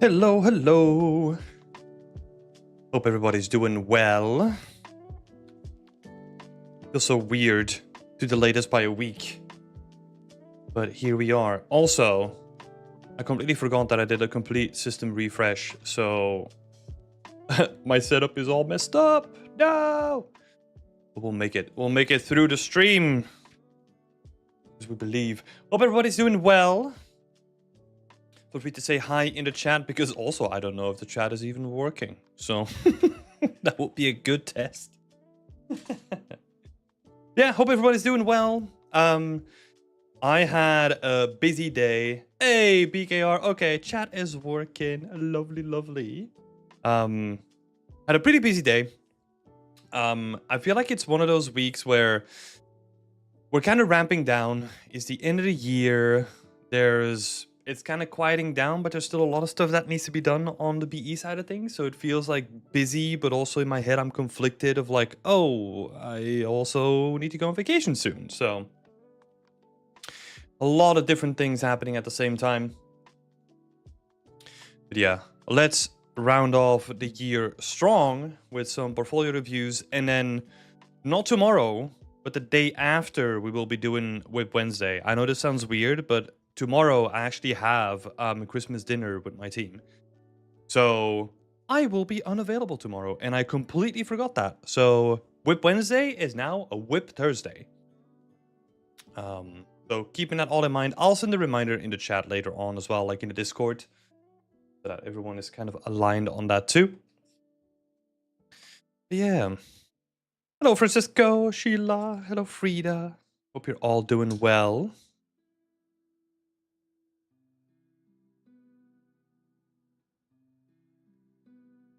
Hello, hello. Hope everybody's doing well. Feels so weird to delay this by a week. But here we are. Also, I completely forgot that I did a complete system refresh, so my setup is all messed up. No! But we'll make it. We'll make it through the stream. As we believe. Hope everybody's doing well. Feel free to say hi in the chat, because also I don't know if the chat is even working. So that would be a good test. Yeah, hope everybody's doing well. I had a busy day. Hey, BKR. Okay, chat is working. Lovely, lovely. Had a pretty busy day. I feel like it's one of those weeks where we're kind of ramping down. It's the end of the year. It's kind of quieting down, but there's still a lot of stuff that needs to be done on the BE side of things. So it feels like busy, but also in my head, I'm conflicted of like, oh, I also need to go on vacation soon. So a lot of different things happening at the same time. But yeah, let's round off the year strong with some portfolio reviews. And then not tomorrow, but the day after, we will be doing Whip Wednesday. I know this sounds weird, but tomorrow I actually have Christmas dinner with my team. So I will be unavailable tomorrow, and I completely forgot that. So Whip Wednesday is now a Whip Thursday. So keeping that all in mind, I'll send a reminder in the chat later on as well, like in the Discord, so that everyone is kind of aligned on that too. But yeah. Hello, Francisco, Sheila. Hello, Frida. Hope you're all doing well.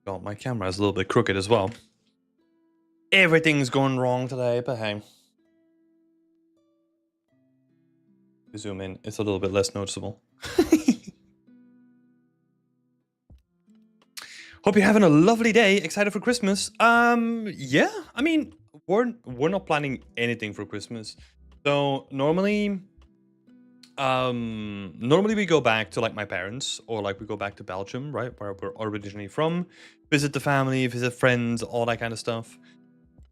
Oh, my camera is a little bit crooked as well. Everything's going wrong today, but hey. Zoom in, it's a little bit less noticeable. Hope you're having a lovely day. Excited for Christmas. Yeah, I mean, we're not planning anything for Christmas. So normally we go back to like my parents, or like we go back to Belgium, right, where we're originally from, visit the family, visit friends, all that kind of stuff.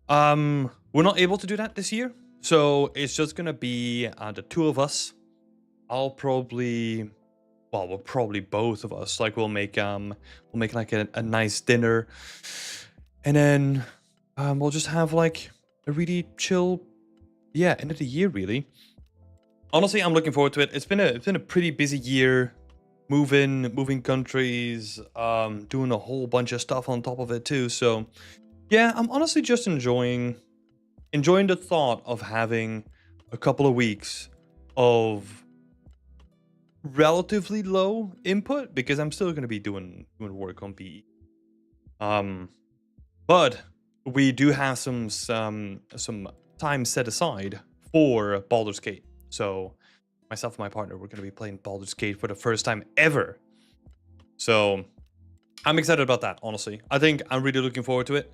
We're not able to do that this year, so it's just gonna be the two of us. I'll probably, well, we'll probably both of us. Like we'll make like a nice dinner, and then we'll just have like a really chill, yeah, end of the year really. Honestly, I'm looking forward to it. It's been a pretty busy year, moving countries, doing a whole bunch of stuff on top of it too. So yeah, I'm honestly just enjoying the thought of having a couple of weeks of relatively low input, because I'm still going to be doing work on PE. But we do have some time set aside for Baldur's Gate. So myself and my partner, we're going to be playing Baldur's Gate for the first time ever. So I'm excited about that, honestly. I think I'm really looking forward to it.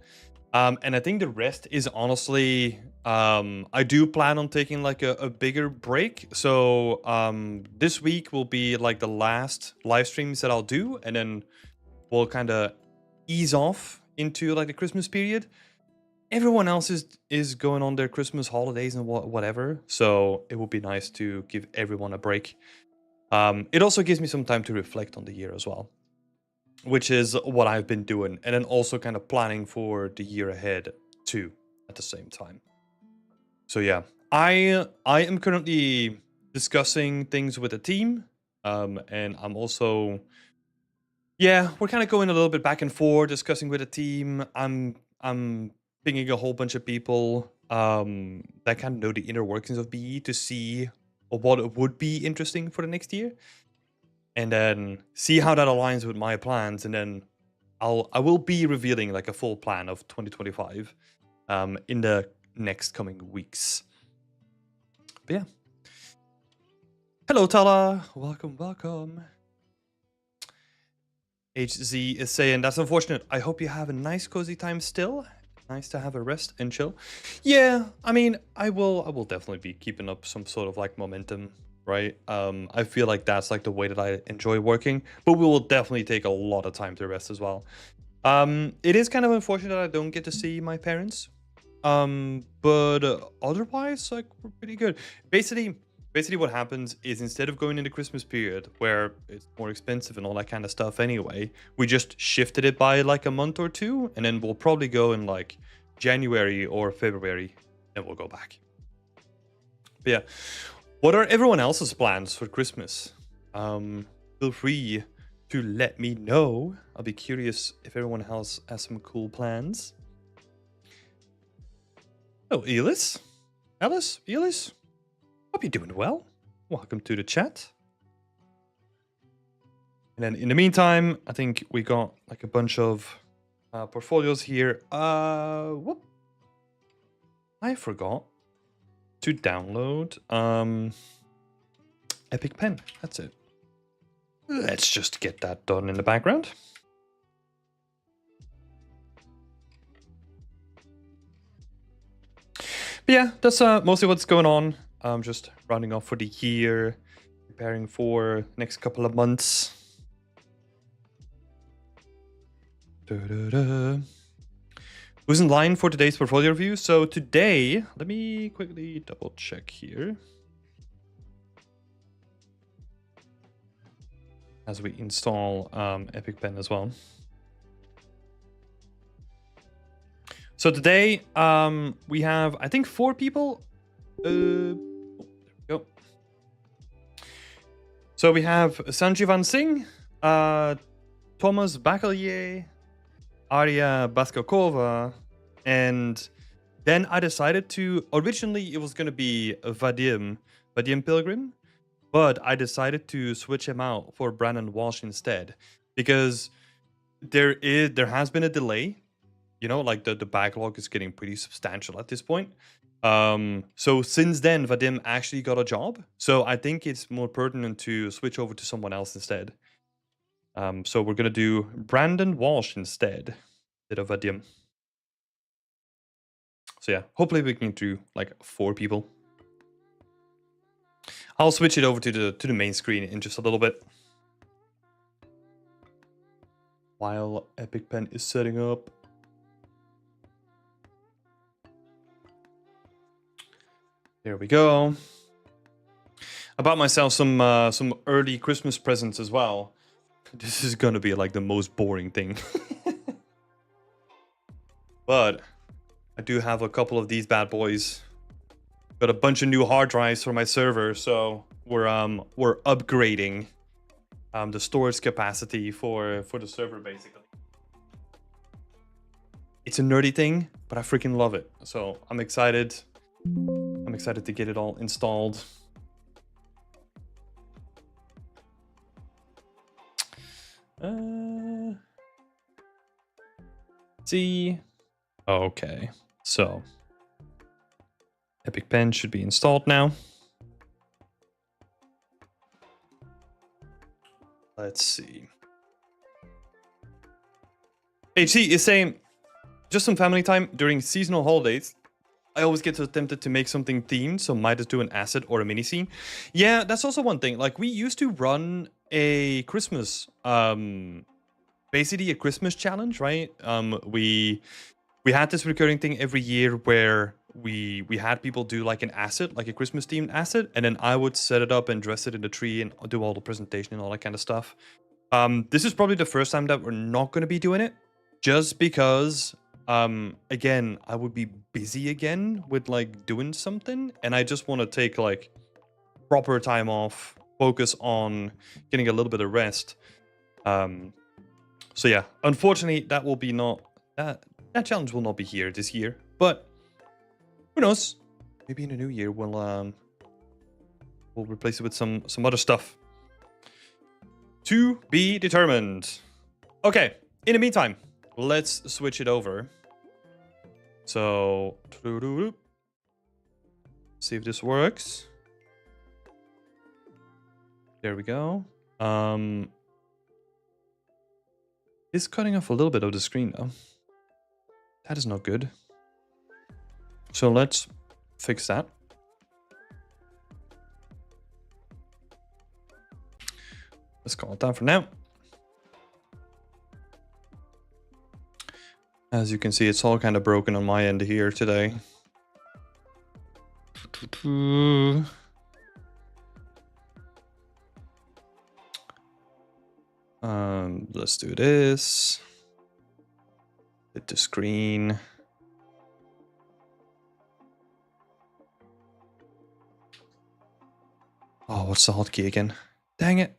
And I think the rest is honestly, I do plan on taking like a bigger break. So this week will be like the last live streams that I'll do, and then we'll kind of ease off into like the Christmas period. Everyone else is going on their Christmas holidays and whatever, so it would be nice to give everyone a break. It also gives me some time to reflect on the year as well, which is what I've been doing, and then also kind of planning for the year ahead too at the same time. So yeah, I am currently discussing things with the team, and I'm also, yeah, we're kind of going a little bit back and forth discussing with the team. I'm pinging a whole bunch of people that kind of know the inner workings of BE to see what would be interesting for the next year, and then see how that aligns with my plans, and then I will be revealing like a full plan of 2025 in the next coming weeks. But yeah. Hello Tala, welcome. HZ is saying that's unfortunate. I hope you have a nice cozy time still. Nice to have a rest and chill. Yeah, I mean, I will definitely be keeping up some sort of like momentum, right? I feel like that's like the way that I enjoy working, but we will definitely take a lot of time to rest as well. It is kind of unfortunate that I don't get to see my parents. But otherwise, like, we're pretty good. Basically what happens is, instead of going in the Christmas period where it's more expensive and all that kind of stuff anyway, we just shifted it by like a month or two, and then we'll probably go in like January or February, and we'll go back. But yeah, what are everyone else's plans for Christmas? Feel free to let me know. I'll be curious if everyone else has some cool plans. Oh, Elis? Alice? Elis? Hope you're doing well. Welcome to the chat. And then in the meantime, I think we got like a bunch of portfolios here. Whoop. I forgot to download Epic Pen. That's it. Let's just get that done in the background. But yeah, that's mostly what's going on. I'm just rounding off for the year, preparing for next couple of months. Who's in line for today's portfolio review? So today, let me quickly double check here as we install Epic Pen as well. So today we have, I think, 4 people. There we go. So we have Sanjeevan Singh, Thomas Bakalier, Arya Baskakova, and then I decided to, originally it was going to be Vadim Pilgrim, but I decided to switch him out for Brandon Walsh instead, because there has been a delay. You know, like the backlog is getting pretty substantial at this point. So since then, Vadim actually got a job. So I think it's more pertinent to switch over to someone else instead. So we're gonna do Brandon Walsh instead of Vadim. So yeah, hopefully we can do like 4 people. I'll switch it over to the main screen in just a little bit. While Epic Pen is setting up. There we go. I bought myself some early Christmas presents as well. This is gonna be like the most boring thing. But I do have a couple of these bad boys. Got a bunch of new hard drives for my server, so we're upgrading the storage capacity for the server basically. It's a nerdy thing, but I freaking love it. So I'm excited. I'm excited to get it all installed. See. Okay. So Epic Pen should be installed now. Let's see. HC is saying, just some family time during seasonal holidays. I always get tempted to make something themed, so might just do an asset or a mini scene. Yeah, that's also one thing. Like, we used to run a Christmas, basically a Christmas challenge, right? We had this recurring thing every year where we had people do like an asset, like a Christmas themed asset, and then I would set it up and dress it in the tree and do all the presentation and all that kind of stuff. This is probably the first time that we're not going to be doing it, just because again, I would be busy again with like doing something, and I just want to take like proper time off, focus on getting a little bit of rest. So yeah, unfortunately, that will be not that challenge will not be here this year, but who knows? Maybe in the new year we'll replace it with some other stuff. To be determined. Okay, in the meantime, let's switch it over. So, see if this works. There we go. It's cutting off a little bit of the screen though. That is not good. So let's fix that. Let's call it down for now. As you can see, it's all kind of broken on my end here today. Let's do this. Hit the screen. Oh, what's the hotkey again? Dang it.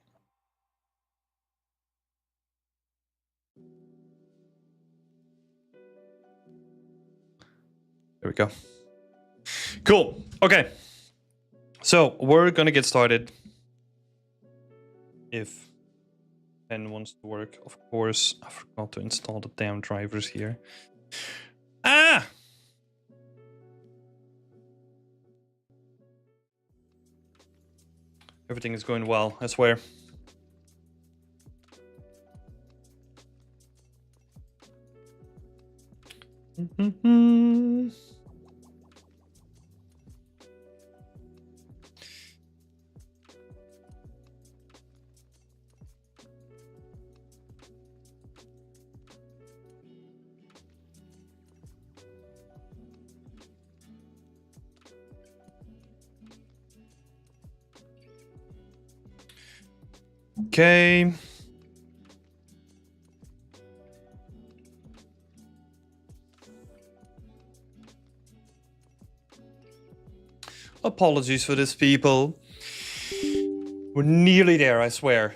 There we go. Cool. Okay. So we're gonna get started. If pen wants to work, of course. I forgot to install the damn drivers here. Ah! Everything is going well, I swear. Okay. Apologies for this, people. We're nearly there, I swear.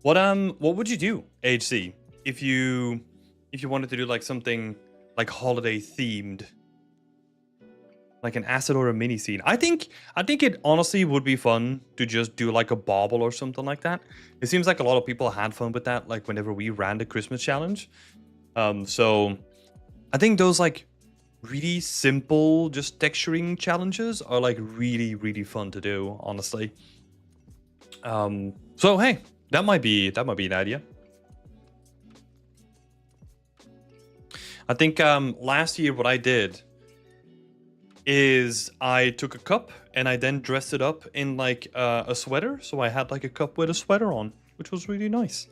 What would you do, HC, if you wanted to do like something like holiday themed? Like an asset or a mini scene. I think it honestly would be fun to just do like a bauble or something like that. It seems like a lot of people had fun with that, like whenever we ran the Christmas challenge. So I think those like really simple, just texturing challenges are like really, really fun to do, honestly. So hey, that might be an idea. I think last year what I did is I took a cup and I then dressed it up in like a sweater. So I had like a cup with a sweater on, which was really nice.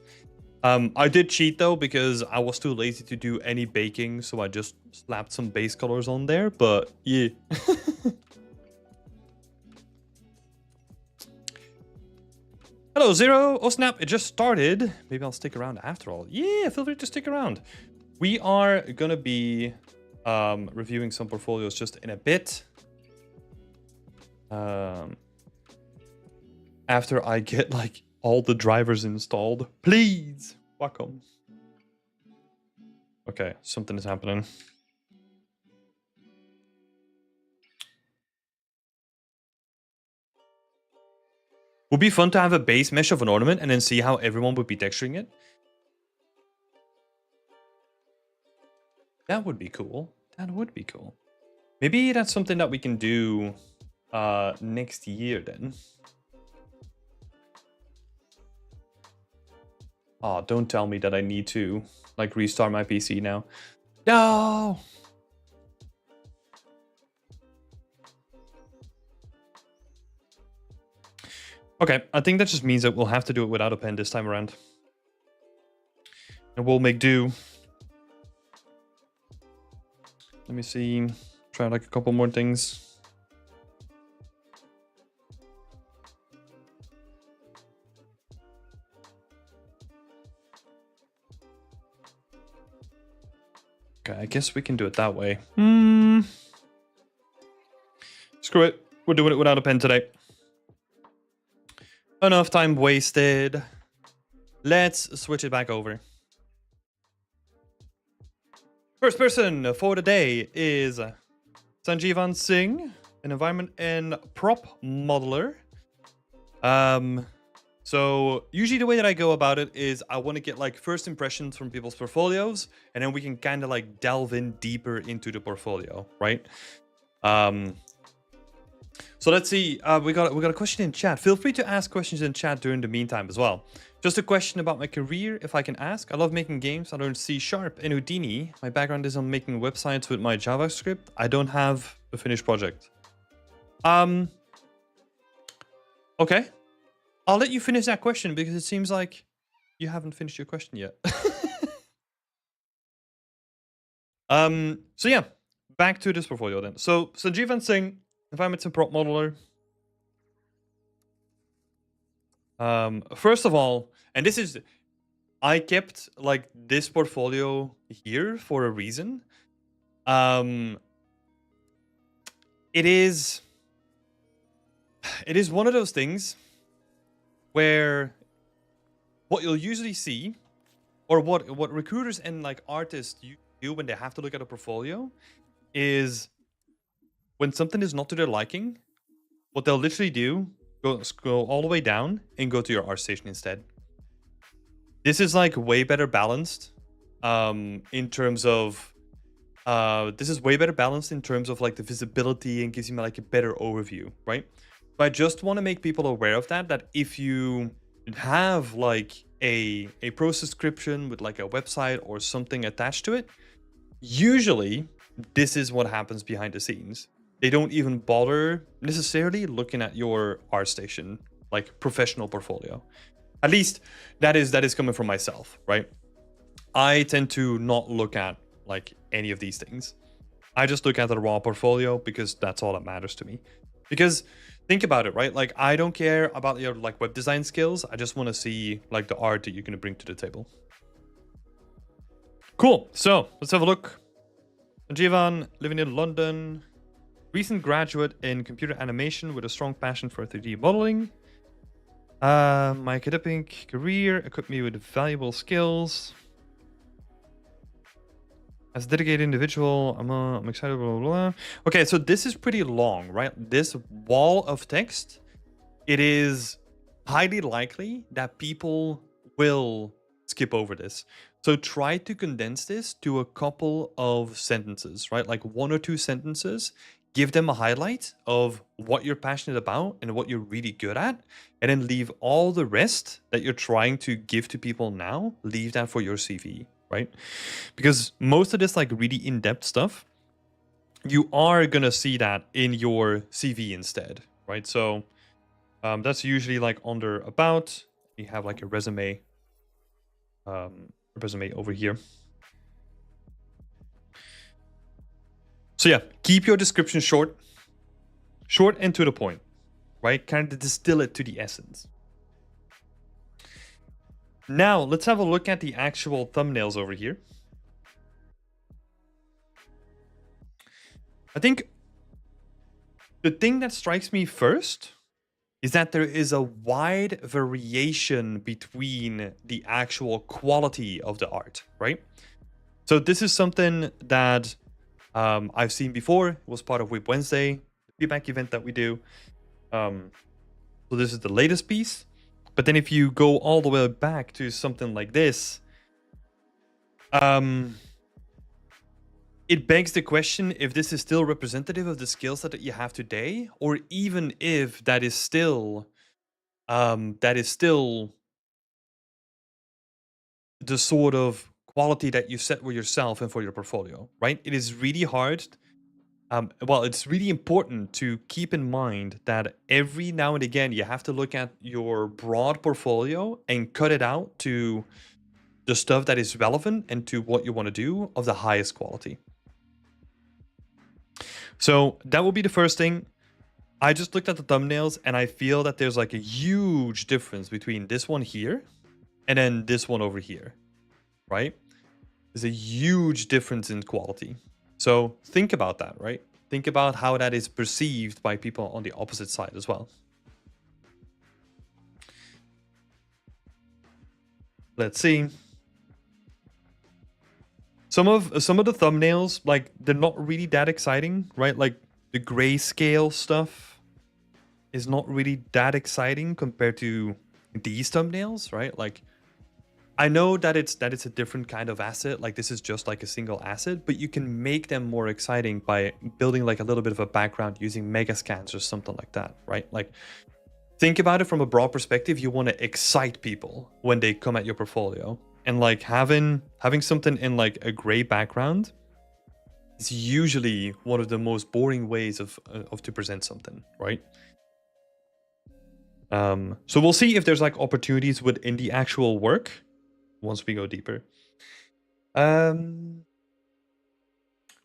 I did cheat though because I was too lazy to do any baking, so I just slapped some base colors on there, but yeah. Hello, Zero. Oh, snap. It just started. Maybe I'll stick around after all. Yeah, feel free to stick around. We are going to be reviewing some portfolios just in a bit. After I get, like, all the drivers installed. Please. Welcome. Okay, something is happening. Would be fun to have a base mesh of an ornament and then see how everyone would be texturing it. That would be cool. That would be cool. Maybe that's something that we can do next year then. Oh, don't tell me that I need to like restart my PC now. No! Okay, I think that just means that we'll have to do it without a pen this time around. And we'll make do. Let me see. Try like a couple more things. Okay, I guess we can do it that way. Screw it. We're doing it without a pen today. Enough time wasted. Let's switch it back over. First person for the day is Sanjeevan Singh, an environment and prop modeler. So usually the way that I go about it is I want to get like first impressions from people's portfolios, and then we can kind of like delve in deeper into the portfolio, right? So let's see. We got a question in chat. Feel free to ask questions in chat during the meantime as well. Just a question about my career, if I can ask. I love making games. I learned C# and Houdini. My background is on making websites with my JavaScript. I don't have a finished project. Okay. I'll let you finish that question because it seems like you haven't finished your question yet. So yeah, back to this portfolio then. So Sanjeevan Singh, environments and prop modeler. First of all, and this is, I kept like this portfolio here for a reason. It is one of those things where what you'll usually see, or what recruiters and like artists do when they have to look at a portfolio, is when something is not to their liking, what they'll literally do, scroll all the way down and go to your art station instead. This is like way better balanced in terms of like the visibility, and gives you like a better overview, right? But I just want to make people aware of that if you have like a pro subscription with like a website or something attached to it, usually this is what happens behind the scenes. They don't even bother necessarily looking at your ArtStation, like professional portfolio. At least that is coming from myself, right? I tend to not look at like any of these things. I just look at the raw portfolio because that's all that matters to me. Because think about it, right? Like I don't care about your like web design skills. I just want to see like the art that you're going to bring to the table. Cool. So let's have a look. Sanjeevan, living in London. Recent graduate in computer animation with a strong passion for 3D modeling. My academic career equipped me with valuable skills. As a dedicated individual, I'm excited, blah, blah, blah. Okay, so this is pretty long, right? This wall of text, it is highly likely that people will skip over this. So try to condense this to a couple of sentences, right? Like 1 or 2 sentences. Give them a highlight of what you're passionate about and what you're really good at, and then leave all the rest that you're trying to give to people now, leave that for your CV, right? Because most of this like really in-depth stuff, you are gonna see that in your CV instead, right? So that's usually like under about. You have like a resume over here. So yeah, keep your description short and to the point, right? Kind of distill it to the essence. Now let's have a look at the actual thumbnails over here. I think the thing that strikes me first is that there is a wide variation between the actual quality of the art, right? So this is something that I've seen before. It was part of Whip Wednesday, the feedback event that we do. So this is the latest piece. But then if you go all the way back to something like this, it begs the question if this is still representative of the skill set that you have today, or even if that is still the sort of quality that you set for yourself and for your portfolio, right? It is really hard. Well, it's really important to keep in mind that every now and again you have to look at your broad portfolio and cut it out to the stuff that is relevant and to what you want to do of the highest quality. So that will be the first thing. I just looked at the thumbnails and I feel that there's like a huge difference between this one here and then this one over here, right? There's a huge difference in quality. So think about that, right? Think about how that is perceived by people on the opposite side as well. Let's see. Some of the thumbnails, like, they're not really that exciting, right? Like the grayscale stuff is not really that exciting compared to these thumbnails, right? Like, I know that it's a different kind of asset. Like this is just like a single asset, but you can make them more exciting by building like a little bit of a background using mega scans or something like that, right? Like think about it from a broad perspective. You want to excite people when they come at your portfolio, and like having something in like a gray background is usually one of the most boring ways of to present something, right? So we'll see if there's like opportunities within the actual work once we go deeper. Where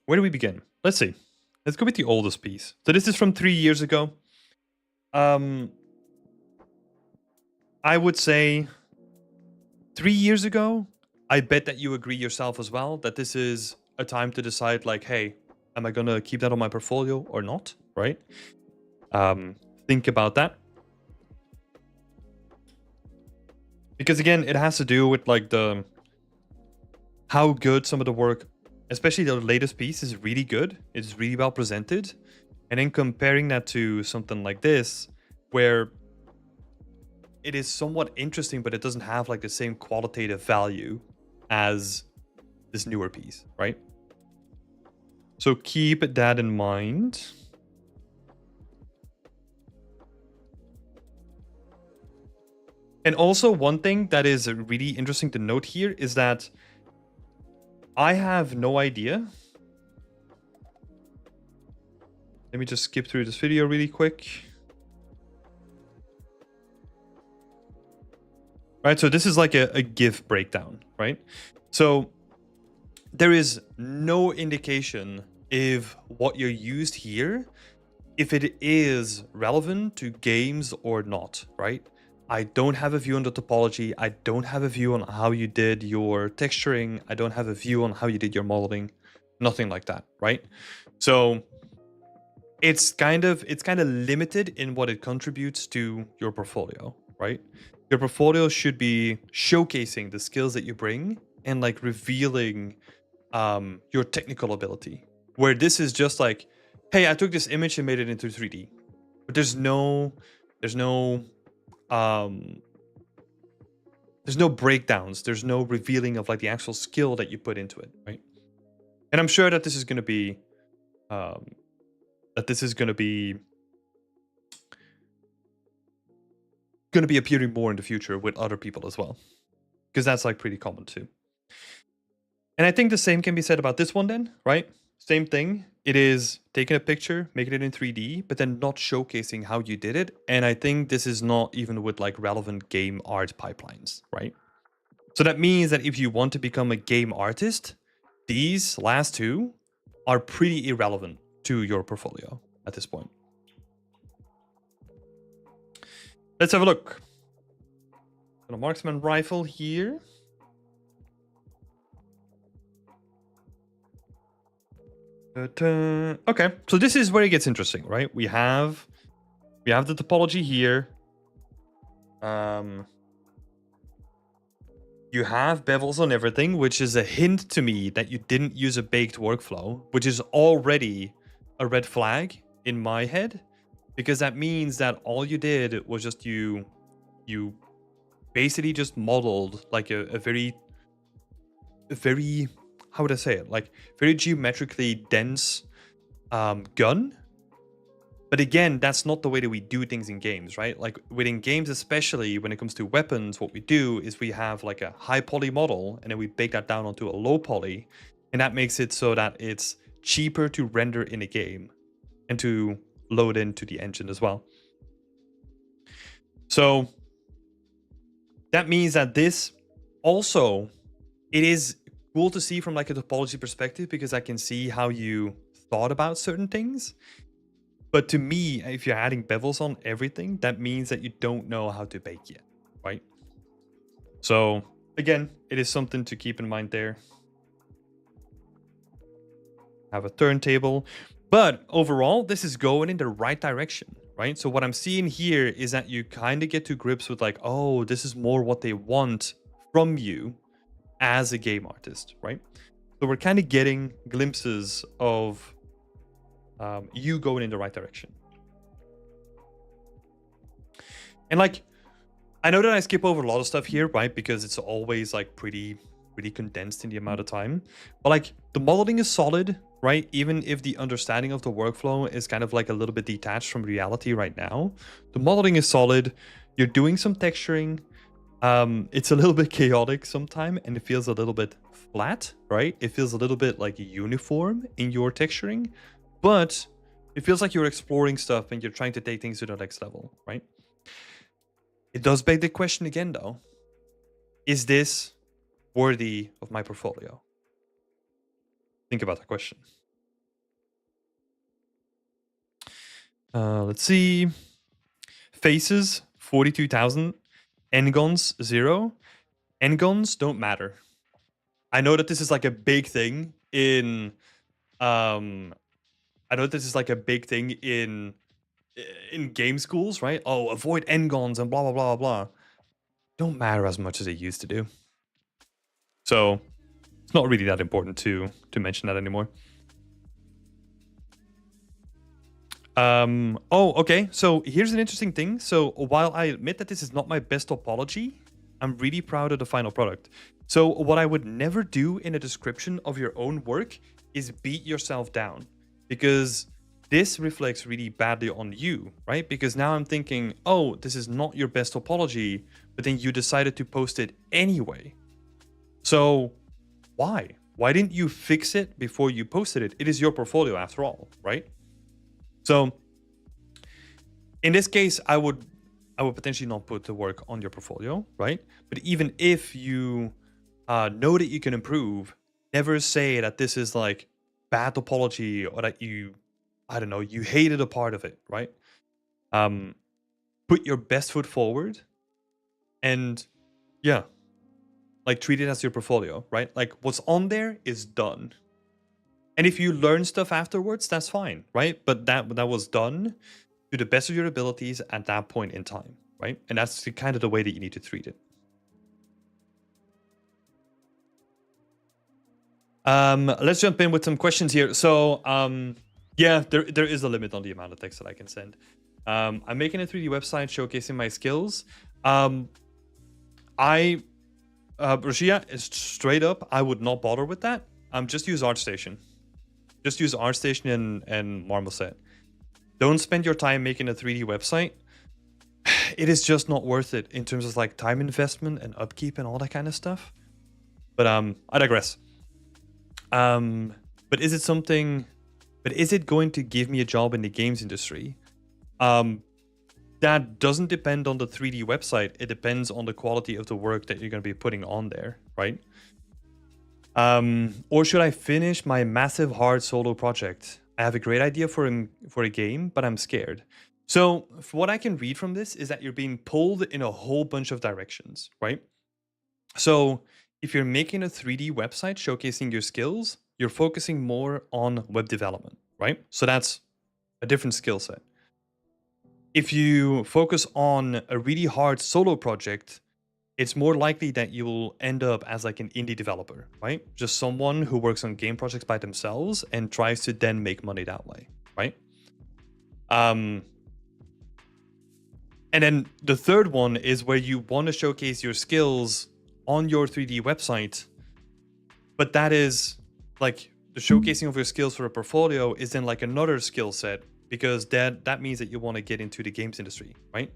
do we begin? Let's see. Let's go with the oldest piece. So this is from 3 years ago. I would say 3 years ago, I bet that you agree yourself as well that this is a time to decide like, hey, am I going to keep that on my portfolio or not, right? Think about that. Because again, it has to do with like how good some of the work, especially the latest piece, is really good. It's really well presented. And then comparing that to something like this, where it is somewhat interesting, but it doesn't have like the same qualitative value as this newer piece, right? So keep that in mind. And also one thing that is really interesting to note here is that I have no idea. Let me just skip through this video really quick. Right, so this is like a GIF breakdown, right? So there is no indication if what you used here, if it is relevant to games or not, right? I don't have a view on the topology. I don't have a view on how you did your texturing. I don't have a view on how you did your modeling. Nothing like that, right? So it's kind of limited in what it contributes to your portfolio, right? Your portfolio should be showcasing the skills that you bring and like revealing your technical ability. Where this is just like, hey, I took this image and made it into 3D, but there's no breakdowns. There's no revealing of like the actual skill that you put into it, right? And I'm sure that this is going to be appearing more in the future with other people as well, because that's like pretty common too. And I think the same can be said about this one then, right? Same thing. It is taking a picture, making it in 3D, but then not showcasing how you did it. And I think this is not even with like relevant game art pipelines, right? So that means that if you want to become a game artist, these last two are pretty irrelevant to your portfolio at this point. Let's have a look. Got a marksman rifle here. Okay, so this is where it gets interesting, right? We have the topology here. You have bevels on everything, which is a hint to me that you didn't use a baked workflow, which is already a red flag in my head, because that means that all you did was just you basically just modeled like a very, how would I say it? Like very geometrically dense gun. But again, that's not the way that we do things in games, right? Like within games, especially when it comes to weapons, what we do is we have like a high poly model and then we bake that down onto a low poly. And that makes it so that it's cheaper to render in a game and to load into the engine as well. So that means that this also, it is cool to see from like a topology perspective because I can see how you thought about certain things. But to me, if you're adding bevels on everything, that means that you don't know how to bake yet, right? So again, it is something to keep in mind there. Have a turntable. But overall, this is going in the right direction, right? So what I'm seeing here is that you kind of get to grips with like, oh, this is more what they want from you as a game artist, right? So we're kind of getting glimpses of you going in the right direction. And like, I know that I skip over a lot of stuff here, right? Because it's always like pretty condensed in the amount of time. But like the modeling is solid, right? Even if the understanding of the workflow is kind of like a little bit detached from reality right now, the modeling is solid. You're doing some texturing. It's a little bit chaotic sometimes and it feels a little bit flat, right? It feels a little bit like uniform in your texturing, but it feels like you're exploring stuff and you're trying to take things to the next level, right? It does beg the question again, though. Is this worthy of my portfolio? Think about that question. Let's see. Faces, 42,000. N-gons, 0. N-gons don't matter. I know that this is like a big thing in... I know this is like a big thing in game schools, right? Oh, avoid N-gons and blah, blah, blah, blah. Don't matter as much as it used to do. So it's not really that important to mention that anymore. Oh, okay. So here's an interesting thing. So while I admit that this is not my best topology, I'm really proud of the final product. So what I would never do in a description of your own work is beat yourself down, because this reflects really badly on you, right? Because now I'm thinking, oh, this is not your best topology, but then you decided to post it anyway. So why? Why didn't you fix it before you posted it? It is your portfolio after all, right? So in this case, I would potentially not put the work on your portfolio, right? But even if you know that you can improve, never say that this is like bad topology or that you, I don't know, you hated a part of it, right? Put your best foot forward and yeah, like treat it as your portfolio, right? Like what's on there is done. And if you learn stuff afterwards, that's fine, right? But that was done to the best of your abilities at that point in time, right? And that's kind of the way that you need to treat it. Let's jump in with some questions here. So, yeah, there is a limit on the amount of text that I can send. I'm making a 3D website showcasing my skills. Rashia, is straight up, I would not bother with that. Just use ArtStation. Just use ArtStation and Marmoset. Don't spend your time making a 3D website. It is just not worth it in terms of like time investment and upkeep and all that kind of stuff. But I digress. But is it something? But is it going to give me a job in the games industry? That doesn't depend on the 3D website. It depends on the quality of the work that you're going to be putting on there, right? Or should I finish my massive hard solo project? I have a great idea for a game, but I'm scared. So what I can read from this is that you're being pulled in a whole bunch of directions, right? So if you're making a 3D website showcasing your skills, you're focusing more on web development, right? So that's a different skill set. If you focus on a really hard solo project, it's more likely that you will end up as like an indie developer, right? Just someone who works on game projects by themselves and tries to then make money that way, right? And then the third one is where you want to showcase your skills on your 3D website, but that is like the showcasing of your skills for a portfolio is then like another skill set, because that means that you want to get into the games industry, right?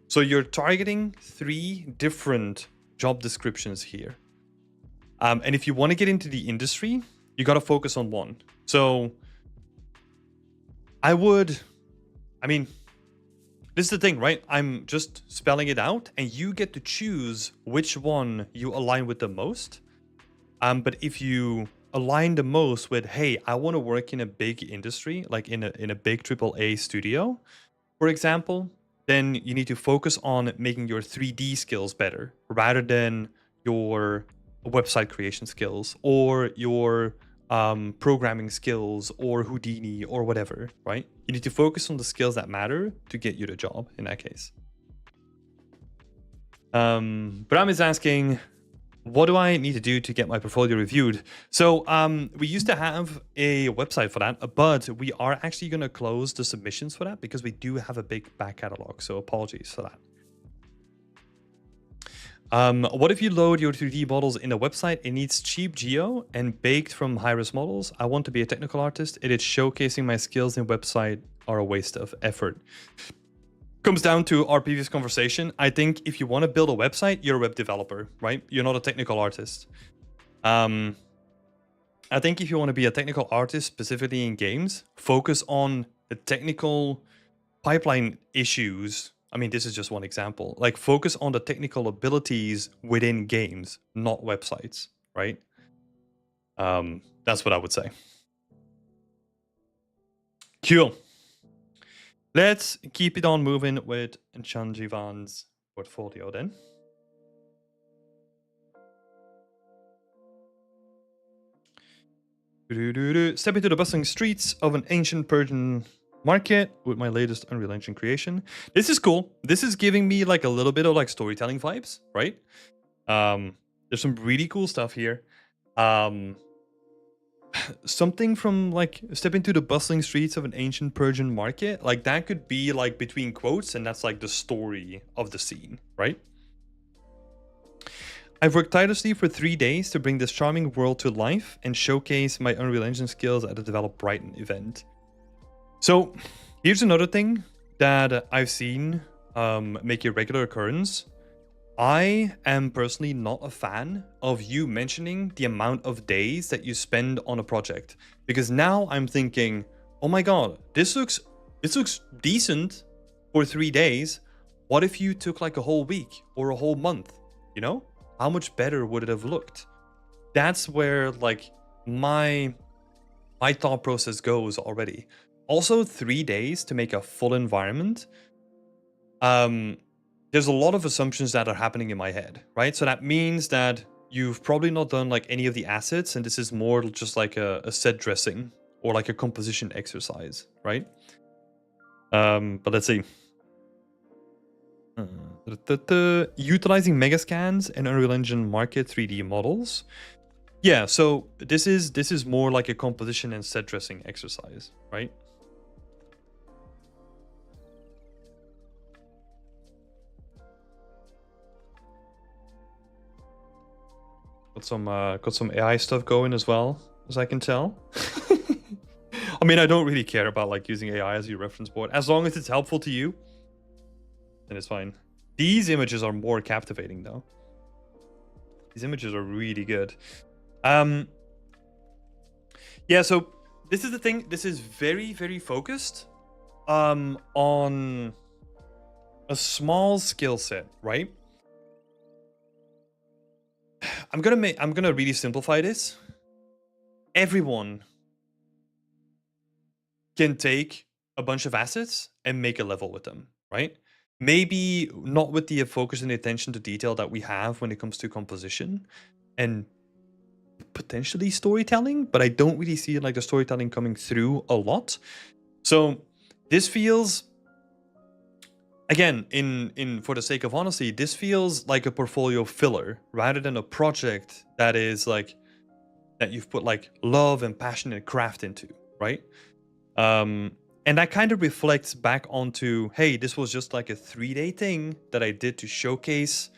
So you're targeting 3 different job descriptions here. And if you want to get into the industry, you got to focus on one. So I mean, this is the thing, right? I'm just spelling it out and you get to choose which one you align with the most. But if you align the most with, hey, I want to work in a big industry, like in a big AAA studio, for example, then you need to focus on making your 3D skills better rather than your website creation skills or your programming skills or Houdini or whatever, right? You need to focus on the skills that matter to get you the job in that case. Bram is asking, what do I need to do to get my portfolio reviewed? So we used to have a website for that, but we are actually going to close the submissions for that because we do have a big back catalog. So apologies for that. What if you load your 3D models in a website? It needs cheap geo and baked from high-res models. I want to be a technical artist. It is showcasing my skills in website are a waste of effort. Comes down to our previous conversation. I think if you want to build a website, you're a web developer, right? You're not a technical artist. I think if you want to be a technical artist, specifically in games, focus on the technical pipeline issues. I mean, this is just one example. Like, focus on the technical abilities within games, not websites, right? That's what I would say. Cool. Let's keep it on moving with Sanjeevan's portfolio then. Step into the bustling streets of an ancient Persian market with my latest Unreal Engine creation. This is cool. This is giving me like a little bit of like storytelling vibes, right? There's some really cool stuff here. Something from like step into the bustling streets of an ancient Persian market, like that could be like between quotes, and that's like the story of the scene, right? I've worked tirelessly for 3 days to bring this charming world to life and showcase my Unreal Engine skills at the Develop Brighton event. So here's another thing that I've seen make a regular occurrence. I am personally not a fan of you mentioning the amount of days that you spend on a project, because now I'm thinking, oh my god, this looks decent for 3 days. What if you took like a whole week or a whole month? You know, how much better would it have looked? That's where like my thought process goes already. Also, 3 days to make a full environment. There's a lot of assumptions that are happening in my head, right? So that means that you've probably not done like any of the assets, and this is more just like a set dressing or like a composition exercise, right? But let's see. Utilizing megascans and Unreal Engine Market 3D models. Yeah, so this is more like a composition and set dressing exercise, right? Got some AI stuff going as well, as I can tell. I mean, I don't really care about like using AI as your reference board. As long as it's helpful to you, then it's fine. These images are more captivating though. These images are really good. Yeah, so this is the thing. This is very, very focused on a small skill set, right? I'm gonna really simplify this. Everyone can take a bunch of assets and make a level with them, right? Maybe not with the focus and attention to detail that we have when it comes to composition and potentially storytelling, but I don't really see like the storytelling coming through a lot. So this feels, again, in for the sake of honesty, this feels like a portfolio filler rather than a project that is like that you've put like love and passion and craft into, right? And that kind of reflects back onto, hey, this was just like a 3-day thing that I did to showcase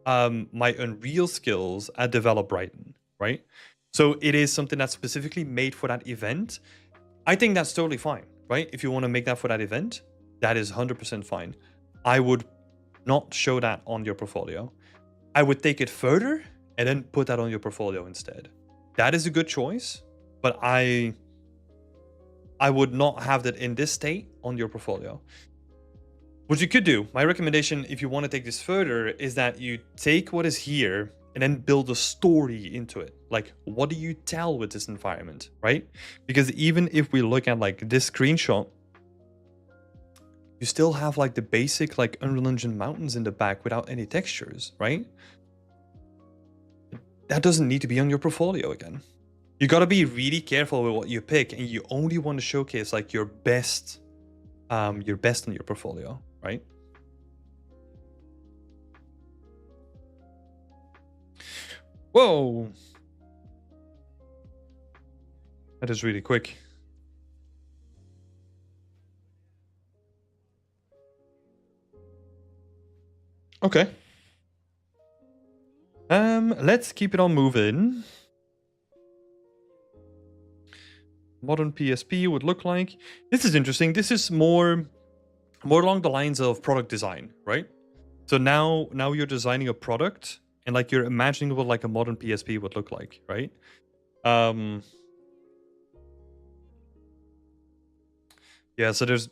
my Unreal skills at Develop Brighton, right? So it is something that's specifically made for that event. I think that's totally fine, right? If you want to make that for that event, that is 100% fine. I would not show that on your portfolio. I would take it further and then put that on your portfolio instead. That is a good choice, but I would not have that in this state on your portfolio. What you could do, my recommendation, if you want to take this further, is that you take what is here and then build a story into it. Like, what do you tell with this environment, right? Because even if we look at like this screenshot, you still have like the basic like Unreal Engine mountains in the back without any textures, right? That doesn't need to be on your portfolio again. You got to be really careful with what you pick, and you only want to showcase like your best on your portfolio, right? Whoa, that is really quick. Okay. Let's keep it on moving. Modern PSP would look like. This is interesting. This is more along the lines of product design, right? So now you're designing a product and like you're imagining what like a modern PSP would look like, right? Yeah, so there's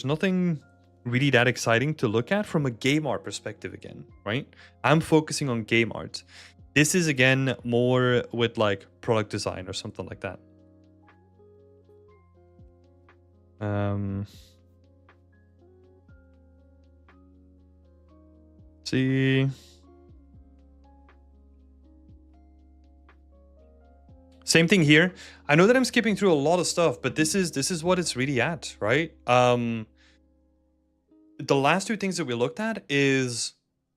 nothing really that exciting to look at from a game art perspective again, right? I'm focusing on game art. This is again more with like product design or something like that. See. Same thing here. I know that I'm skipping through a lot of stuff, but this is what it's really at, right? The last two things that we looked at is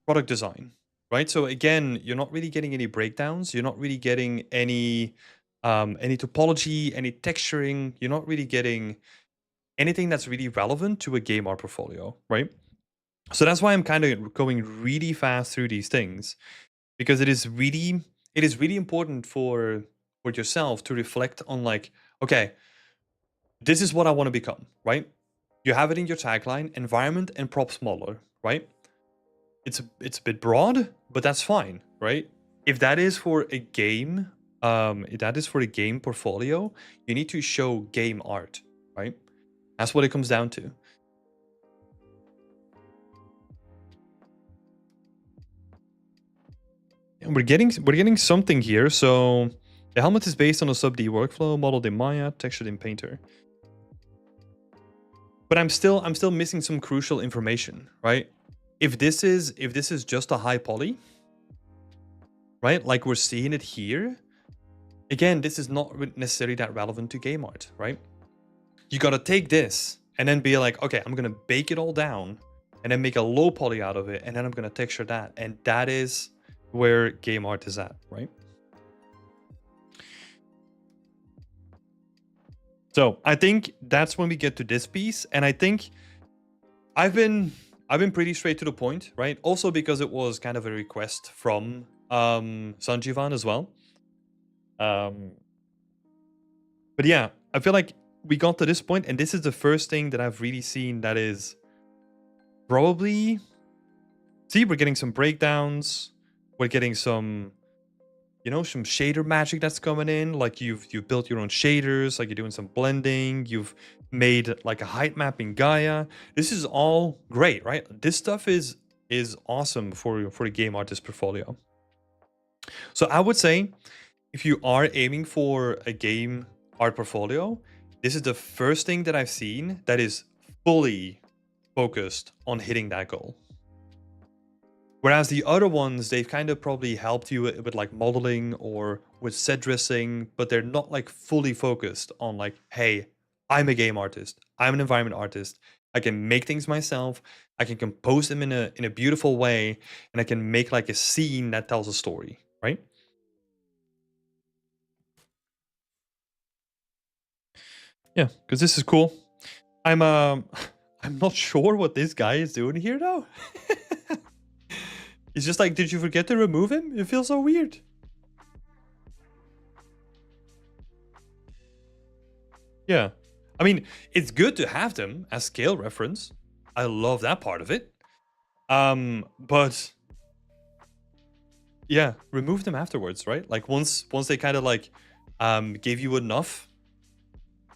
product design, right? So again, you're not really getting any breakdowns. You're not really getting any topology, any texturing. You're not really getting anything that's really relevant to a game art portfolio, right? So that's why I'm kind of going really fast through these things, because it is really important for yourself to reflect on like, okay, this is what I want to become, right? You have it in your tagline, environment and props modeler, right? It's a bit broad, but that's fine, right? If that is for a game, if that is for a game portfolio, you need to show game art, right? That's what it comes down to. And we're getting something here. So the helmet is based on a sub D workflow modeled in Maya, textured in Painter. But I'm still missing some crucial information, right? If this is just a high poly, right? Like we're seeing it here. Again, this is not necessarily that relevant to game art, right? You got to take this and then be like, okay, I'm going to bake it all down and then make a low poly out of it. And then I'm going to texture that. And that is where game art is at, right? So I think that's when we get to this piece. And I think I've been pretty straight to the point, right? Also because it was kind of a request from Sanjeevan as well. But yeah, I feel like we got to this point, and this is the first thing that I've really seen that is probably... See, we're getting some breakdowns. We're getting some some shader magic that's coming in. Like you've built your own shaders, like you're doing some blending, you've made like a height map in Gaia. This is all great, right? This stuff is awesome for the game artist portfolio. So I would say if you are aiming for a game art portfolio, this is the first thing that I've seen that is fully focused on hitting that goal. Whereas the other ones, they've kind of probably helped you with like modeling or with set dressing, but they're not like fully focused on like, hey, I'm a game artist, I'm an environment artist. I can make things myself. I can compose them in a beautiful way, and I can make like a scene that tells a story, right? Yeah, because this is cool. I'm I'm not sure what this guy is doing here though. He's just like, did you forget to remove him? It feels so weird. Yeah. I mean, it's good to have them as scale reference. I love that part of it. But yeah, remove them afterwards, right? Like once they kind of like gave you enough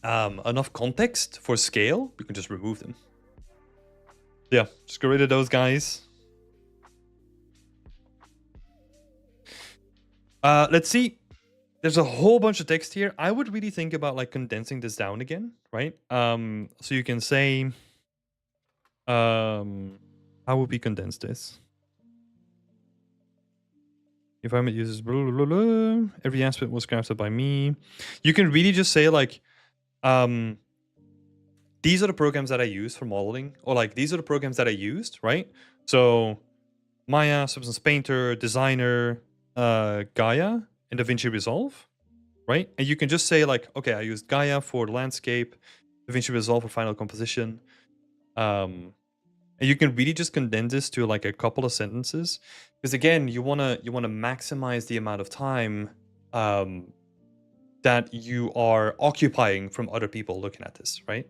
context for scale, you can just remove them. Yeah, just get rid of those guys. Let's see. There's a whole bunch of text here. I would really think about like condensing this down again, right? So you can say, how would we condense this? Environment uses blah, blah, blah, blah. Every aspect was crafted by me. You can really just say like, these are the programs that I use for modeling, or like these are the programs that I used, right? So Maya, Substance Painter, Designer, Gaia, and DaVinci Resolve, right? And you can just say like, okay, I used Gaia for the landscape, DaVinci Resolve for final composition. And you can really just condense this to like a couple of sentences, because again, you wanna maximize the amount of time that you are occupying from other people looking at this, right?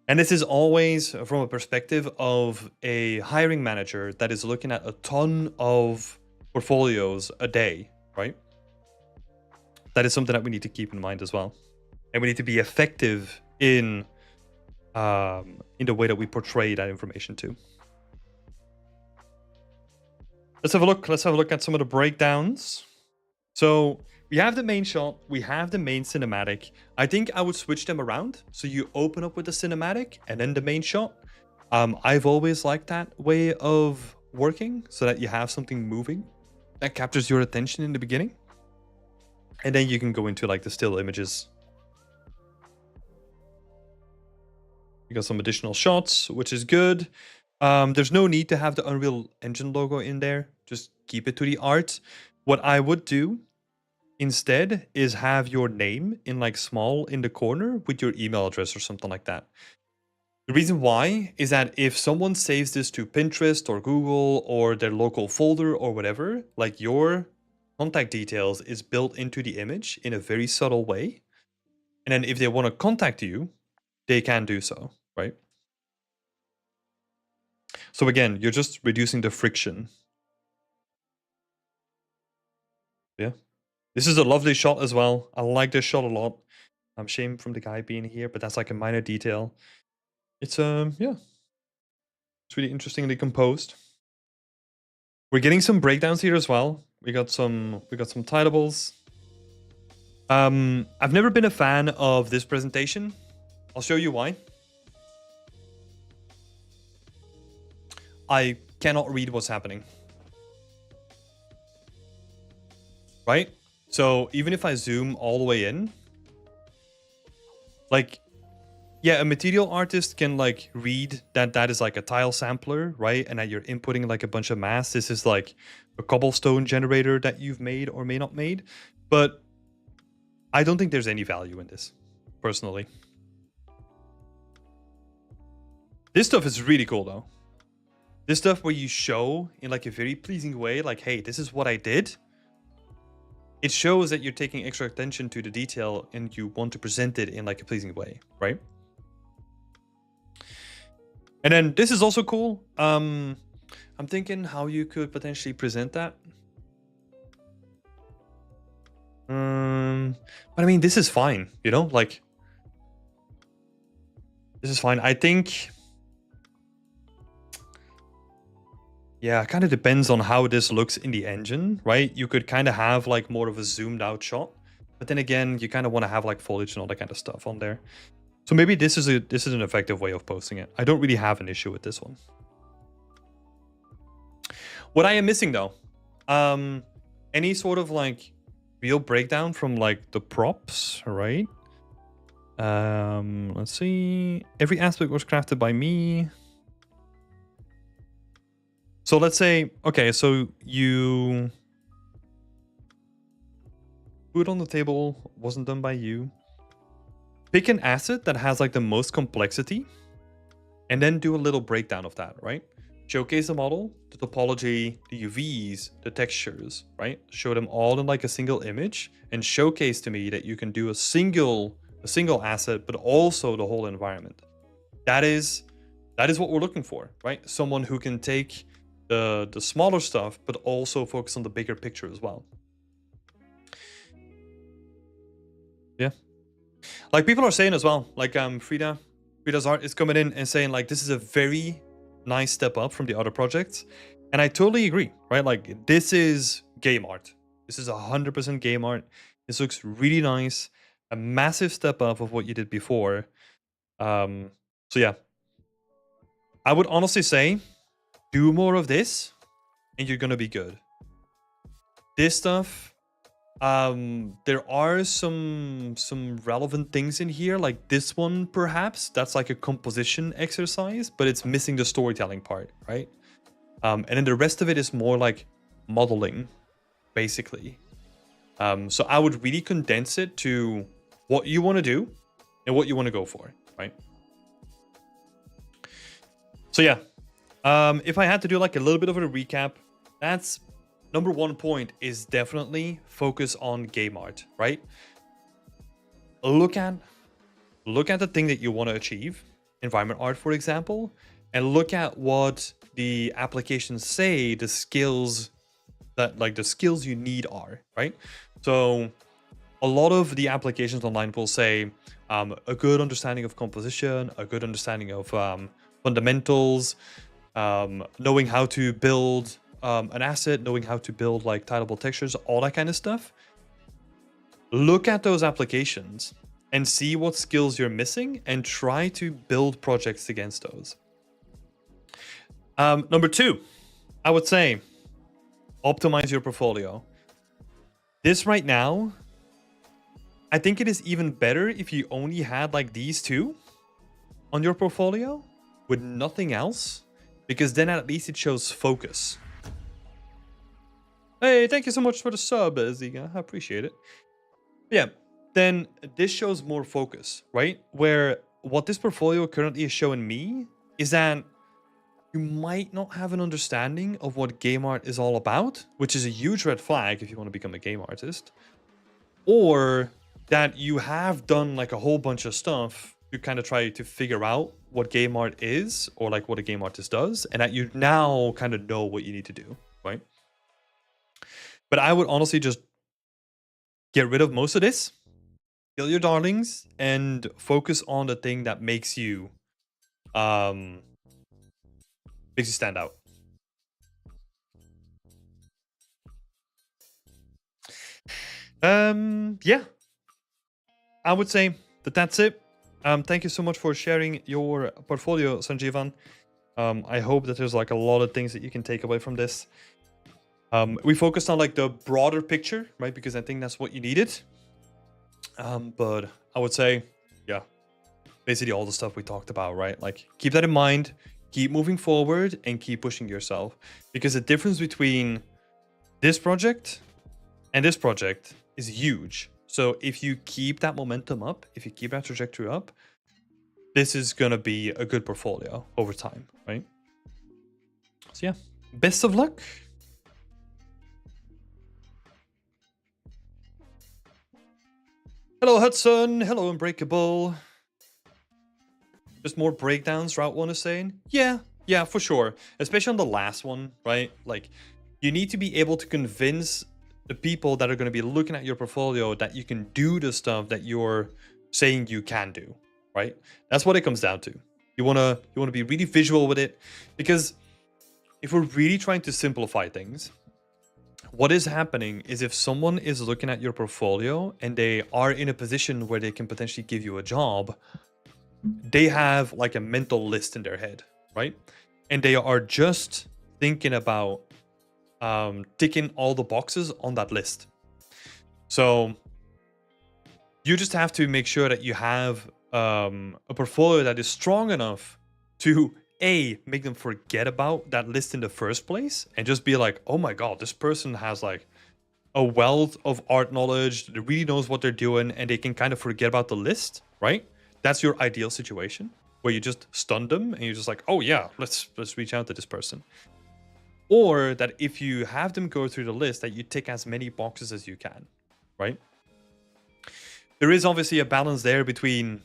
And this is always from a perspective of a hiring manager that is looking at a ton of portfolios a day, right? That is something that we need to keep in mind as well. And we need to be effective in the way that we portray that information too. Let's have a look. Let's have a look at some of the breakdowns. So we have the main shot, we have the main cinematic. I think I would switch them around. So you open up with the cinematic and then the main shot. I've always liked that way of working, so that you have something moving that captures your attention in the beginning. And then you can go into like the still images. You got some additional shots, which is good. There's no need to have the Unreal Engine logo in there. Just keep it to the art. What I would do instead is have your name in like small in the corner with your email address or something like that. The reason why is that if someone saves this to Pinterest or Google or their local folder or whatever, like your contact details is built into the image in a very subtle way. And then if they want to contact you, they can do so, right? So again, you're just reducing the friction. Yeah. This is a lovely shot as well. I like this shot a lot. I'm ashamed from the guy being here, but that's like a minor detail. It's yeah. It's really interestingly composed. We're getting some breakdowns here as well. We got some titleables. I've never been a fan of this presentation. I'll show you why. I cannot read what's happening. Right? So even if I zoom all the way in, like, yeah, a material artist can like read that is like a tile sampler, right? And that you're inputting like a bunch of mass. This is like a cobblestone generator that you've made or may not made. But I don't think there's any value in this, personally. This stuff is really cool though. This stuff where you show in like a very pleasing way, like, hey, this is what I did. It shows that you're taking extra attention to the detail and you want to present it in like a pleasing way, right? And then this is also cool. I'm thinking how you could potentially present that. But I mean, this is fine, you know? Like, this is fine. I think... Yeah, it kind of depends on how this looks in the engine, right? You could kind of have like more of a zoomed out shot, but then again, you kind of want to have like foliage and all that kind of stuff on there. So maybe this is an effective way of posting it. I don't really have an issue with this one. What I am missing though, any sort of like real breakdown from like the props, right? Let's see. Every aspect was crafted by me. So let's say, okay, so you... Food on the table wasn't done by you. Pick an asset that has like the most complexity and then do a little breakdown of that, right? Showcase the model, the topology, the UVs, the textures, right? Show them all in like a single image and showcase to me that you can do a single asset, but also the whole environment. That is what we're looking for, right? Someone who can take the smaller stuff, but also focus on the bigger picture as well. Yeah. Like people are saying as well, like Frida's art is coming in and saying like, this is a very nice step up from the other projects. And I totally agree, right? Like this is game art. This is 100% game art. This looks really nice. A massive step up of what you did before. So yeah, I would honestly say, do more of this and you're gonna be good. This stuff, there are some relevant things in here, like this one perhaps. That's like a composition exercise, but it's missing the storytelling part, right? And then the rest of it is more like modeling, basically. So I would really condense it to what you want to do and what you want to go for, right? So yeah. If I had to do like a little bit of a recap, that's number 1 point is definitely focus on game art, right? Look at the thing that you want to achieve, environment art, for example, and look at what the applications say the skills you need are, right? So a lot of the applications online will say a good understanding of composition, a good understanding of fundamentals, knowing how to build an asset, knowing how to build like tileable textures, all that kind of stuff. Look at those applications and see what skills you're missing and try to build projects against those. Number 2, I would say optimize your portfolio. This right now, I think it is even better if you only had like these 2 on your portfolio with nothing else, because then at least it shows focus. Hey, thank you so much for the sub, Ziga. I appreciate it. Yeah, then this shows more focus, right? Where what this portfolio currently is showing me is that you might not have an understanding of what game art is all about, which is a huge red flag if you want to become a game artist. Or that you have done like a whole bunch of stuff to kind of try to figure out what game art is, or like what a game artist does, and that you now kind of know what you need to do, right? But I would honestly just get rid of most of this, kill your darlings, and focus on the thing that makes you stand out. Yeah, I would say that's it. Thank you so much for sharing your portfolio, Sanjeevan. I hope that there's like a lot of things that you can take away from this. We focused on like the broader picture, right? Because I think that's what you needed. But I would say, yeah, basically all the stuff we talked about, right? Like keep that in mind, keep moving forward and keep pushing yourself, because the difference between this project and this project is huge. So if you keep that momentum up, if you keep that trajectory up, this is going to be a good portfolio over time, right? So yeah, best of luck. Hello, Hudson. Hello, Unbreakable. Just more breakdowns, Route 1 is saying. Yeah, for sure. Especially on the last one, right? Like, you need to be able to convince the people that are going to be looking at your portfolio that you can do the stuff that you're saying you can do, right? That's what it comes down to. You want to be really visual with it, because if we're really trying to simplify things, what is happening is if someone is looking at your portfolio and they are in a position where they can potentially give you a job, they have like a mental list in their head, right? And they are just thinking about ticking all the boxes on that list. So you just have to make sure that you have a portfolio that is strong enough to make them forget about that list in the first place and just be like, oh my god, this person has like a wealth of art knowledge, that really knows what they're doing, and they can kind of forget about the list, right? That's your ideal situation, where you just stun them and you're just like, oh yeah, let's reach out to this person. Or that if you have them go through the list, that you tick as many boxes as you can, right? There is obviously a balance there between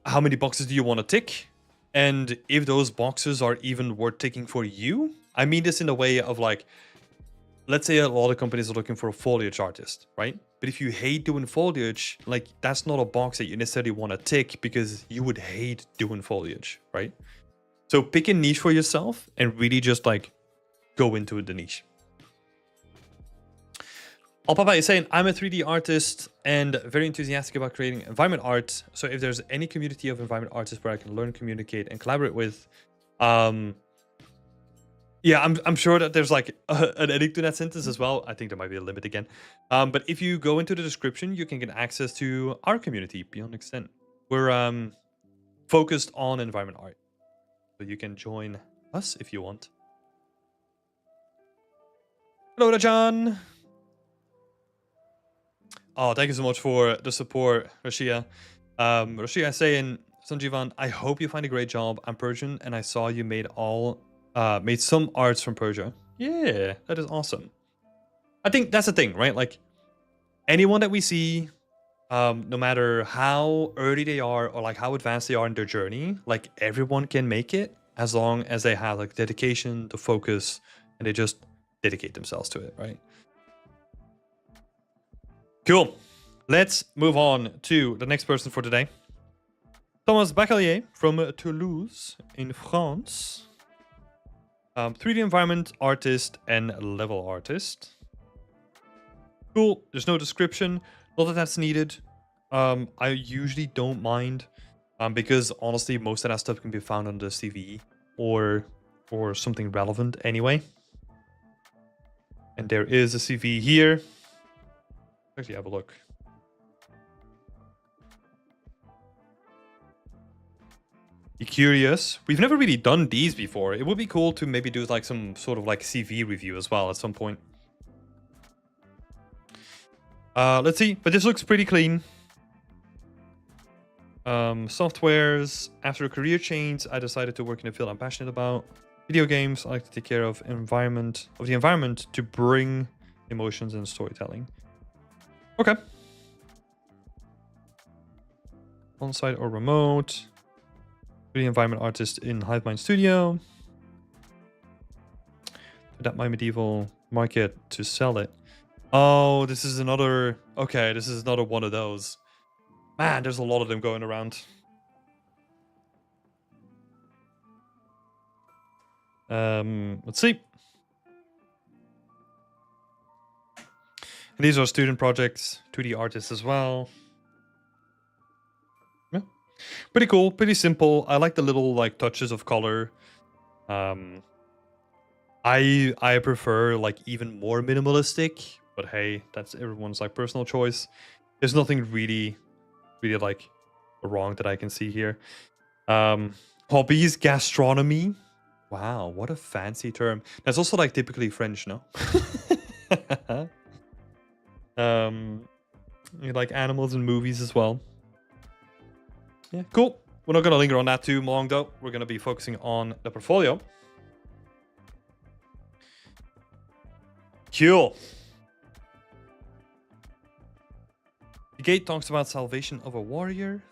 how many boxes do you want to tick, and if those boxes are even worth ticking for you. I mean this in a way of like, let's say a lot of companies are looking for a foliage artist, right? But if you hate doing foliage, like that's not a box that you necessarily want to tick, because you would hate doing foliage, right? So pick a niche for yourself and really just like go into the niche. Papa is saying, I'm a 3D artist and very enthusiastic about creating environment art. So if there's any community of environment artists where I can learn, communicate, and collaborate with, yeah, I'm sure that there's like an edit to that sentence as well. I think there might be a limit again. But if you go into the description, you can get access to our community beyond extent. We're focused on environment art. So you can join us if you want. Hello, Rajan. Oh, thank you so much for the support, Rashia. Rashia is saying, Sanjeevan, I hope you find a great job. I'm Persian, and I saw you made some arts from Persia. Yeah, that is awesome. I think that's the thing, right? Like, anyone that we see, no matter how early they are or like how advanced they are in their journey, like everyone can make it as long as they have like dedication, the focus, and they just dedicate themselves to it, right? Cool. Let's move on to the next person for today. Thomas Bacalier from Toulouse in France. 3D environment artist and level artist. Cool. There's no description. Not that that's needed. I usually don't mind, because honestly, most of that stuff can be found on the CV or something relevant anyway. And there is a CV here. Actually, have a look. Be curious. We've never really done these before. It would be cool to maybe do like some sort of like CV review as well at some point. Let's see. But this looks pretty clean. Softwares. After a career change, I decided to work in a field I'm passionate about. Video games. I like to take care of the environment to bring emotions and storytelling. Okay. On-site or remote. 3D environment artist in Hivemind Studio. Adapt my medieval market to sell it. Oh, this is another... Okay, this is another one of those. Man, there's a lot of them going around. Let's see. And these are student projects, 2D artists as well. Yeah, pretty cool, pretty simple. I like the little like touches of color. I prefer like even more minimalistic, but hey, that's everyone's like personal choice. There's nothing really like wrong that I can see here. Hobbies, gastronomy. Wow, what a fancy term. That's also like typically French, no? You like animals and movies as well. Yeah, cool. We're not going to linger on that too long though. We're going to be focusing on the portfolio. Cool. The gate talks about salvation of a warrior.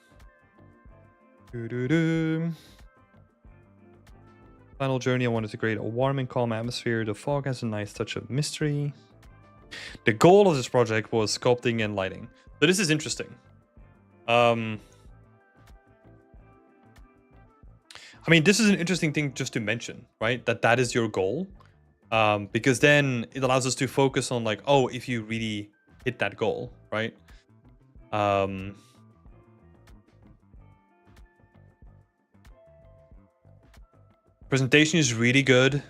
Final journey, I wanted to create a warm and calm atmosphere. The fog has a nice touch of mystery. The goal of this project was sculpting and lighting. So this is interesting. I mean, this is an interesting thing just to mention, right? That is your goal. Because then it allows us to focus on like, oh, if you really hit that goal, right? Presentation is really good.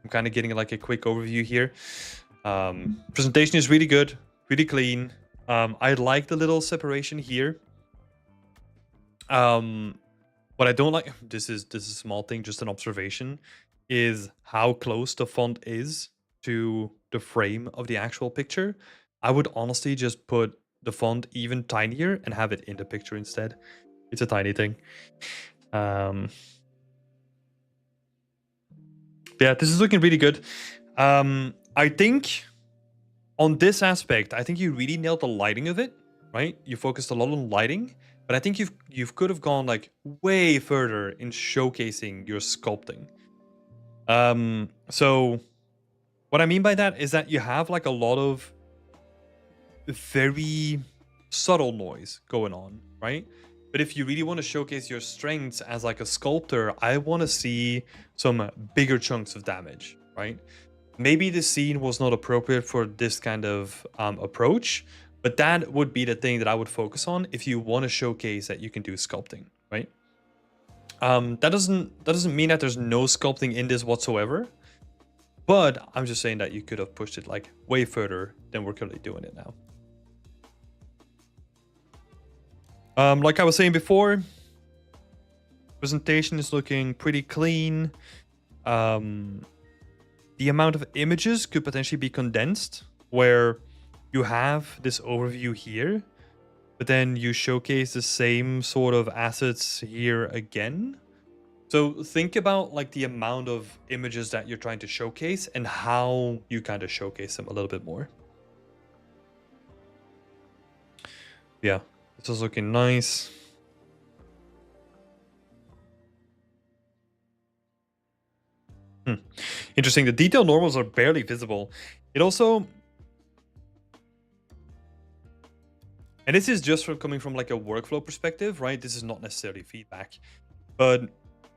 I'm kind of getting like a quick overview here. Presentation is really good, really clean. I like the little separation here. What I don't like, this is a small thing, just an observation, is how close the font is to the frame of the actual picture. I would honestly just put the font even tinier and have it in the picture instead. It's a tiny thing. Yeah, this is looking really good. I think on this aspect, I think you really nailed the lighting of it, right? You focused a lot on lighting, but I think you could have gone like way further in showcasing your sculpting. So what I mean by that is that you have like a lot of very subtle noise going on, right? But if you really want to showcase your strengths as like a sculptor, I want to see some bigger chunks of damage, right? Maybe the scene was not appropriate for this kind of approach, but that would be the thing that I would focus on if you want to showcase that you can do sculpting, right? That doesn't mean that there's no sculpting in this whatsoever, but I'm just saying that you could have pushed it like way further than we're currently doing it now. Like I was saying before, presentation is looking pretty clean. The amount of images could potentially be condensed, where you have this overview here, but then you showcase the same sort of assets here again. So think about like the amount of images that you're trying to showcase and how you kind of showcase them a little bit more. Yeah, this is looking nice. Interesting. The detail normals are barely visible. It also, and this is just from coming from like a workflow perspective, right? This is not necessarily feedback, but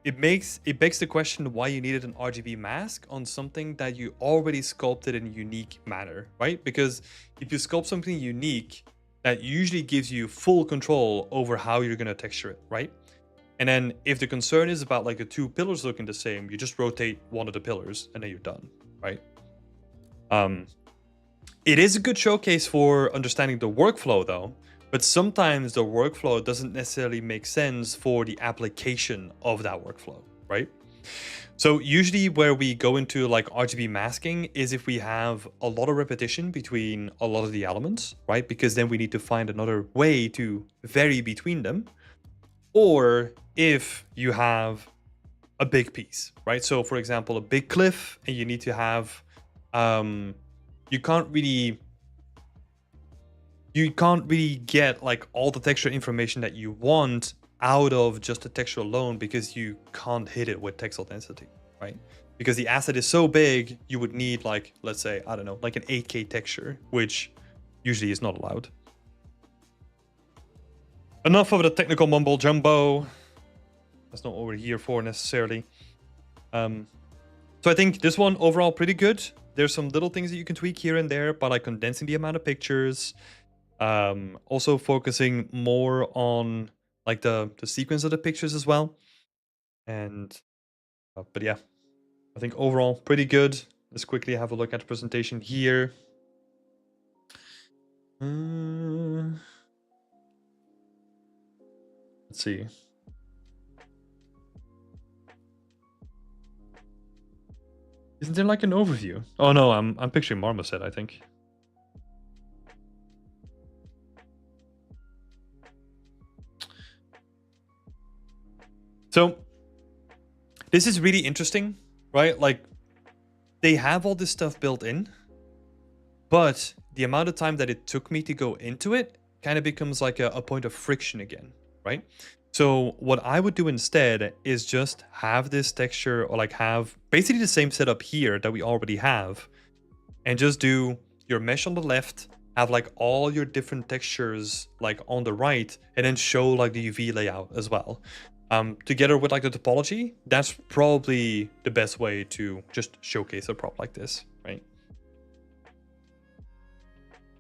it begs the question why you needed an RGB mask on something that you already sculpted in a unique manner, right? Because if you sculpt something unique, that usually gives you full control over how you're going to texture it, right? And then if the concern is about like the two pillars looking the same, you just rotate one of the pillars and then you're done, right? It is a good showcase for understanding the workflow though, but sometimes the workflow doesn't necessarily make sense for the application of that workflow, right? So usually where we go into like RGB masking is if we have a lot of repetition between a lot of the elements, right? Because then we need to find another way to vary between them. Or if you have a big piece, right? So for example, a big cliff and you need to have, you can't really get like all the texture information that you want out of just the texture alone, because you can't hit it with texel density, right? Because the asset is so big, you would need like, let's say, I don't know, like an 8K texture, which usually is not allowed. Enough of the technical mumbo jumbo. That's not what we're here for necessarily. So I think this one overall pretty good. There's some little things that you can tweak here and there, but like condensing the amount of pictures, also focusing more on like the sequence of the pictures as well. And but yeah, I think overall pretty good. Let's quickly have a look at the presentation here. Let's see. Isn't there like an overview? Oh no, I'm picturing Marmoset, I think. So this is really interesting, right? Like they have all this stuff built in, but the amount of time that it took me to go into it kind of becomes like a point of friction again, right? So what I would do instead is just have this texture, or like have basically the same setup here that we already have, and just do your mesh on the left, have like all your different textures like on the right, and then show like the UV layout as well. Together with like the topology, that's probably the best way to just showcase a prop like this, right?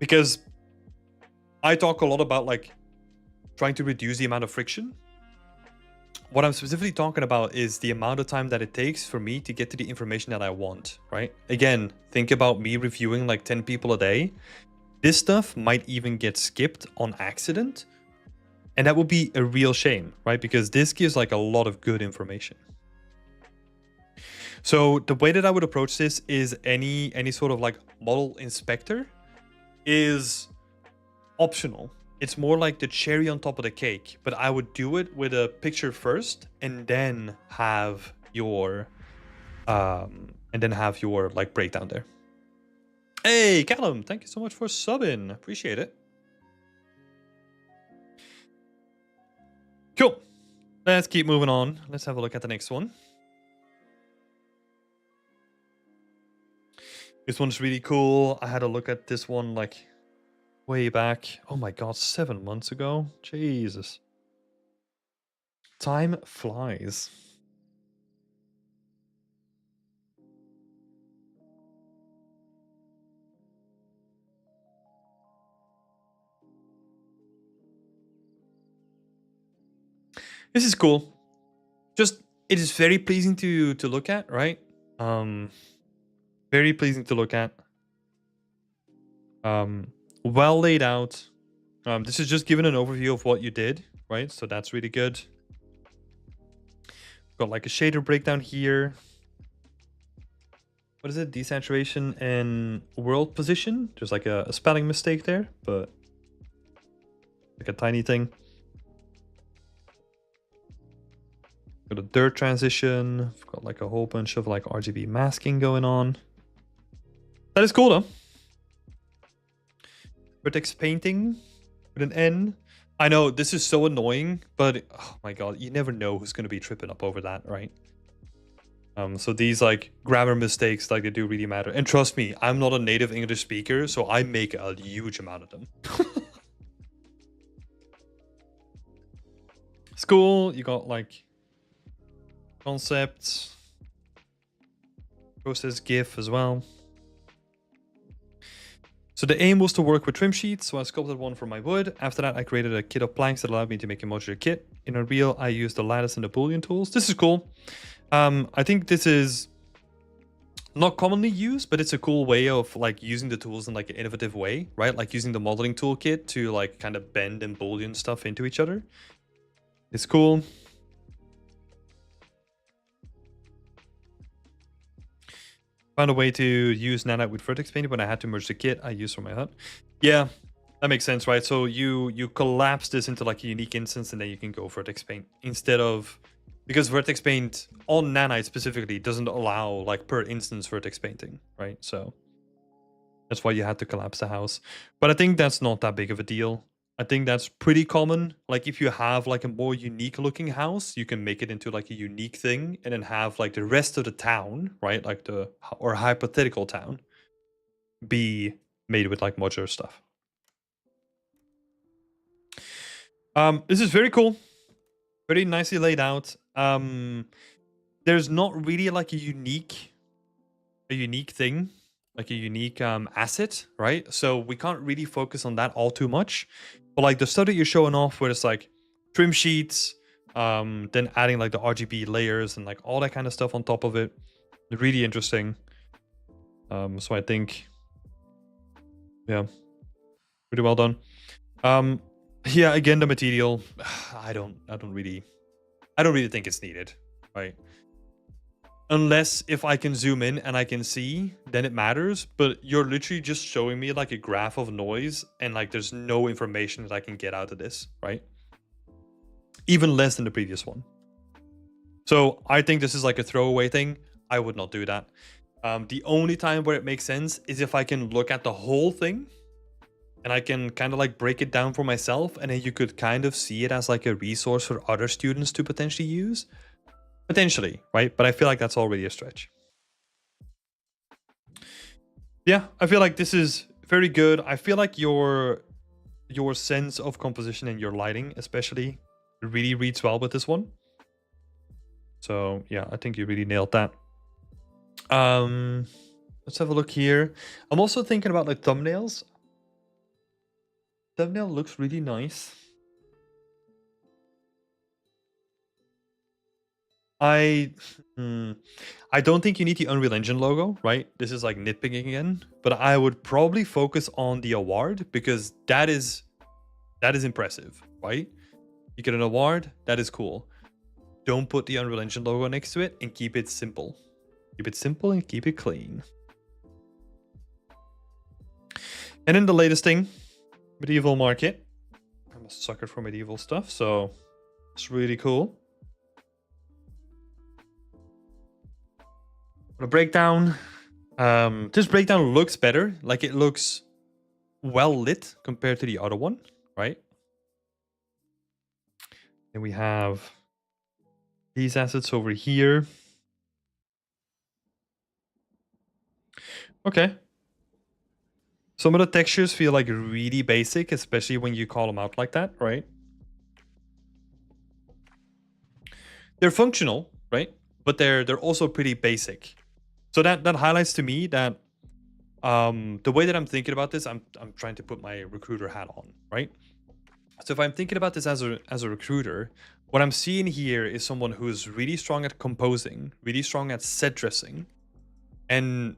Because I talk a lot about like trying to reduce the amount of friction. What I'm specifically talking about is the amount of time that it takes for me to get to the information that I want, right? Again, think about me reviewing like 10 people a day. This stuff might even get skipped on accident. And that would be a real shame, right? Because this gives like a lot of good information. So the way that I would approach this is any sort of like model inspector is optional. It's more like the cherry on top of the cake, but I would do it with a picture first and then have your like breakdown there. Hey, Callum, thank you so much for subbing. Appreciate it. Cool. Let's keep moving on. Let's have a look at the next one. This one's really cool. I had a look at this one like way back. Oh my god, 7 months ago. Jesus. Time flies. This is cool. Just, it is very pleasing to look at, right? Very pleasing to look at. Well laid out. This is just giving an overview of what you did, right? So that's really good. Got like a shader breakdown here. What is it? Desaturation and world position. There's like a spelling mistake there, but like a tiny thing. Got a dirt transition. I've got like a whole bunch of like RGB masking going on. That is cool though. Vertex painting with an N. I know this is so annoying, but oh my god, you never know who's going to be tripping up over that, right? So these like grammar mistakes, like they do really matter. And trust me, I'm not a native English speaker, so I make a huge amount of them. It's cool. You got like concepts, process GIF as well. So the aim was to work with trim sheets, so I sculpted one for my wood. After that, I created a kit of planks that allowed me to make a modular kit. In Unreal, I used the lattice and the boolean tools. This is cool. I think this is not commonly used, but it's a cool way of like using the tools in like an innovative way, right? Like using the modeling toolkit to like kind of bend and boolean stuff into each other. It's cool. Found a way to use nanite with vertex painting, but I had to merge the kit I used for my hut. Yeah, that makes sense, right? So you collapse this into like a unique instance, and then you can go vertex paint instead of, because vertex paint on nanite specifically doesn't allow like per instance vertex painting, right? So that's why you had to collapse the house. But I think that's not that big of a deal. I think that's pretty common. Like if you have like a more unique looking house, you can make it into like a unique thing and then have like the rest of the town, right? Like the, or hypothetical town, be made with like modular stuff. This is very cool. Very nicely laid out. There's not really like a unique thing, like a unique asset, right? So we can't really focus on that all too much. But like the stuff that you're showing off where it's like trim sheets, then adding like the RGB layers and like all that kind of stuff on top of it. Really interesting. So I think, yeah, pretty well done. Yeah, again, the material, I don't really think it's needed, right? Unless if I can zoom in and I can see, then it matters. But you're literally just showing me like a graph of noise and like there's no information that I can get out of this, right? Even less than the previous one. So I think this is like a throwaway thing. I would not do that. The only time where it makes sense is if I can look at the whole thing and I can kind of like break it down for myself, and then you could kind of see it as like a resource for other students to potentially use. Potentially, right? But I feel like that's already a stretch. Yeah, I feel like this is very good. I feel like your sense of composition and your lighting especially really reads well with this one. So yeah, I think you really nailed that. Let's have a look here. I'm also thinking about like thumbnails. Thumbnail looks really nice. I don't think you need the Unreal Engine logo, right? This is like nitpicking again, but I would probably focus on the award because that is impressive, right? You get an award, that is cool. Don't put the Unreal Engine logo next to it and keep it simple. Keep it simple and keep it clean. And then the latest thing, medieval market. I'm a sucker for medieval stuff, so it's really cool. The breakdown. This breakdown looks better. Like it looks well lit compared to the other one, right? And we have these assets over here. Okay. Some of the textures feel like really basic, especially when you call them out like that, right? They're functional, right? But they're also pretty basic. So that highlights to me that the way that I'm thinking about this, I'm trying to put my recruiter hat on, right? So if I'm thinking about this as a recruiter, what I'm seeing here is someone who's really strong at composing, really strong at set dressing, and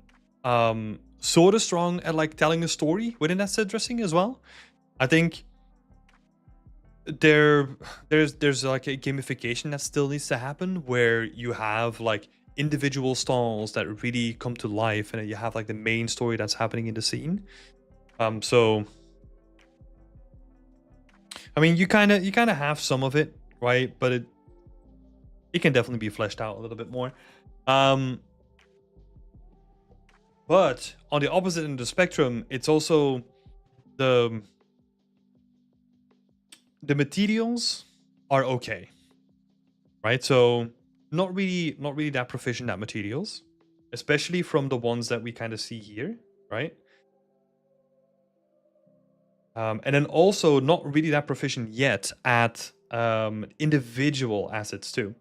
sort of strong at like telling a story within that set dressing as well. I think there's like a gamification that still needs to happen where you have like individual stalls that really come to life and you have like the main story that's happening in the scene. So I mean, you kind of have some of it, right? But it can definitely be fleshed out a little bit more. But on the opposite end of the spectrum, it's also the materials are okay, right? So not really that proficient at materials, especially from the ones that we kind of see here, right? And then also not really that proficient yet at individual assets too.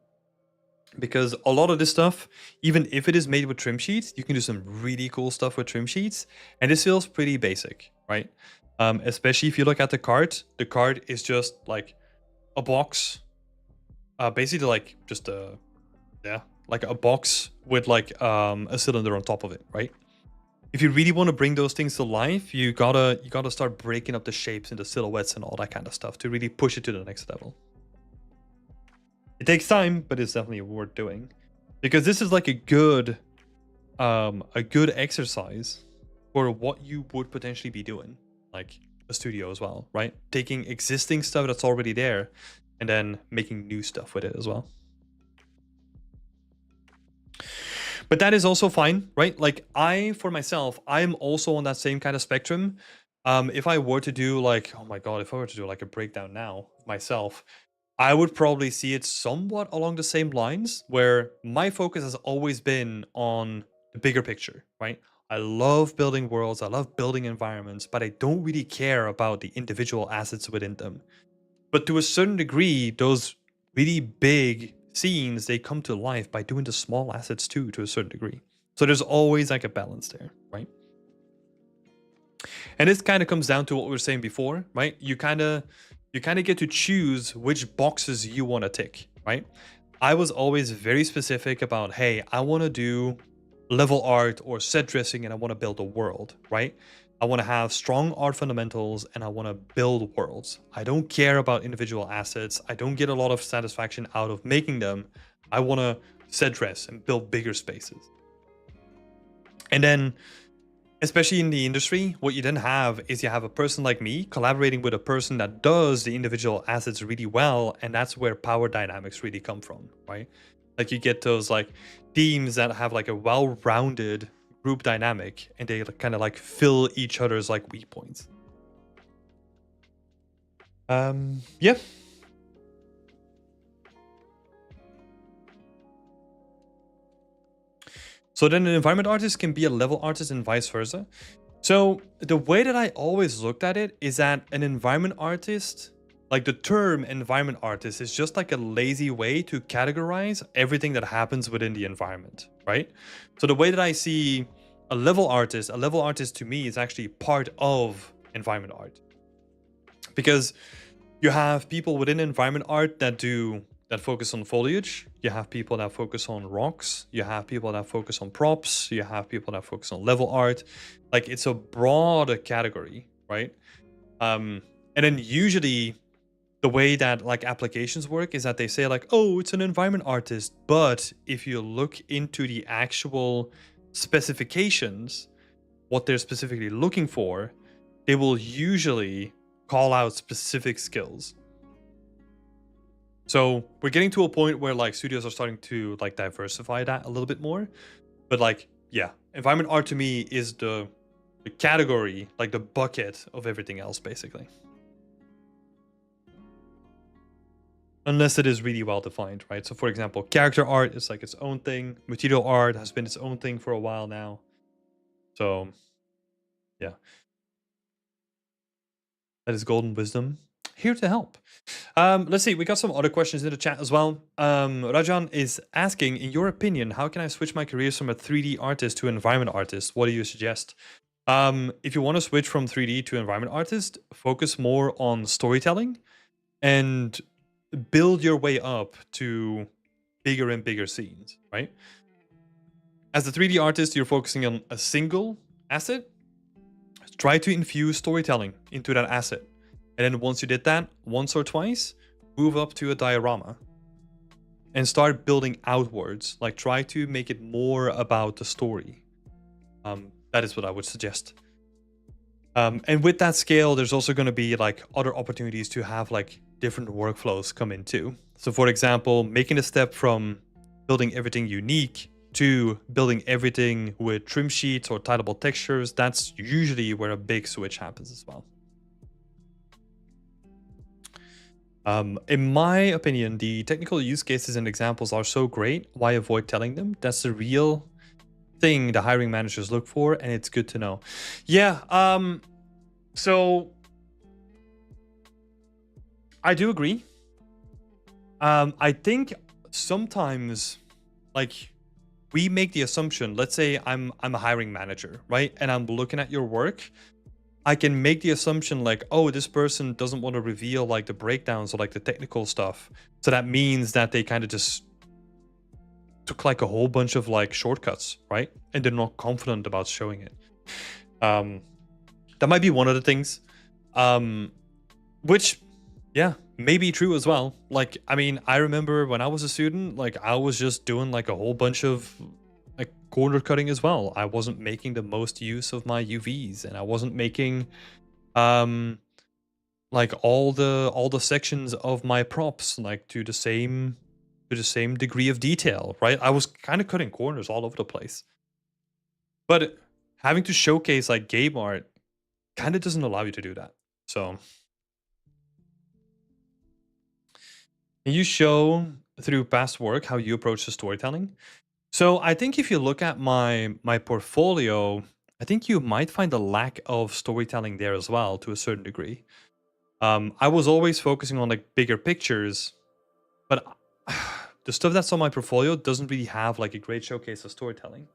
Because a lot of this stuff, even if it is made with trim sheets, you can do some really cool stuff with trim sheets. And this feels pretty basic, right? Especially if you look at the card is just like a box. Basically like just like a box with like a cylinder on top of it, right? If you really want to bring those things to life, you gotta start breaking up the shapes and the silhouettes and all that kind of stuff to really push it to the next level. It takes time, but it's definitely worth doing because this is like a good exercise for what you would potentially be doing, like a studio as well, right? Taking existing stuff that's already there and then making new stuff with it as well. But that is also fine, right? Like for myself, I'm also on that same kind of spectrum. If I were to do like, oh my God, if I were to do like a breakdown now myself, I would probably see it somewhat along the same lines where my focus has always been on the bigger picture, right? I love building worlds, I love building environments, but I don't really care about the individual assets within them. But to a certain degree, those really big scenes, they come to life by doing the small assets too, to a certain degree. So there's always like a balance there, right? And this kind of comes down to what we were saying before, right? You kind of get to choose which boxes you want to tick, right? I was always very specific about, hey, I want to do level art or set dressing and I want to build a world, right? I want to have strong art fundamentals and I want to build worlds. I don't care about individual assets. I don't get a lot of satisfaction out of making them. I want to set dress and build bigger spaces. And then especially in the industry, what you then have is you have a person like me collaborating with a person that does the individual assets really well, and that's where power dynamics really come from, right? Like you get those like teams that have like a well-rounded group dynamic, and they kind of like fill each other's like weak points. Yeah. So then an environment artist can be a level artist and vice versa. So the way that I always looked at it is that an environment artist, like the term environment artist, is just like a lazy way to categorize everything that happens within the environment, right? So the way that I see a level artist to me is actually part of environment art. Because you have people within environment art that focus on foliage. You have people that focus on rocks. You have people that focus on props. You have people that focus on level art. Like, it's a broad category, right? And then usually the way that like applications work is that they say like, oh, it's an environment artist. But if you look into the actual specifications, what they're specifically looking for, they will usually call out specific skills. So we're getting to a point where like studios are starting to like diversify that a little bit more. But like, yeah, environment art to me is the category, like the bucket of everything else, basically. Unless it is really well defined, right? So for example, character art is like its own thing. Material art has been its own thing for a while now. So yeah. That is golden wisdom. Here to help. Let's see. We got some other questions in the chat as well. Rajan is asking, in your opinion, how can I switch my careers from a 3D artist to environment artist? What do you suggest? If you want to switch from 3D to environment artist, focus more on storytelling and build your way up to bigger and bigger scenes, right? As a 3D artist, you're focusing on a single asset. Try to infuse storytelling into that asset. And then once you did that once or twice, move up to a diorama and start building outwards. Like, try to make it more about the story. That is what I would suggest. And with that scale, there's also going to be like other opportunities to have like different workflows come in too. So for example, making a step from building everything unique to building everything with trim sheets or titleable textures, that's usually where a big switch happens as well. In my opinion, the technical use cases and examples are so great, why avoid telling them? That's the real thing the hiring managers look for, and it's good to know. Yeah, so I do agree. I think sometimes, like, we make the assumption, let's say I'm a hiring manager, right? And I'm looking at your work. I can make the assumption like, oh, this person doesn't want to reveal like the breakdowns or like the technical stuff. So that means that they kind of just took like a whole bunch of like shortcuts, right? And they're not confident about showing it. That might be one of the things. Which, yeah, may be true as well. Like, I mean, I remember when I was a student, like I was just doing like a whole bunch of like corner cutting as well. I wasn't making the most use of my UVs, and I wasn't making like all the sections of my props like to the same degree of detail, right? I was kind of cutting corners all over the place. But having to showcase like game art kind of doesn't allow you to do that. So can you show through past work how you approach the storytelling? So I think if you look at my portfolio, I think you might find a lack of storytelling there as well to a certain degree. I was always focusing on like bigger pictures, but the stuff that's on my portfolio doesn't really have like a great showcase of storytelling.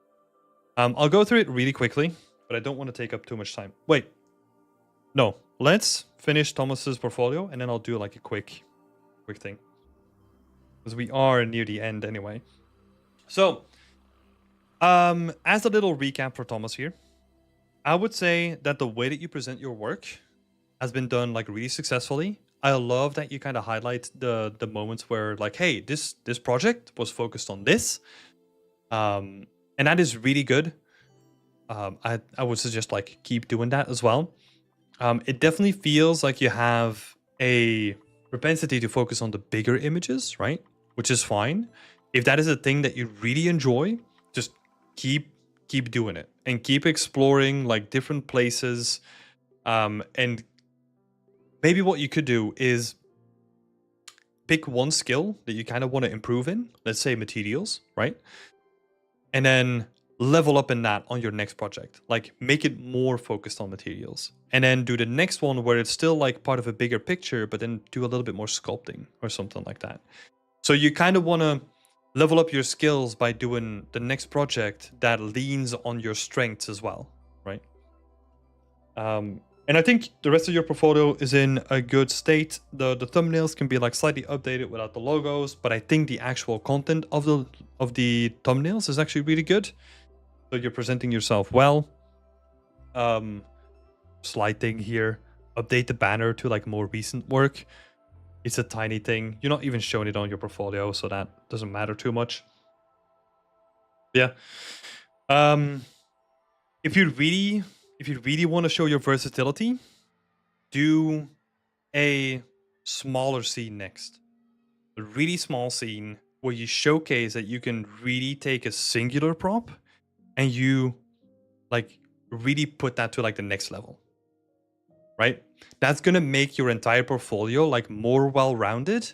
I'll go through it really quickly, but I don't want to take up too much time. Wait, no, let's finish Thomas's portfolio and then I'll do like a quick thing, because we are near the end anyway. So, as a little recap for Thomas here, I would say that the way that you present your work has been done like really successfully. I love that you kind of highlight the moments where like, hey, this project was focused on this, and that is really good. I would suggest like keep doing that as well. It definitely feels like you have a propensity to focus on the bigger images, right? Which is fine. If that is a thing that you really enjoy, just keep doing it and keep exploring like different places. And maybe what you could do is pick one skill that you kind of want to improve in, let's say materials, right? And then level up in that on your next project. Like make it more focused on materials. And then do the next one where it's still like part of a bigger picture, but then do a little bit more sculpting or something like that. So you kind of want to level up your skills by doing the next project that leans on your strengths as well, right? And I think the rest of your portfolio is in a good state. The thumbnails can be like slightly updated without the logos, but I think the actual content of the thumbnails is actually really good. So you're presenting yourself well. Slight thing here, update the banner to like more recent work. It's a tiny thing. You're not even showing it on your portfolio, so that doesn't matter too much. Yeah. If you really want to show your versatility, do a smaller scene next. A really small scene where you showcase that you can really take a singular prop and you like really put that to like the next level. Right? That's going to make your entire portfolio like more well-rounded,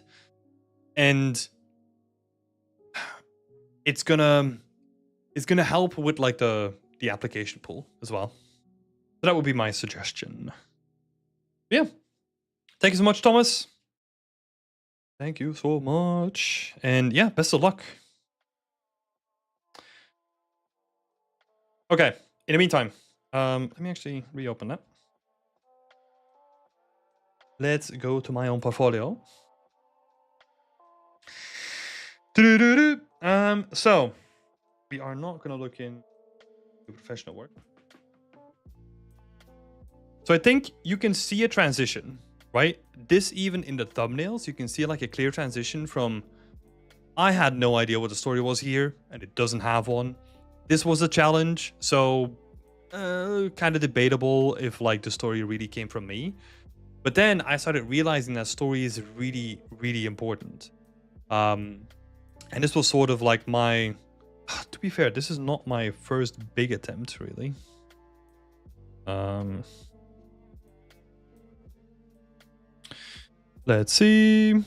and it's going to help with like the application pool as well. So that would be my suggestion. Yeah. Thank you so much, Thomas. Thank you so much. And yeah, best of luck. Okay. In the meantime, let me actually reopen that. Let's go to my own portfolio. So we are not going to look into professional work. So I think you can see a transition, right? This, even in the thumbnails, you can see like a clear transition from I had no idea what the story was here, and it doesn't have one. This was a challenge, so kind of debatable if like the story really came from me. But then I started realizing that story is really, really important. And this was sort of like my, to be fair, this is not my first big attempt, really. Let's see.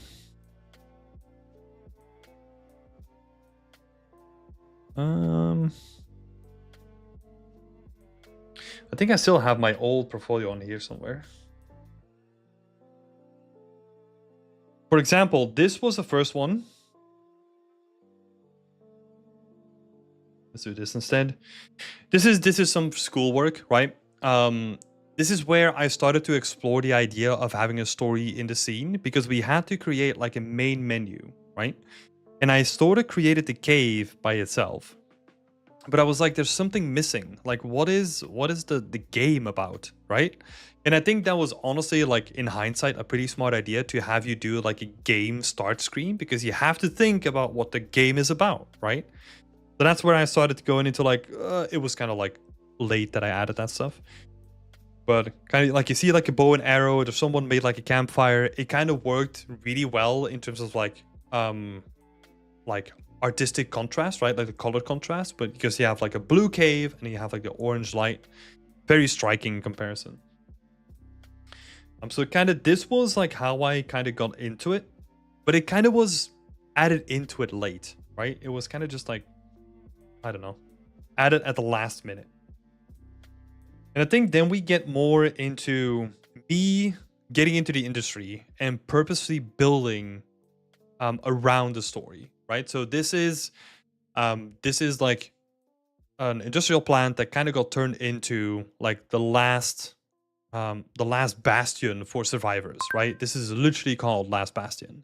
I think I still have my old portfolio on here somewhere. For example, this was the first one. Let's do this instead. This is some schoolwork, right? This is where I started to explore the idea of having a story in the scene, because we had to create like a main menu, right? And I sort of created the cave by itself. But I was like, there's something missing. Like, what is the game about, right? And I think that was honestly, like, in hindsight, a pretty smart idea to have you do like a game start screen, because you have to think about what the game is about, right? So that's where I started going into like, it was kind of like late that I added that stuff. But kind of like you see like a bow and arrow, or someone made like a campfire. It kind of worked really well in terms of like artistic contrast, right? Like the color contrast, but because you have like a blue cave and you have like the orange light, very striking in comparison. So kind of this was like how I kind of got into it, but it kind of was added into it late, right? It was kind of just like, I don't know, added at the last minute. And I think then we get more into me getting into the industry and purposely building around the story, right? So this is like an industrial plant that kind of got turned into like the last bastion for survivors, right? This is literally called Last Bastion.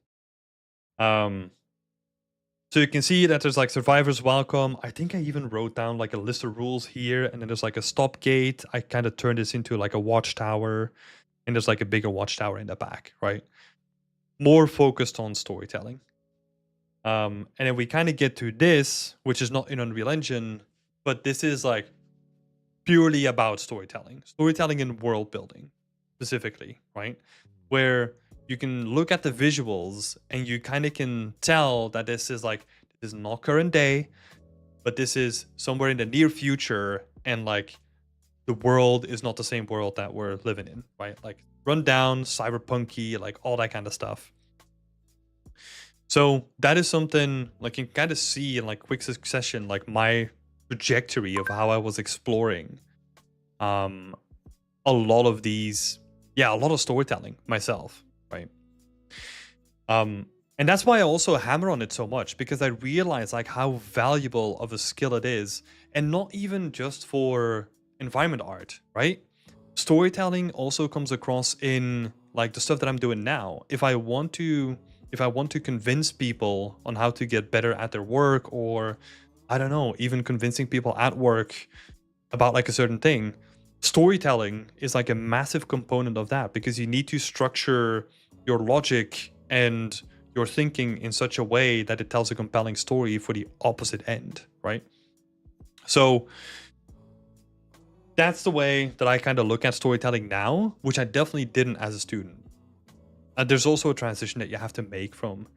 So you can see that there's like survivors welcome. I think I even wrote down like a list of rules here, and then there's like a stop gate. I kind of turned this into like a watchtower, and there's like a bigger watchtower in the back, right? More focused on storytelling. And then we kind of get to this, which is not in Unreal Engine, but this is like purely about storytelling and world building specifically, right? Where you can look at the visuals and you kind of can tell that this is not current day, but this is somewhere in the near future, and like the world is not the same world that we're living in, right? Like run down, cyberpunky, like all that kind of stuff. So that is something like you can kind of see in like quick succession, like my trajectory of how I was exploring a lot of these, a lot of storytelling myself, right? And that's why I also hammer on it so much, because I realize like how valuable of a skill it is, and not even just for environment art, right? Storytelling also comes across in like the stuff that I'm doing now. If I want to convince people on how to get better at their work, or I don't know, even convincing people at work about like a certain thing, storytelling is like a massive component of that, because you need to structure your logic and your thinking in such a way that it tells a compelling story for the opposite end, right? So that's the way that I kind of look at storytelling now, which I definitely didn't as a student. And there's also a transition that you have to make from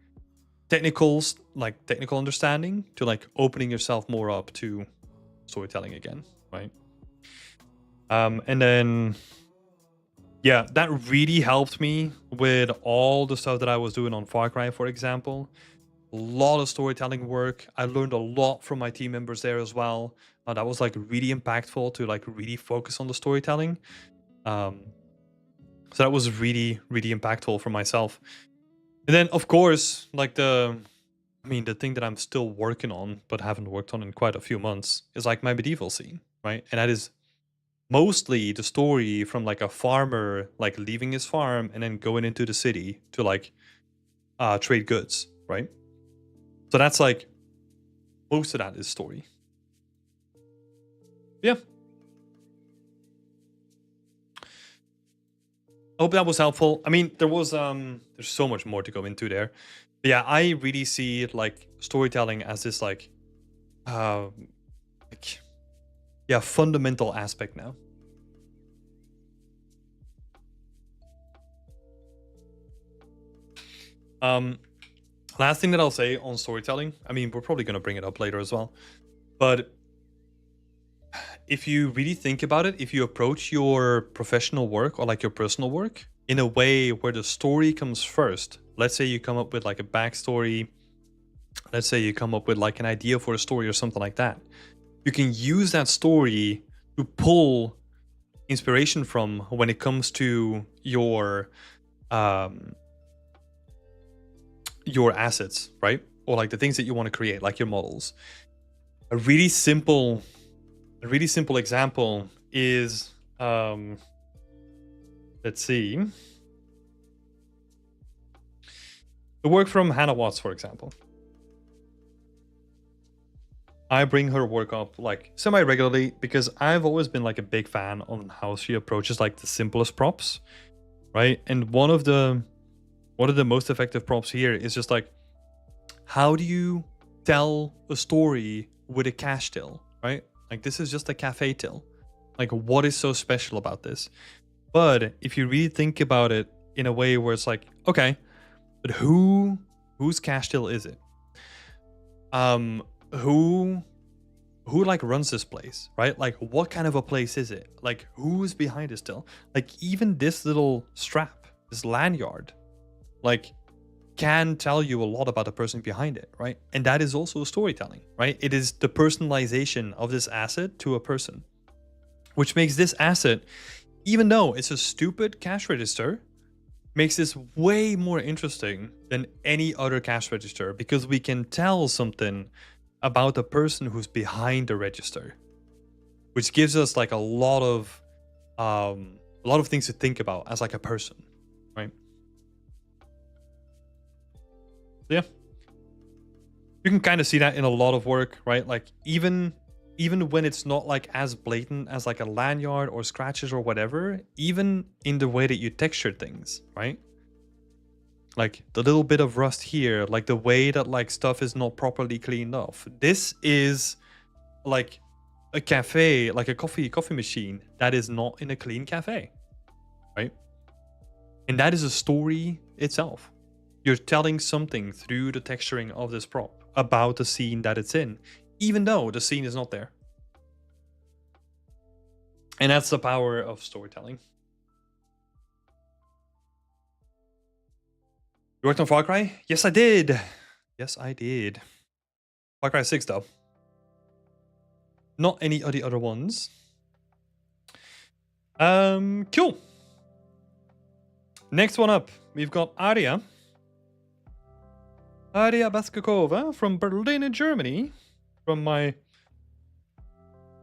technical understanding to like opening yourself more up to storytelling again, right? And then that really helped me with all the stuff that I was doing on Far Cry, for example. A lot of storytelling work. I learned a lot from my team members there as well. That was like really impactful to like really focus on the storytelling. So that was really, really impactful for myself. And then of course, like the thing that I'm still working on, but haven't worked on in quite a few months, is like my medieval scene, right? And that is mostly the story from like a farmer like leaving his farm and then going into the city to like trade goods, right? So that's like most of that is story. Yeah. I hope that was helpful. I mean, there's so much more to go into there. But yeah, I really see like storytelling as this like fundamental aspect now. Last thing that I'll say on storytelling, I mean, we're probably going to bring it up later as well, but if you really think about it, if you approach your professional work or like your personal work in a way where the story comes first, let's say you come up with like a backstory, let's say you come up with like an idea for a story or something like that, you can use that story to pull inspiration from when it comes to your assets, right? Or like the things that you want to create, like your models. A really simple example is let's see, the work from Hannah Watts, for example. I bring her work up like semi-regularly because I've always been like a big fan on how she approaches like the simplest props, right? And one of the most effective props here is just like, how do you tell a story with a cash till, right? Like this is just a cafe till. Like what is so special about this? But if you really think about it in a way where it's like, okay, but whose cash till is it? Who like runs this place, right? Like what kind of a place is it? Like who's behind it still? Like even this little strap, this lanyard, like can tell you a lot about the person behind it, right? And that is also storytelling, right? It is the personalization of this asset to a person, which makes this asset, even though it's a stupid cash register, makes this way more interesting than any other cash register, because we can tell something about the person who's behind the register, which gives us like a lot of things to think about as like a person, right? Yeah, you can kind of see that in a lot of work, right? Like even when it's not like as blatant as like a lanyard or scratches or whatever, even in the way that you texture things, right? Like the little bit of rust here, like the way that like stuff is not properly cleaned off. This is like a cafe, like a coffee machine that is not in a clean cafe, right? And that is a story itself. You're telling something through the texturing of this prop about the scene that it's in, even though the scene is not there. And that's the power of storytelling. You worked on Far Cry? Yes, I did. Yes, I did. Far Cry 6, though. not any of the other ones. Cool. Next one up, we've got Arya. Arya Baskakova from Berlin, Germany. From my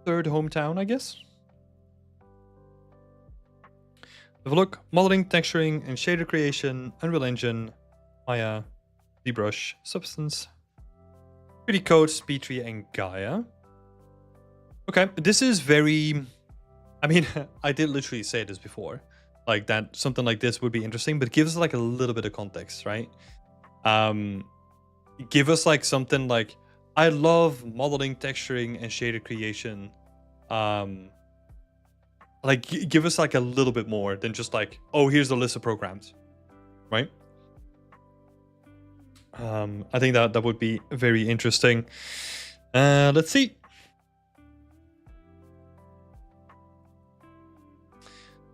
third hometown, I guess. Have a look. Modeling, texturing, and shader creation, Unreal Engine, Maya, ZBrush, Substance, 3D Code, SpeedTree, and Gaia. Okay, this is very... I mean, I did literally say this before. Like that, something like this would be interesting, but give us like a little bit of context, right? Give us like something like, I love modeling, texturing, and shader creation. Like give us like a little bit more than just like, oh, here's the list of programs, right? I think that would be very interesting. Let's see.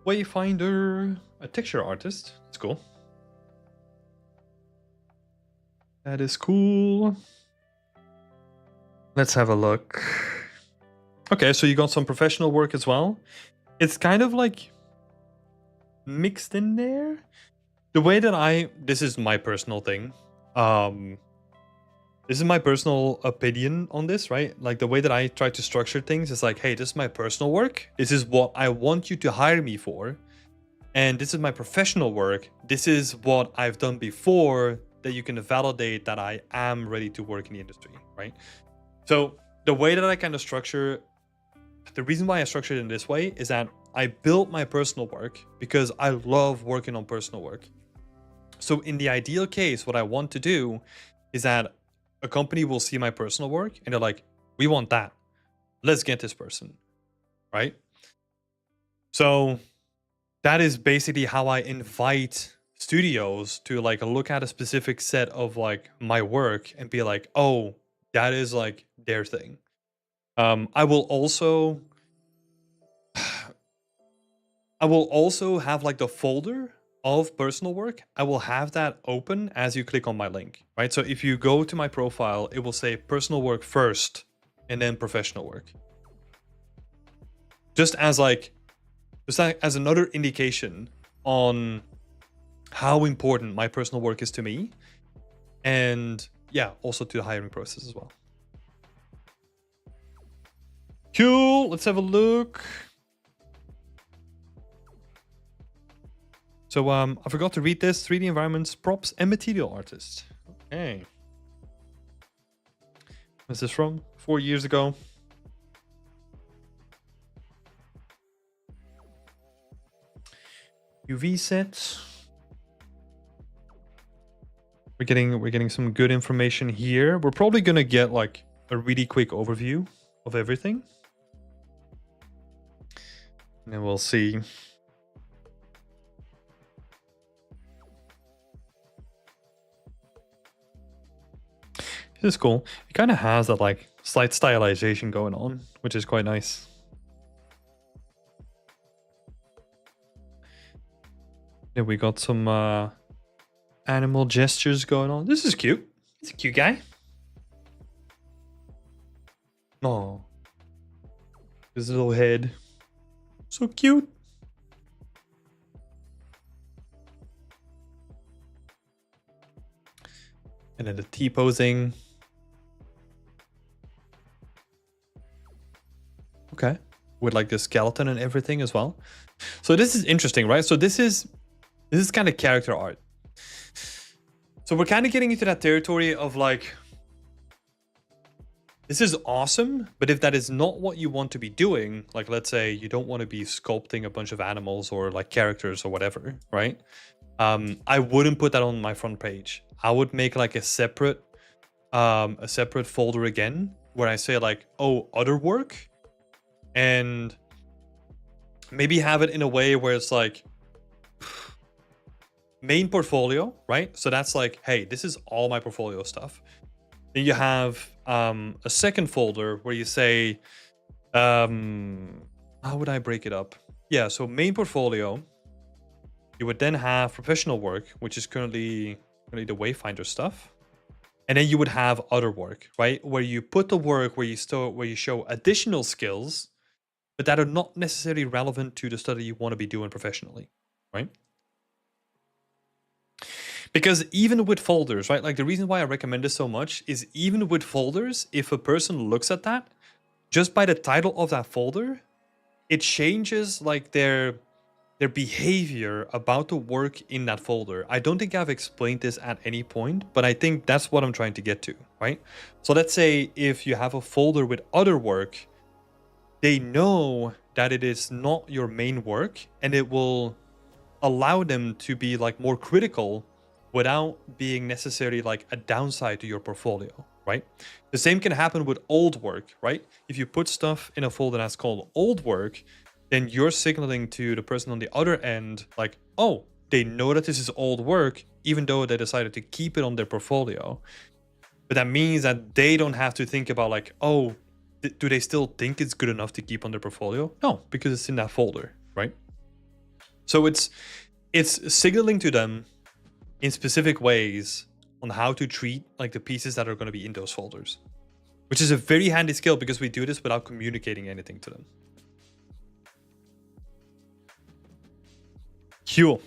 Wayfinder, a texture artist. That's cool. That is cool. Let's have a look. Okay, so you got some professional work as well. It's kind of like mixed in there. The way that this is my personal thing. This is my personal opinion on this, right? Like the way that I try to structure things is like, hey, this is my personal work. This is what I want you to hire me for. And this is my professional work. This is what I've done before that you can validate that I am ready to work in the industry, right? So the way that I kind of structure, the reason why I structure it in this way is that I built my personal work because I love working on personal work. So in the ideal case, what I want to do is that a company will see my personal work and they're like, we want that. Let's get this person, right? So that is basically how I invite studios to like look at a specific set of like my work and be like, oh, that is like their thing. I will also have like the folder of personal work. I will have that open as you click on my link, right? So if you go to my profile, it will say personal work first and then professional work. Just as another indication on how important my personal work is to me. And yeah, also to the hiring process as well. Cool, let's have a look. So I forgot to read this. 3D environments, props, and material artist. Okay. Where's this from? 4 years ago. UV sets. We're getting some good information here. We're probably gonna get like a really quick overview of everything. And then we'll see. This is cool. It kind of has that like slight stylization going on, which is quite nice. Yeah, we got some animal gestures going on. This is cute. It's a cute guy. Oh, his little head. So cute. And then the T-posing. Okay. With like the skeleton and everything as well. So this is interesting, right? So this is kind of character art. So we're kind of getting into that territory of like, this is awesome, but if that is not what you want to be doing, like let's say you don't want to be sculpting a bunch of animals or like characters or whatever, right? I wouldn't put that on my front page. I would make like a separate folder again, where I say like, oh, other work, and maybe have it in a way where it's like main portfolio, right? So that's like, hey, this is all my portfolio stuff. Then you have a second folder where you say, how would I break it up? Yeah, so main portfolio. You would then have professional work, which is currently the Wayfinder stuff. And then you would have other work, right? Where you put the work where you show additional skills, but that are not necessarily relevant to the study you want to be doing professionally, right? Because even with folders, right? Like the reason why I recommend this so much is even with folders, if a person looks at that, just by the title of that folder, it changes like their behavior about the work in that folder. I don't think I've explained this at any point, but I think that's what I'm trying to get to, right? So let's say if you have a folder with other work, they know that it is not your main work, and it will allow them to be like more critical without being necessarily like a downside to your portfolio, right? The same can happen with old work, right? If you put stuff in a folder that's called old work, then you're signaling to the person on the other end, like, oh, they know that this is old work, even though they decided to keep it on their portfolio. But that means that they don't have to think about like, oh, do they still think it's good enough to keep on their portfolio? No, because it's in that folder, right? So it's signaling to them in specific ways on how to treat like the pieces that are going to be in those folders, which is a very handy skill because we do this without communicating anything to them. Cool.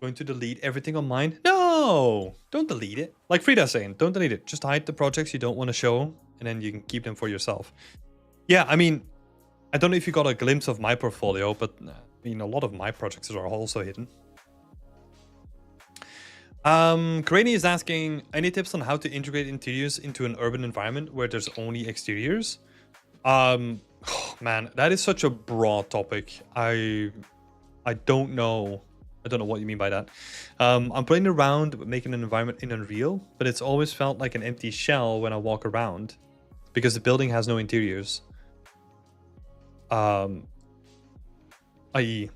Going to delete everything on mine? No, don't delete it. Like Frida's saying, don't delete it. Just hide the projects you don't want to show, and then you can keep them for yourself. Yeah, I mean, I don't know if you got a glimpse of my portfolio, but I mean, a lot of my projects are also hidden. Karani is asking, any tips on how to integrate interiors into an urban environment where there's only exteriors? Oh, man, that is such a broad topic. I don't know. I don't know what you mean by that. I'm playing around with making an environment in Unreal, but it's always felt like an empty shell when I walk around because the building has no interiors. I.e.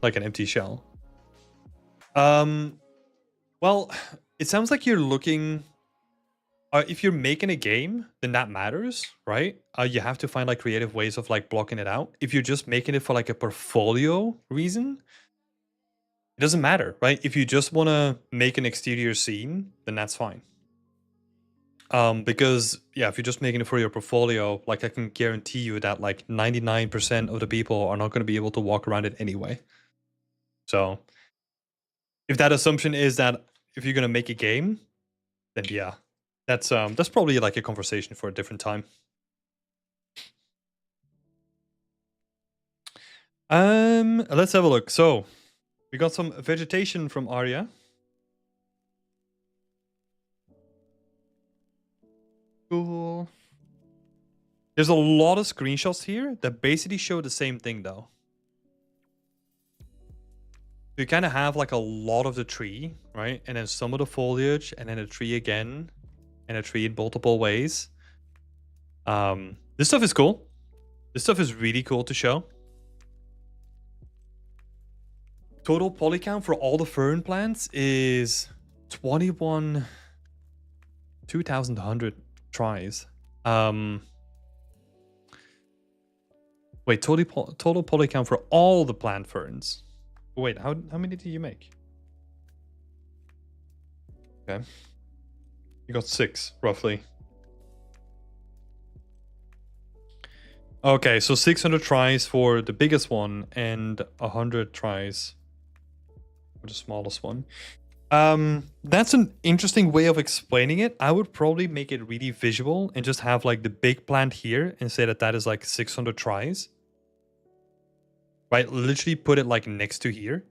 like an empty shell. Well, it sounds like you're looking... if you're making a game, then that matters, right? You have to find like creative ways of like blocking it out. If you're just making it for like a portfolio reason, it doesn't matter, right? If you just want to make an exterior scene, then that's fine. Because yeah, if you're just making it for your portfolio, like I can guarantee you that like 99% of the people are not going to be able to walk around it anyway. So if that assumption is that if you're going to make a game, then yeah, that's probably like a conversation for a different time. Let's have a look. So we got some vegetation from Arya. Cool. There's a lot of screenshots here that basically show the same thing though. You kind of have like a lot of the tree, right? And then some of the foliage, and then a tree again, and a tree in multiple ways. This stuff is cool. This stuff is really cool to show. Total poly count for all the fern plants is 2,100 tries. Wait, total poly count for all the plant ferns. Wait, how many did you make? Okay. You got 6, roughly. Okay, so 600 tries for the biggest one and 100 tries for the smallest one. That's an interesting way of explaining it. I would probably make it really visual and just have like the big plant here and say that that is like 600 tries. Right, literally put it like next to here.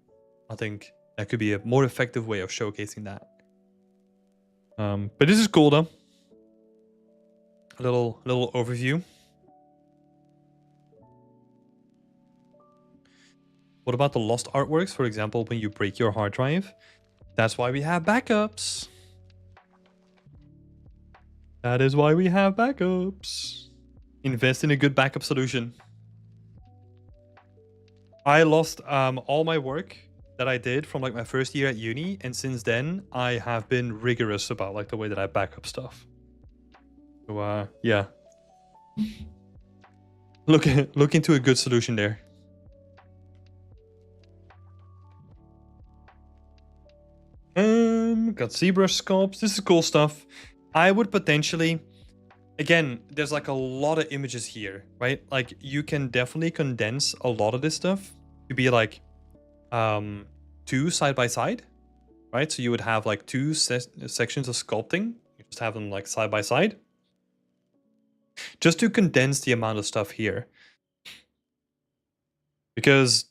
I think that could be a more effective way of showcasing that. But this is cool though. A little overview. What about the lost artworks? For example, when you break your hard drive, that's why we have backups. That is why we have backups. Invest in a good backup solution. I lost all my work that I did from like my first year at uni, and since then I have been rigorous about like the way that I back up stuff. So yeah, look into a good solution there. got ZBrush sculpts. This is cool stuff. I would potentially, again, there's like a lot of images here, right? Like you can definitely condense a lot of this stuff to be like two side by side, right? So you would have like two sections of sculpting. You just have them like side by side. Just to condense the amount of stuff here. Because,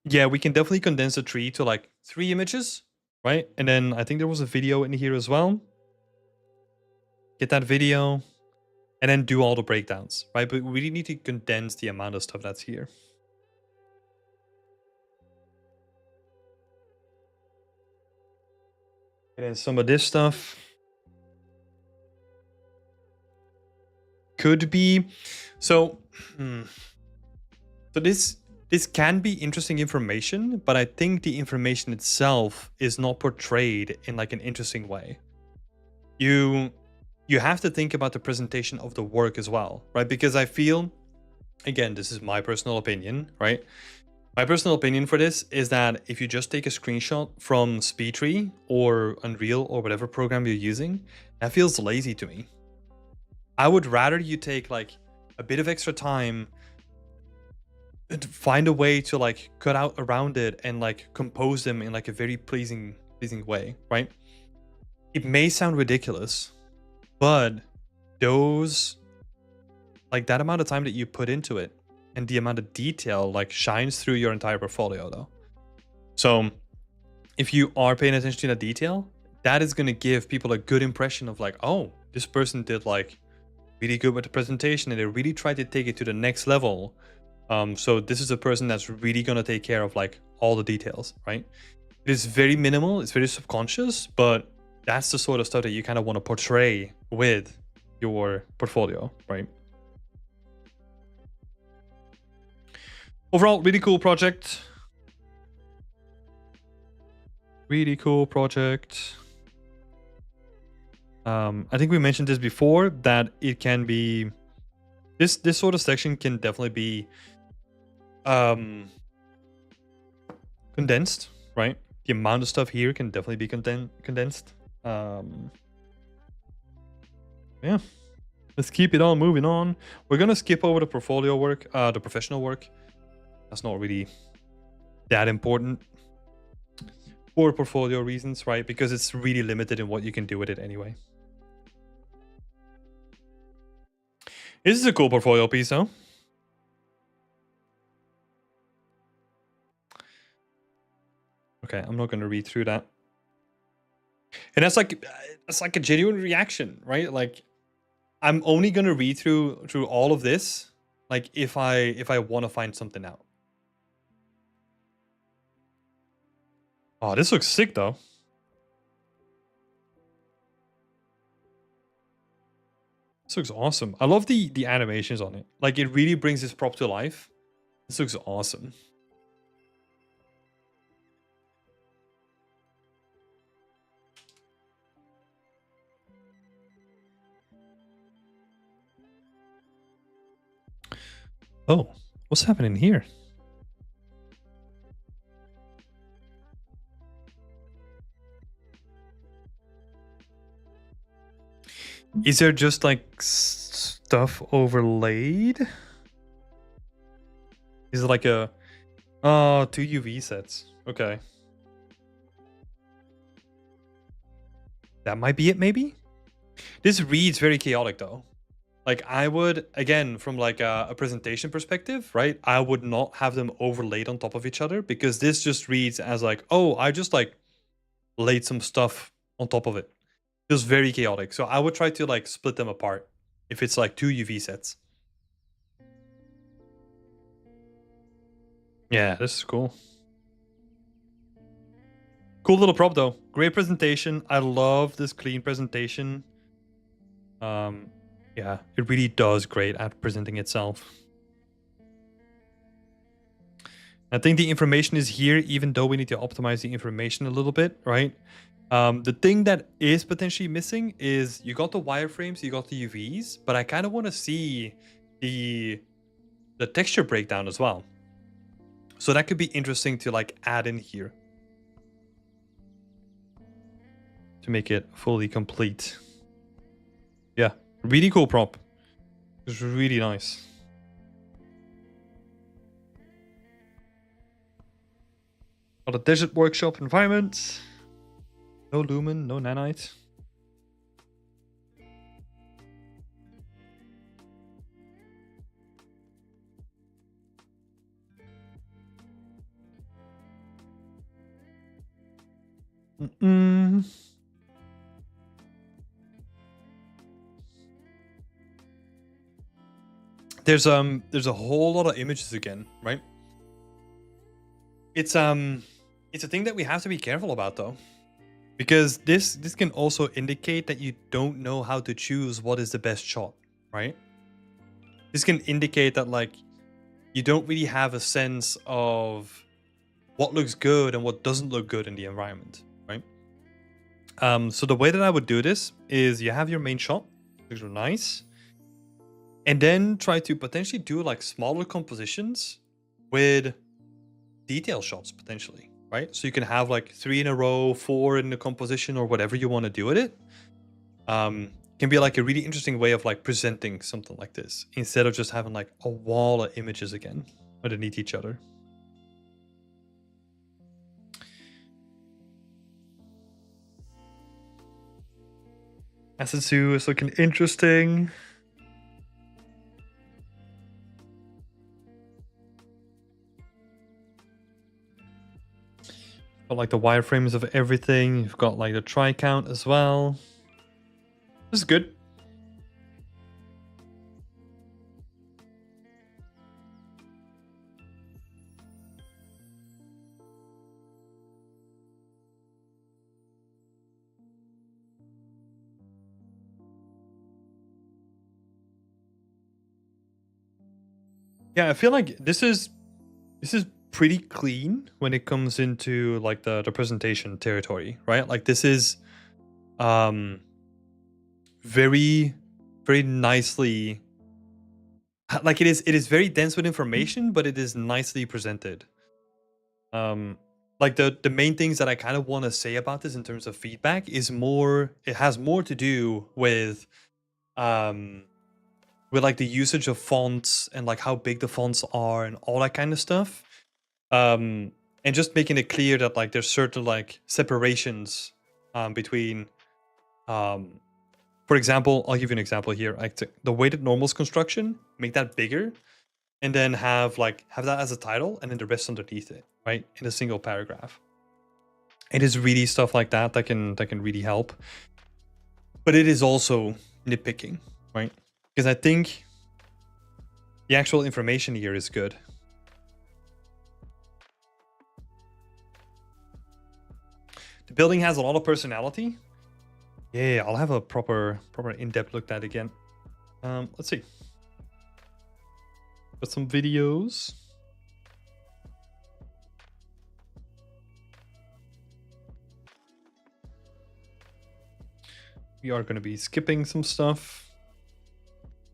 yeah, we can definitely condense the tree to like 3 images, right? And then I think there was a video in here as well. Get that video and then do all the breakdowns, right? But we really need to condense the amount of stuff that's here. And then some of this stuff could be, so this can be interesting information, but I think the information itself is not portrayed in like an interesting way. You have to think about the presentation of the work as well, right? Because I feel, again, this is my personal opinion, right? My personal opinion for this is that if you just take a screenshot from SpeedTree or Unreal or whatever program you're using, that feels lazy to me. I would rather you take like a bit of extra time to find a way to like cut out around it and like compose them in like a very pleasing way, right? It may sound ridiculous, but those, like that amount of time that you put into it and the amount of detail like shines through your entire portfolio though. So if you are paying attention to that detail, that is going to give people a good impression of like, oh, this person did like really good with the presentation and they really tried to take it to the next level. So this is a person that's really going to take care of like all the details, right? It is very minimal, it's very subconscious, but that's the sort of stuff that you kind of want to portray with your portfolio, right? Overall, really cool project. Really cool project. I think we mentioned this before, that it can be, this sort of section can definitely be condensed, right? The amount of stuff here can definitely be condensed. Yeah, let's keep it on moving on. We're gonna skip over the portfolio work, the professional work. That's not really that important for portfolio reasons, right? Because it's really limited in what you can do with it anyway. This is a cool portfolio piece, though. Okay, I'm not going to read through that. And that's like a genuine reaction, right? Like, I'm only going to read through all of this, like if I want to find something out. Oh, this looks sick though. This looks awesome. I love the animations on it. Like it really brings this prop to life. This looks awesome. Oh, what's happening here? Is there just like stuff overlaid? Is it like a... Oh, 2 UV sets. Okay. That might be it, maybe? This reads very chaotic though. Like I would, again, from like a presentation perspective, right? I would not have them overlaid on top of each other because this just reads as like, oh, I just like laid some stuff on top of it. Feels very chaotic. So I would try to like split them apart if it's like 2 UV sets. Yeah, this is cool. Cool little prop though. Great presentation. I love this clean presentation. Yeah, it really does great at presenting itself. I think the information is here, even though we need to optimize the information a little bit, right? The thing that is potentially missing is you got the wireframes, you got the UVs, but I kind of want to see the texture breakdown as well. So that could be interesting to like add in here. to make it fully complete. Yeah, really cool prop. It's really nice. Got a desert workshop environment. No lumen, no nanite. There's a whole lot of images again, right? It's a thing that we have to be careful about though, because this can also indicate that you don't know how to choose what is the best shot, right? This can indicate that like you don't really have a sense of what looks good and what doesn't look good in the environment, right? So the way that I would do this is you have your main shot, which are nice, and then try to potentially do like smaller compositions with detail shots potentially, right? So you can have like 3 in a row, 4 in the composition, or whatever you want to do with it. Can be like a really interesting way of like presenting something like this instead of just having like a wall of images again underneath each other. Asensu is looking interesting. Got like the wireframes of everything. You've got like the try count as well. This is good. Yeah, I feel like this is pretty clean when it comes into like the presentation territory, right? Like this is very nicely, like it is very dense with information, but it is nicely presented. Like the main things that I kind of want to say about this in terms of feedback is more, it has more to do with like the usage of fonts and like how big the fonts are and all that kind of stuff. And just making it clear that like there's certain like separations between for example, I'll give you an example here. Like the weighted normals construction, make that bigger, and then have that as a title, and then the rest underneath it, right, in a single paragraph. It is really stuff like that that can really help. But it is also nitpicking, right? Because I think the actual information here is good. The building has a lot of personality. Yeah, I'll have a proper in-depth look at that again. Let's see. Got some videos. We are going to be skipping some stuff.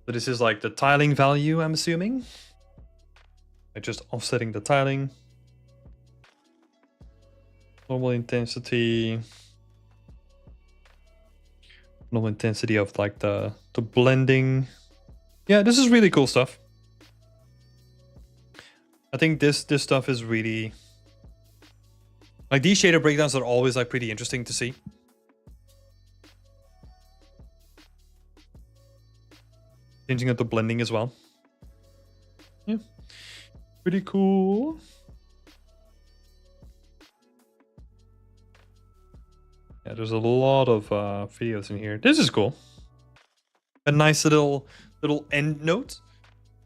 So this is like the tiling value, I'm assuming. Just offsetting the tiling. Normal intensity. Normal intensity of like the blending. Yeah, this is really cool stuff. I think this stuff is really, like, these shader breakdowns are always like pretty interesting to see. Changing up the blending as well. Yeah, pretty cool. Yeah, there's a lot of videos in here. This is cool. A nice little end note.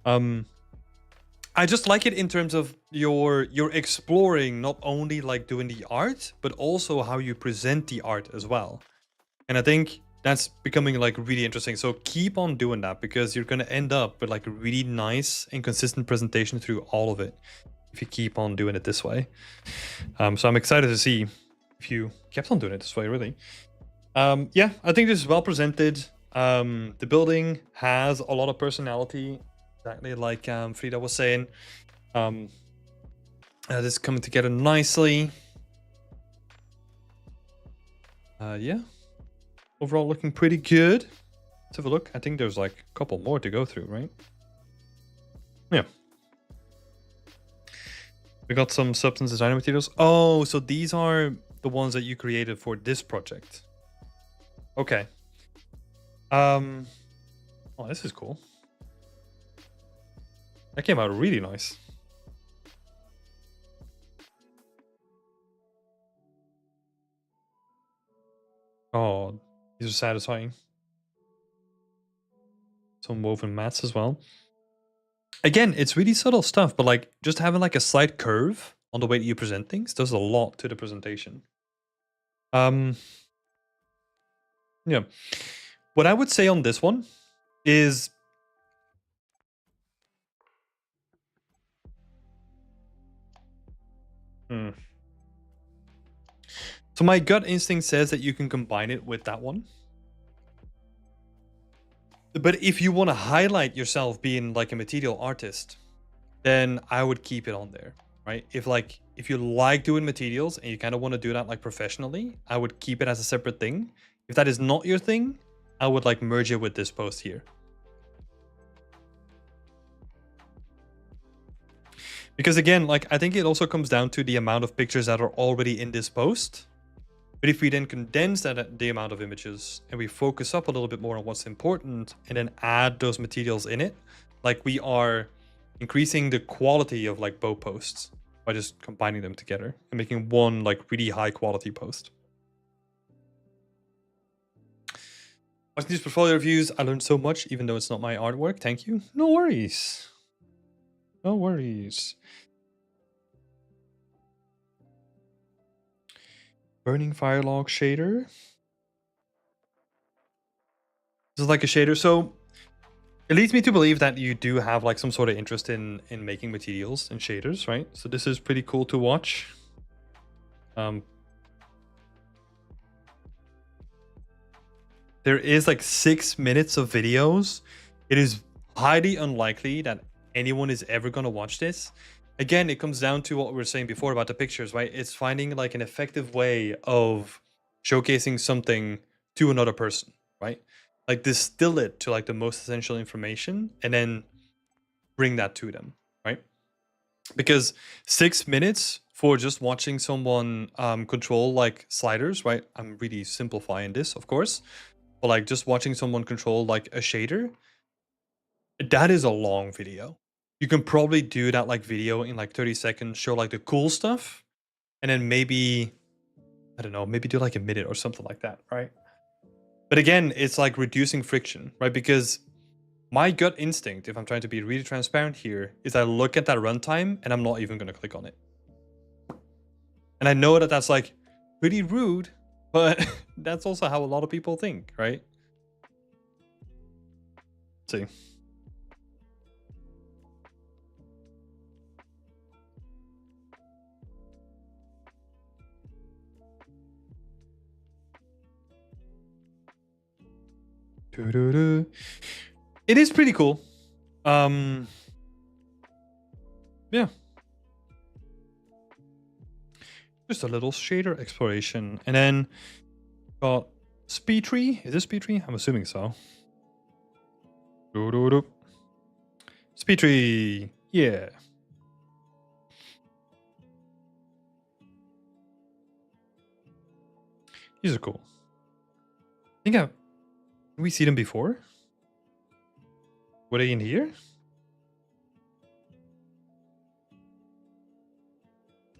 I just like it in terms of you're exploring not only like doing the art, but also how you present the art as well. And I think that's becoming like really interesting. So keep on doing that, because you're going to end up with like a really nice and consistent presentation through all of it if you keep on doing it this way. So I'm excited to see if you kept on doing it this way, really. Yeah, I think this is well presented. The building has a lot of personality, exactly like Frida was saying. This is coming together nicely. Yeah, Overall looking pretty good. Let's have a look. I think there's like a couple more to go through, right? Yeah. We got some substance designer materials. Oh, so these are the ones that you created for this project. Okay. Oh, this is cool. That came out really nice. Oh, these are satisfying. Some woven mats as well. Again, it's really subtle stuff, but like just having like a slight curve on the way that you present things does a lot to the presentation. Yeah. What I would say on this one is so my gut instinct says that you can combine it with that one. But if you want to highlight yourself being like a material artist, then I would keep it on there, right? If you like doing materials and you kind of want to do that like professionally, I would keep it as a separate thing. If that is not your thing, I would like merge it with this post here. Because again, like I think it also comes down to the amount of pictures that are already in this post. But if we then condense that the amount of images and we focus up a little bit more on what's important and then add those materials in it, like we are increasing the quality of like both posts by just combining them together and making one like really high quality post. Watching these portfolio reviews, I learned so much, even though it's not my artwork. Thank you. No worries. No worries. Burning Firelog shader. This is like a shader. So it leads me to believe that you do have like some sort of interest in making materials and shaders, right? So this is pretty cool to watch. There is like 6 minutes of videos. It is highly unlikely that anyone is ever going to watch this. Again, it comes down to what we were saying before about the pictures, right? It's finding like an effective way of showcasing something to another person, right? Like distill it to like the most essential information and then bring that to them, right? Because 6 minutes for just watching someone control like sliders, right? I'm really simplifying this, of course, but like just watching someone control like a shader, that is a long video. You can probably do that like video in like 30 seconds, show like the cool stuff, and then maybe, I don't know, maybe do like a minute or something like that, right? But again, it's like reducing friction, right? Because my gut instinct, if I'm trying to be really transparent here, is I look at that runtime and I'm not even going to click on it. And I know that that's like pretty rude, but that's also how a lot of people think, right? Let's see. It is pretty cool. Yeah. Just a little shader exploration. And then got speed tree. Is this speed tree? I'm assuming so. Speed tree. Yeah. These are cool. I think did we see them before? Were they in here?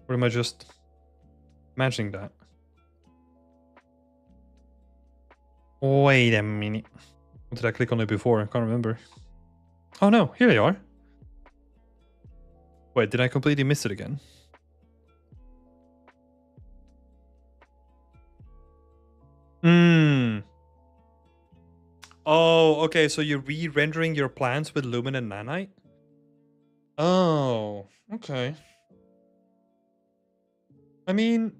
Or am I just imagining that? Wait a minute. Did I click on it before? I can't remember. Oh no, here they are. Wait, did I completely miss it again? Oh, okay, so you're re-rendering your plants with Lumen and Nanite? Oh, okay. I mean,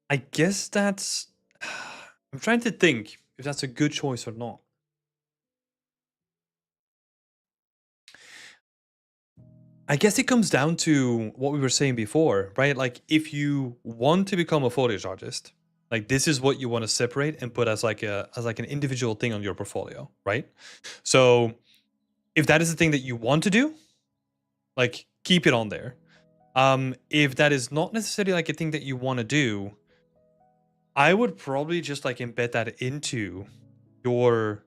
I guess that's... I'm trying to think if that's a good choice or not. I guess it comes down to what we were saying before, right? Like if you want to become a foliage artist, like this is what you want to separate and put as like an individual thing on your portfolio, right? So if that is the thing that you want to do, like keep it on there. If that is not necessarily like a thing that you want to do, I would probably just like embed that into your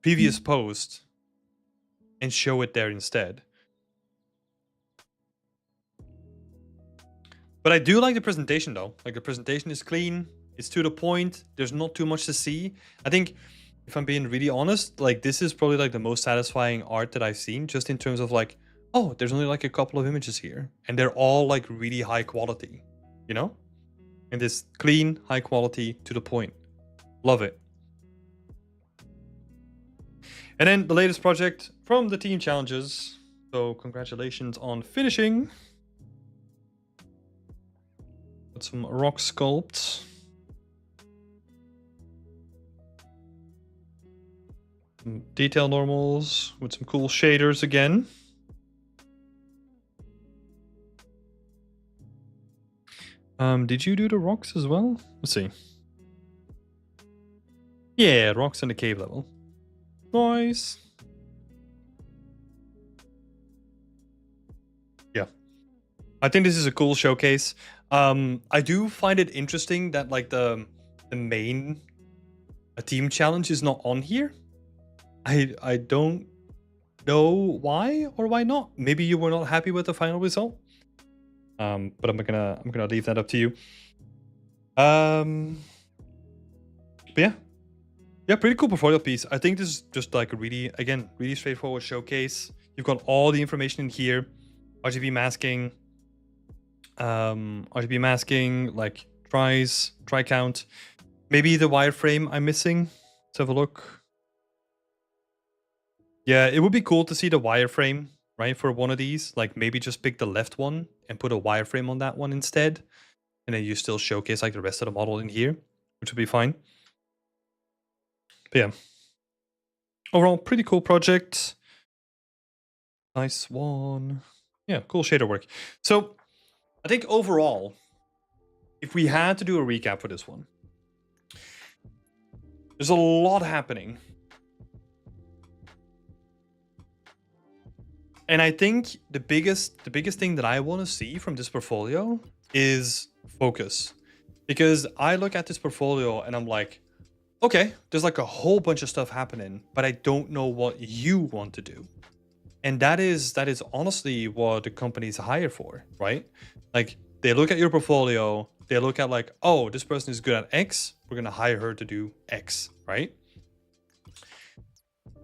previous post and show it there instead. But I do like the presentation though. Like the presentation is clean, it's to the point, there's not too much to see. I think if I'm being really honest, like this is probably like the most satisfying art that I've seen, just in terms of like, oh, there's only like a couple of images here and they're all like really high quality, you know? And this clean, high quality, to the point. Love it. And then the latest project from the team challenges. So congratulations on finishing. Got some rock sculpts. Some detail normals with some cool shaders again. Did you do the rocks as well? Let's see. Yeah, rocks in the cave level. Nice. Yeah. I think this is a cool showcase. I do find it interesting that like the main team challenge is not on here. I don't know why or why not. Maybe you were not happy with the final result. But I'm gonna leave that up to you. But yeah, pretty cool portfolio piece. I think this is just like a really straightforward showcase. You've got all the information in here. RGB masking, like try count. Maybe the wireframe I'm missing. Let's have a look. Yeah, it would be cool to see the wireframe, right, for one of these. Like maybe just pick the left one and put a wireframe on that one instead. And then you still showcase like the rest of the model in here, which would be fine. But yeah, overall, pretty cool project. Nice one. Yeah, cool shader work. So I think overall, if we had to do a recap for this one, there's a lot happening. And I think the biggest thing that I want to see from this portfolio is focus. Because I look at this portfolio and I'm like, okay, there's like a whole bunch of stuff happening, but I don't know what you want to do. And that is honestly what the companies hire for, right? Like they look at your portfolio, they look at like, oh, this person is good at X, we're gonna hire her to do X, right?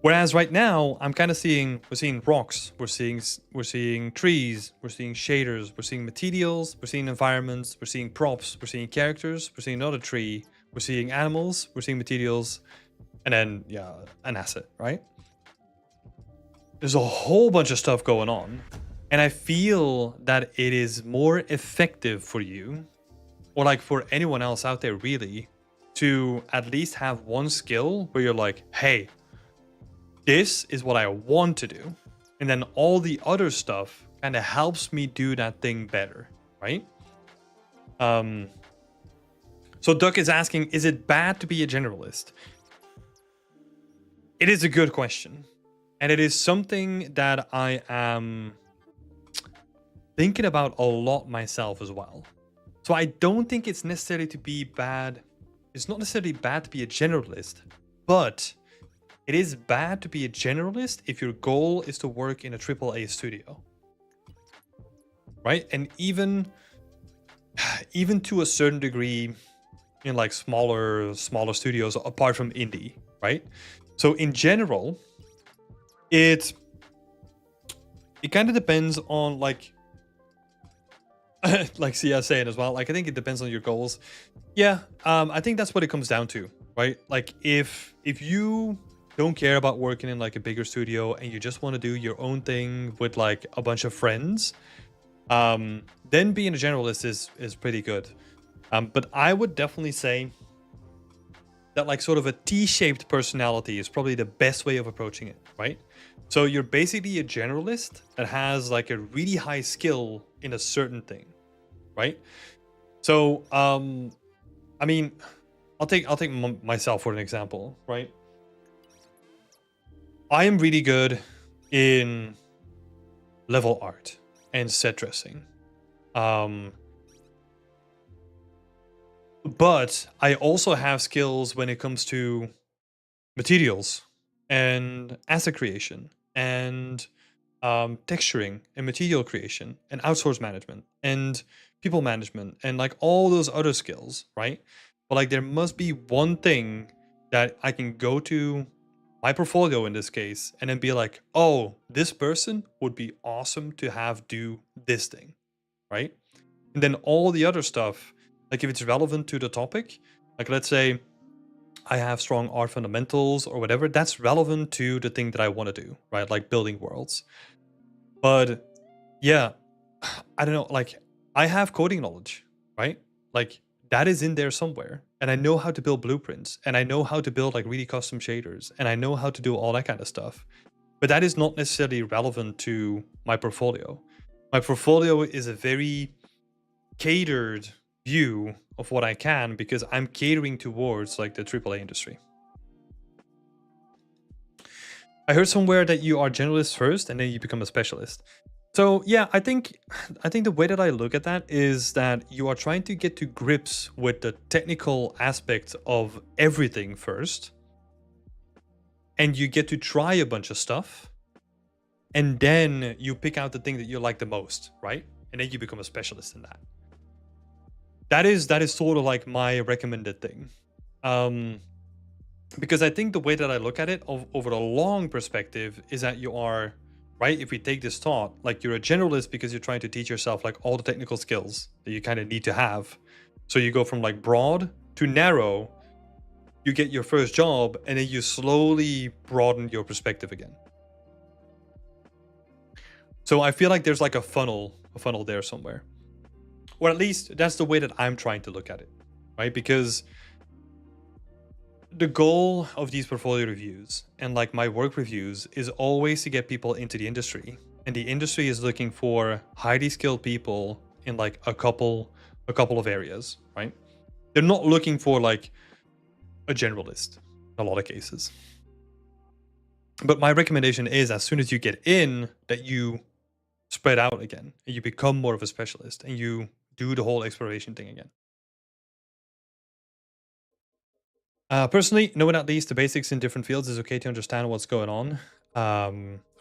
Whereas right now, I'm kind of we're seeing rocks, we're seeing trees, we're seeing shaders, we're seeing materials, we're seeing environments, we're seeing props, we're seeing characters, we're seeing another tree, we're seeing animals, we're seeing materials, and then, yeah, an asset, right? There's a whole bunch of stuff going on. And I feel that it is more effective for you, or like for anyone else out there really, to at least have one skill where you're like, hey, this is what I want to do. And then all the other stuff kind of helps me do that thing better, right? So Duck is asking, is it bad to be a generalist? It is a good question. And it is something that I am thinking about a lot myself as well. So I don't think it's necessarily to be bad. It's not necessarily bad to be a generalist, but it is bad to be a generalist if your goal is to work in a AAA studio, right? And even to a certain degree in like smaller studios apart from indie, right? So in general, it kind of depends on like like Sia saying as well. Like I think it depends on your goals. Yeah, I think that's what it comes down to, right? Like if you don't care about working in like a bigger studio and you just want to do your own thing with like a bunch of friends, then being a generalist is pretty good. But I would definitely say that like sort of a T-shaped personality is probably the best way of approaching it, right? So you're basically a generalist that has like a really high skill in a certain thing, right? So I mean, I'll take myself for an example, right? I am really good in level art and set dressing. But I also have skills when it comes to materials and asset creation and texturing and material creation and outsource management and people management and like all those other skills, right? But like there must be one thing that I can go to my portfolio in this case and then be like, oh, this person would be awesome to have do this thing, right? And then all the other stuff, like if it's relevant to the topic, like let's say I have strong art fundamentals or whatever, that's relevant to the thing that I want to do, right? Like building worlds. But yeah, I don't know, like I have coding knowledge, right? Like that is in there somewhere. And I know how to build blueprints and I know how to build like really custom shaders and I know how to do all that kind of stuff. But that is not necessarily relevant to my portfolio. My portfolio is a very catered view of what I can because I'm catering towards like the AAA industry. I heard somewhere that you are generalist first and then you become a specialist. So yeah, I think the way that I look at that is that you are trying to get to grips with the technical aspects of everything first. And you get to try a bunch of stuff. And then you pick out the thing that you like the most, right? And then you become a specialist in that. That is sort of like my recommended thing. Because I think the way that I look at it over the long perspective is that you are, right? If we take this thought, like you're a generalist because you're trying to teach yourself like all the technical skills that you kind of need to have. So you go from like broad to narrow, you get your first job, and then you slowly broaden your perspective again. So I feel like there's like a funnel there somewhere. Or at least that's the way that I'm trying to look at it, right? Because the goal of these portfolio reviews and like my work reviews is always to get people into the industry. And the industry is looking for highly skilled people in like a couple of areas, right? They're not looking for like a generalist in a lot of cases. But my recommendation is as soon as you get in that you spread out again and you become more of a specialist and you do the whole exploration thing again. Personally, knowing at least the basics in different fields is okay to understand what's going on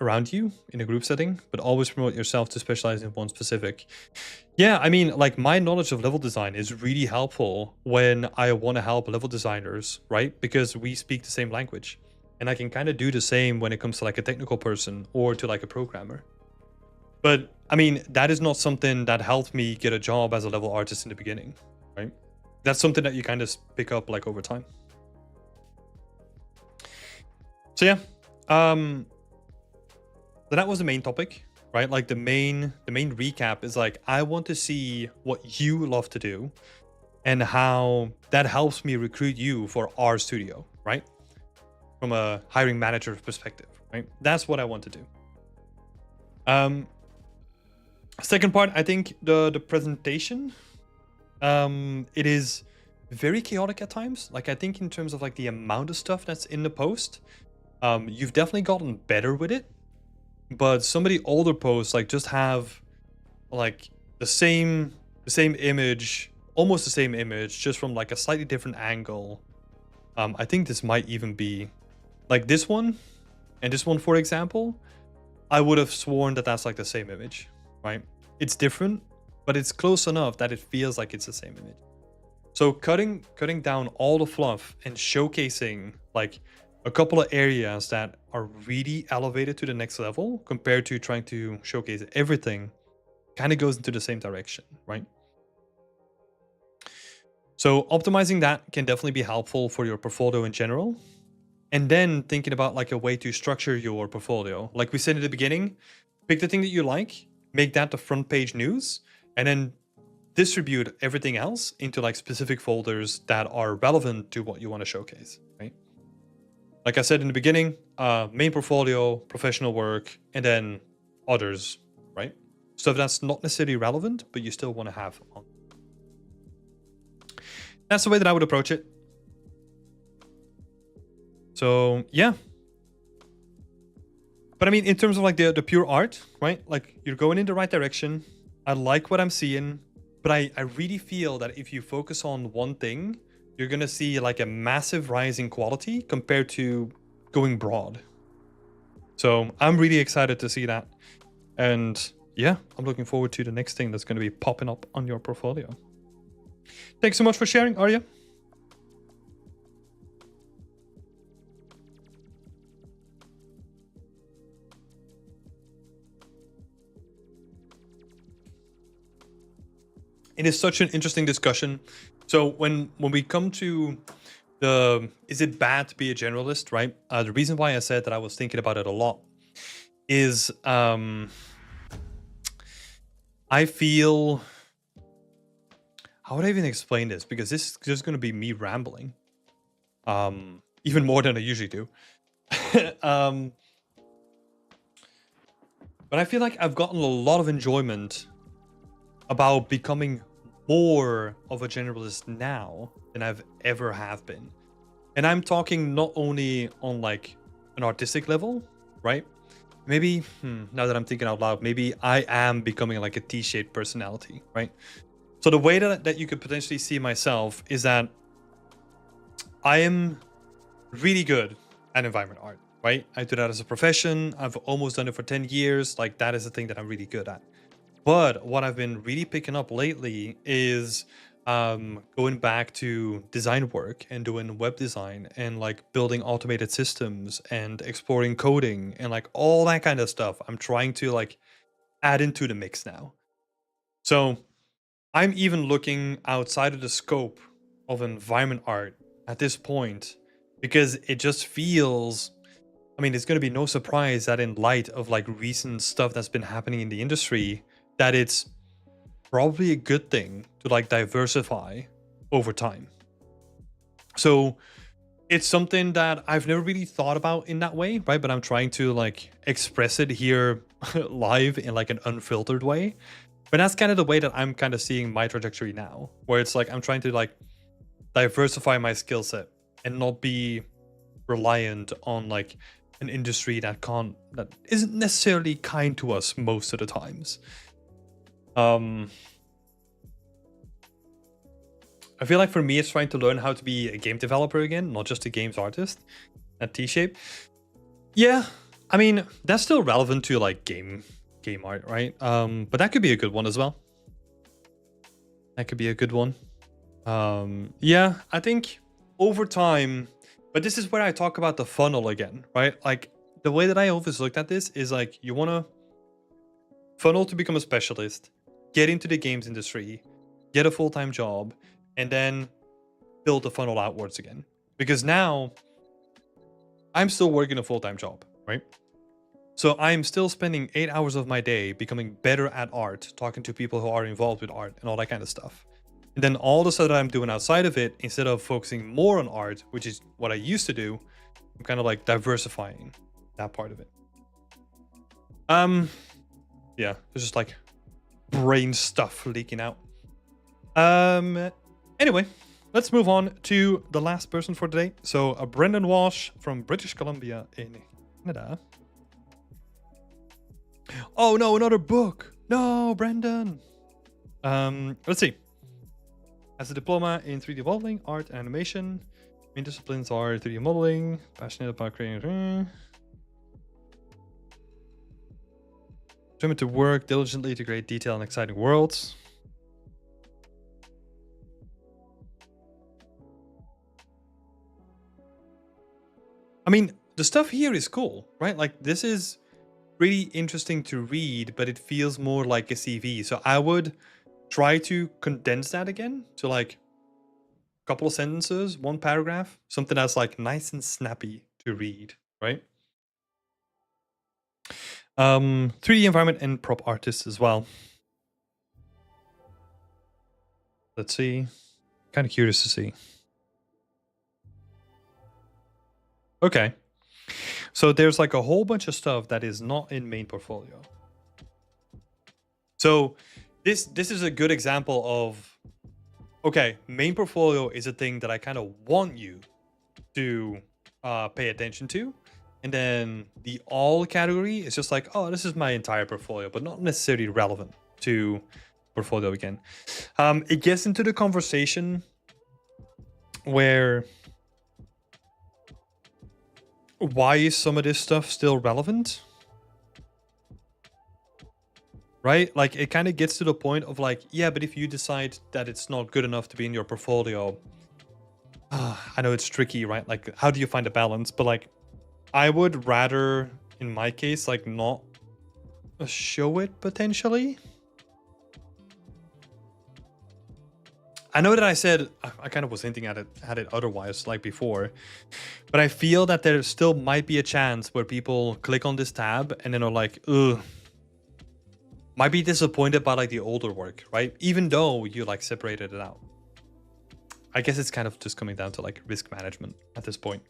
around you in a group setting, but always promote yourself to specialize in one specific. Yeah, I mean, like my knowledge of level design is really helpful when I want to help level designers, right? Because we speak the same language. And I can kind of do the same when it comes to like a technical person or to like a programmer. But I mean, that is not something that helped me get a job as a level artist in the beginning, right? That's something that you kind of pick up like over time. So yeah, that was the main topic, right? Like the main recap is like, I want to see what you love to do and how that helps me recruit you for our studio, right? From a hiring manager perspective, right? That's what I want to do. Second part, I think the presentation, it is very chaotic at times. Like I think in terms of like the amount of stuff that's in the post, you've definitely gotten better with it, but some of the older posts like just have like the same image, almost the same image, just from like a slightly different angle. I think this might even be like this one and this one, for example. I would have sworn that that's like the same image, right? It's different, but it's close enough that it feels like it's the same image. So cutting down all the fluff and showcasing like a couple of areas that are really elevated to the next level compared to trying to showcase everything kind of goes into the same direction, right? So optimizing that can definitely be helpful for your portfolio in general. And then thinking about like a way to structure your portfolio. Like we said at the beginning, pick the thing that you like, make that the front page news, and then distribute everything else into like specific folders that are relevant to what you want to showcase, right? Like I said in the beginning, main portfolio, professional work, and then others, right? Stuff that's not necessarily relevant, but you still want to have on. That's the way that I would approach it. So yeah. But I mean, in terms of like the pure art, right? Like you're going in the right direction. I like what I'm seeing, but I really feel that if you focus on one thing, you're gonna see like a massive rise in quality compared to going broad. So I'm really excited to see that. And yeah, I'm looking forward to the next thing that's gonna be popping up on your portfolio. Thanks so much for sharing, Arya. It is such an interesting discussion. So when we come to the is it bad to be a generalist, right? The reason why I said that I was thinking about it a lot is I feel, how would I even explain this? Because this is just going to be me rambling, even more than I usually do. But I feel like I've gotten a lot of enjoyment about becoming more of a generalist now than I've ever have been. And I'm talking not only on like an artistic level, right? Maybe, now that I'm thinking out loud, maybe I am becoming like a T-shaped personality, right? So the way that you could potentially see myself is that I am really good at environment art, right? I do that as a profession. I've almost done it for 10 years. Like that is the thing that I'm really good at. But what I've been really picking up lately is going back to design work and doing web design and like building automated systems and exploring coding and like all that kind of stuff. I'm trying to like add into the mix now. So I'm even looking outside of the scope of environment art at this point because it just feels, I mean, it's going to be no surprise that in light of like recent stuff that's been happening in the industry, that it's probably a good thing to like diversify over time. So it's something that I've never really thought about in that way, right? But I'm trying to like express it here live in like an unfiltered way. But that's kind of the way that I'm kind of seeing my trajectory now, where it's like I'm trying to like diversify my skill set and not be reliant on like an industry that isn't necessarily kind to us most of the times. I feel like for me, it's trying to learn how to be a game developer again, not just a games artist at T-shape. Yeah, I mean, that's still relevant to like game art, right? But that could be a good one as well. That could be a good one. Yeah, I think over time, but this is where I talk about the funnel again, right? Like the way that I always looked at this is like you want to funnel to become a specialist, get into the games industry, get a full-time job, and then build the funnel outwards again. Because now I'm still working a full-time job, right? So I'm still spending 8 hours of my day becoming better at art, talking to people who are involved with art and all that kind of stuff. And then all the stuff that I'm doing outside of it, instead of focusing more on art, which is what I used to do, I'm kind of like diversifying that part of it. Yeah, there's just like brain stuff leaking out. Anyway, let's move on to the last person for today. So Brendan Walsh from British Columbia in Canada. Oh no, another book. No, Brendan. Let's see. Has a diploma in 3D modeling, art, and animation. Main disciplines are 3D modeling, passionate about creating. Determined to work diligently to create detailed and exciting worlds. I mean, the stuff here is cool, right? Like this is really interesting to read, but it feels more like a CV. So I would try to condense that again to like a couple of sentences, one paragraph, something that's like nice and snappy to read, right? 3D environment and prop artist as well. Let's see. Kind of curious to see. Okay. So there's like a whole bunch of stuff that is not in main portfolio. So this is a good example of, okay, main portfolio is a thing that I kind of want you to pay attention to. And then the all category is just like, oh, this is my entire portfolio, but not necessarily relevant to portfolio again. It gets into the conversation where why is some of this stuff still relevant? Right? Like it kind of gets to the point of like, yeah, but if you decide that it's not good enough to be in your portfolio, I know it's tricky, right? Like how do you find a balance? But like I would rather, in my case, like not show it potentially. I know that I said I kind of was hinting at it otherwise, like before, but I feel that there still might be a chance where people click on this tab and then are like, ugh, might be disappointed by like the older work, right? Even though you like separated it out. I guess it's kind of just coming down to like risk management at this point.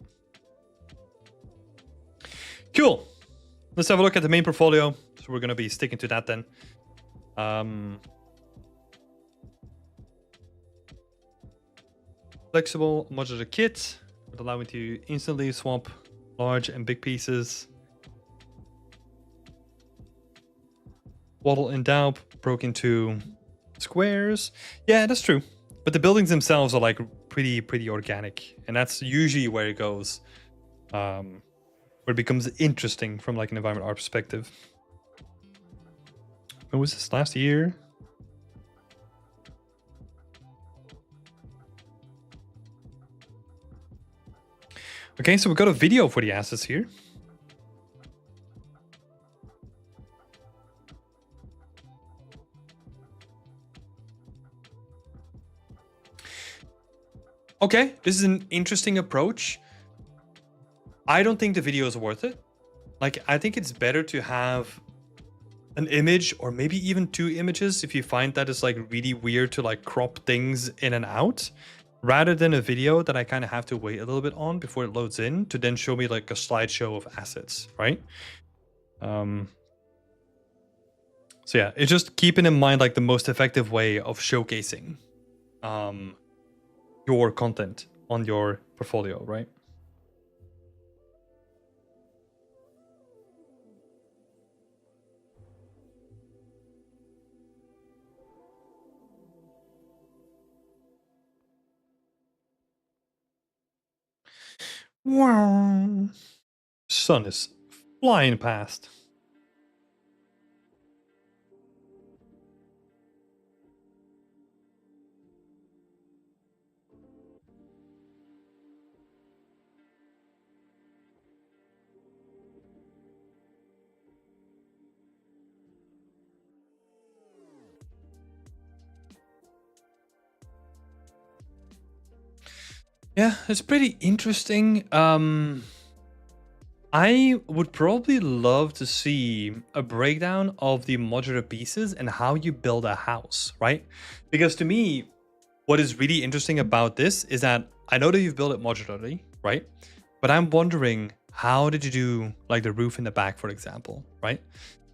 Cool. Let's have a look at the main portfolio. So we're going to be sticking to that then. Flexible modular kit would allow me to instantly swap large and big pieces. Waddle and Daup broke into squares. Yeah, that's true. But the buildings themselves are like pretty organic, and that's usually where it goes, where it becomes interesting from like an environment art perspective. When was this, last year? Okay, so we got a video for the assets here. Okay, this is an interesting approach. I don't think the video is worth it. Like, I think it's better to have an image or maybe even two images if you find that it's like really weird to like crop things in and out, rather than a video that I kind of have to wait a little bit on before it loads in to then show me like a slideshow of assets, right? So yeah, it's just keeping in mind like the most effective way of showcasing your content on your portfolio, right? Wow. Sun is flying past. Yeah, it's pretty interesting. I would probably love to see a breakdown of the modular pieces and how you build a house, right? Because to me, what is really interesting about this is that I know that you've built it modularly, right? But I'm wondering, how did you do like the roof in the back, for example, right?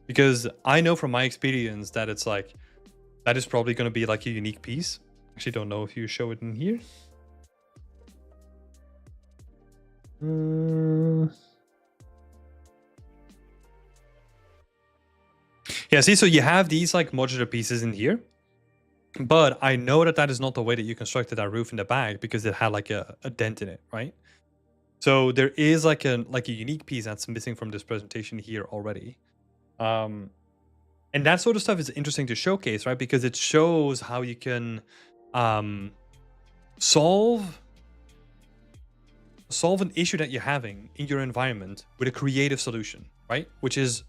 Because I know from my experience that it's like, that is probably going to be like a unique piece. Actually, don't know if you show it in here. Yeah, see, so you have these like modular pieces in here, but I know that that is not the way that you constructed that roof in the back because it had like a dent in it, right? So there is like a unique piece that's missing from this presentation here already. And that sort of stuff is interesting to showcase, right? Because it shows how you can solve an issue that you're having in your environment with a creative solution, right? Which is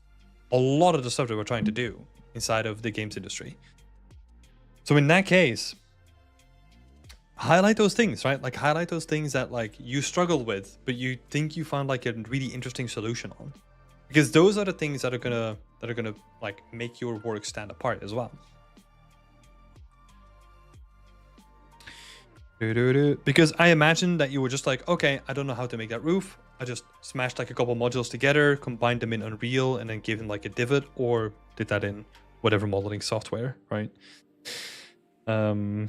a lot of the stuff that we're trying to do inside of the games industry. So in that case, highlight those things, right? Like highlight those things that like you struggle with, but you think you found like a really interesting solution on, because those are the things that are gonna like make your work stand apart as well. Because I imagine that you were just like, okay, I don't know how to make that roof. I just smashed like a couple modules together, combined them in Unreal, and then gave them like a divot, or did that in whatever modeling software, right? Yeah.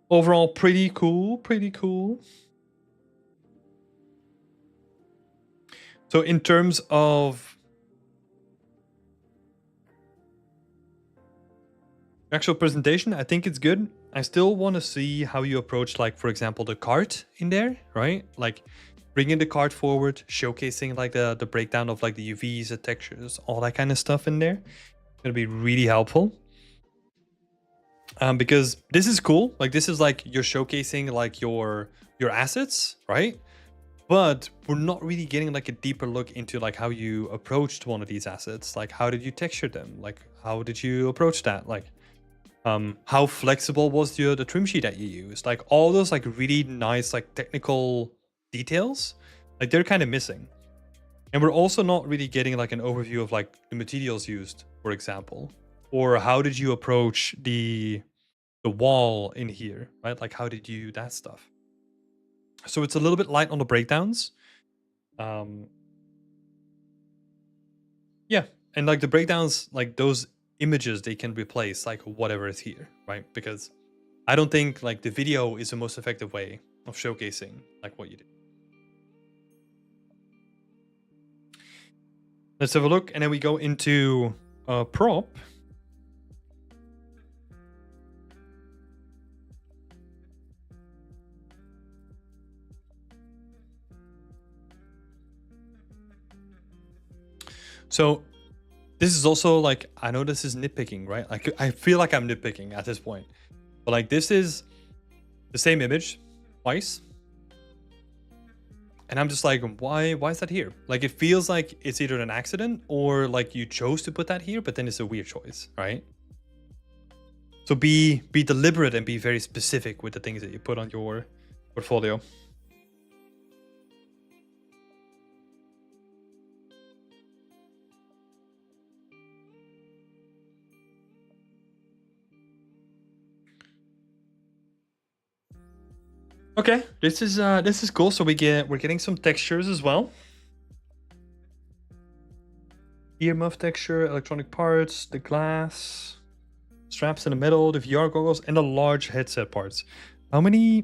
Overall, pretty cool, pretty cool. So in terms of actual presentation, I think it's good. I still want to see how you approach, like, for example, the cart in there, right? Like bringing the cart forward, showcasing like the breakdown of like the UVs, the textures, all that kind of stuff in there. It's going to be really helpful. Because this is cool. Like this is like you're showcasing like your assets, right? But we're not really getting like a deeper look into like how you approached one of these assets. Like how did you texture them? Like how did you approach that? Like how flexible was the trim sheet that you used? Like all those like really nice like technical details, like they're kind of missing. And we're also not really getting like an overview of like the materials used, for example, or how did you approach the wall in here, right? Like how did you do that stuff? So it's a little bit light on the breakdowns. Yeah, and like the breakdowns, like those images, they can replace like whatever is here, right? Because I don't think like the video is the most effective way of showcasing like what you do. Let's have a look, and then we go into prop. So this is also like, I know this is nitpicking, right? Like I feel like I'm nitpicking at this point, but like this is the same image twice. And I'm just like, why is that here? Like it feels like it's either an accident or like you chose to put that here, but then it's a weird choice, right? So be deliberate and be very specific with the things that you put on your portfolio. Okay, this is cool. So we're getting some textures as well. Earmuff texture, electronic parts, the glass, straps in the middle, the VR goggles, and the large headset parts. How many?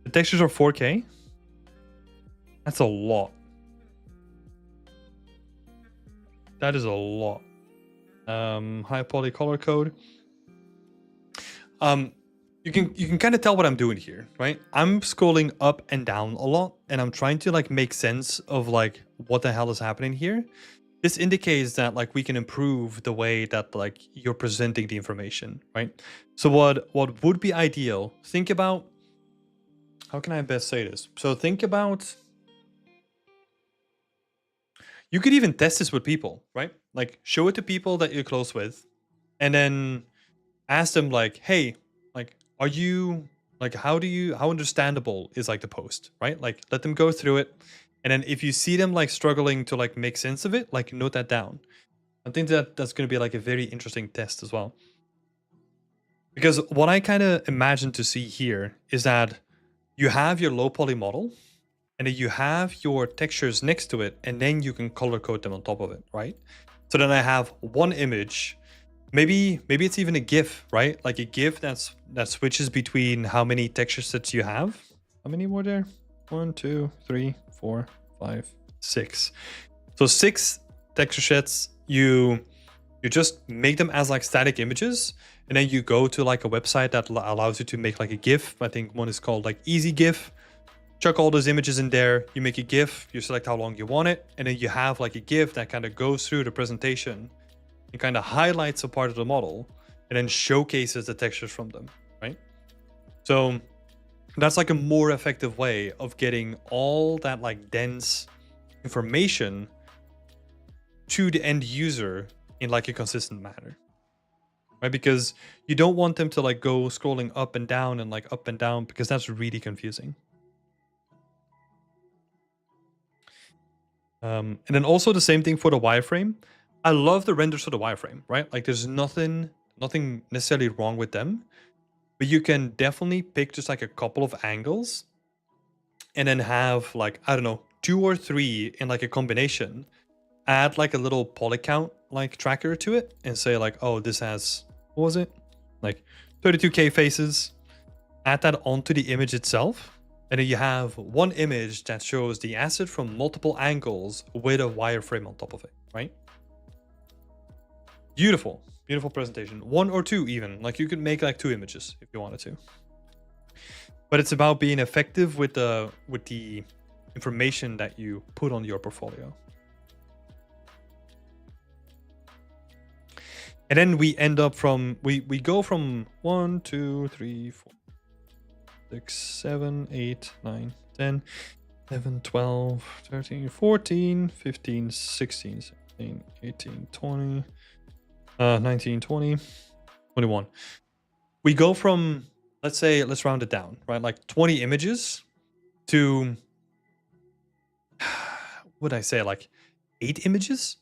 The textures are 4K. That's a lot. That is a lot. High poly color code. You can kind of tell what I'm doing here, right? I'm scrolling up and down a lot, and I'm trying to like make sense of like what the hell is happening here. This indicates that like we can improve the way that like you're presenting the information, right? So what would be ideal? Think about, how can I best say this? So think about, you could even test this with people, right? Like show it to people that you're close with, and then ask them like, hey, like, are you like, how understandable is like the post, right? Like let them go through it. And then if you see them like struggling to like make sense of it, like note that down. I think that that's going to be like a very interesting test as well. Because what I kind of imagine to see here is that you have your low poly model, and then you have your textures next to it, and then you can color code them on top of it, right? So then I have one image. Maybe it's even a GIF, right? Like a GIF that switches between how many texture sets you have. How many were there? 1, 2, 3, 4, 5, 6. So 6 texture sets. You just make them as like static images, and then you go to like a website that allows you to make like a GIF. I think one is called like Easy GIF. Chuck all those images in there. You make a GIF. You select how long you want it, and then you have like a GIF that kind of goes through the presentation. It kind of highlights a part of the model and then showcases the textures from them, right? So that's like a more effective way of getting all that like dense information to the end user in like a consistent manner, right? Because you don't want them to like go scrolling up and down and like up and down, because that's really confusing. And then also the same thing for the wireframe. I love the renders for the wireframe, right? Like there's nothing necessarily wrong with them, but you can definitely pick just like a couple of angles and then have like, I don't know, 2 or 3 in like a combination. Add like a little poly count like tracker to it and say like, oh, this has, what was it? Like 32K faces. Add that onto the image itself. And then you have one image that shows the asset from multiple angles with a wireframe on top of it, right? Beautiful, beautiful presentation. 1 or 2 even. Like you could make like 2 images if you wanted to. But it's about being effective with the information that you put on your portfolio. And then we end up from, we go from 1, 2, 3, 4, 6, 7, 8, 9, 10, 11, 12, 13, 14, 15, 16, 17, 18, 20, 19, 20, 21. We go from, let's say, let's round it down, right? Like 20 images to, what would I say, like 8 images?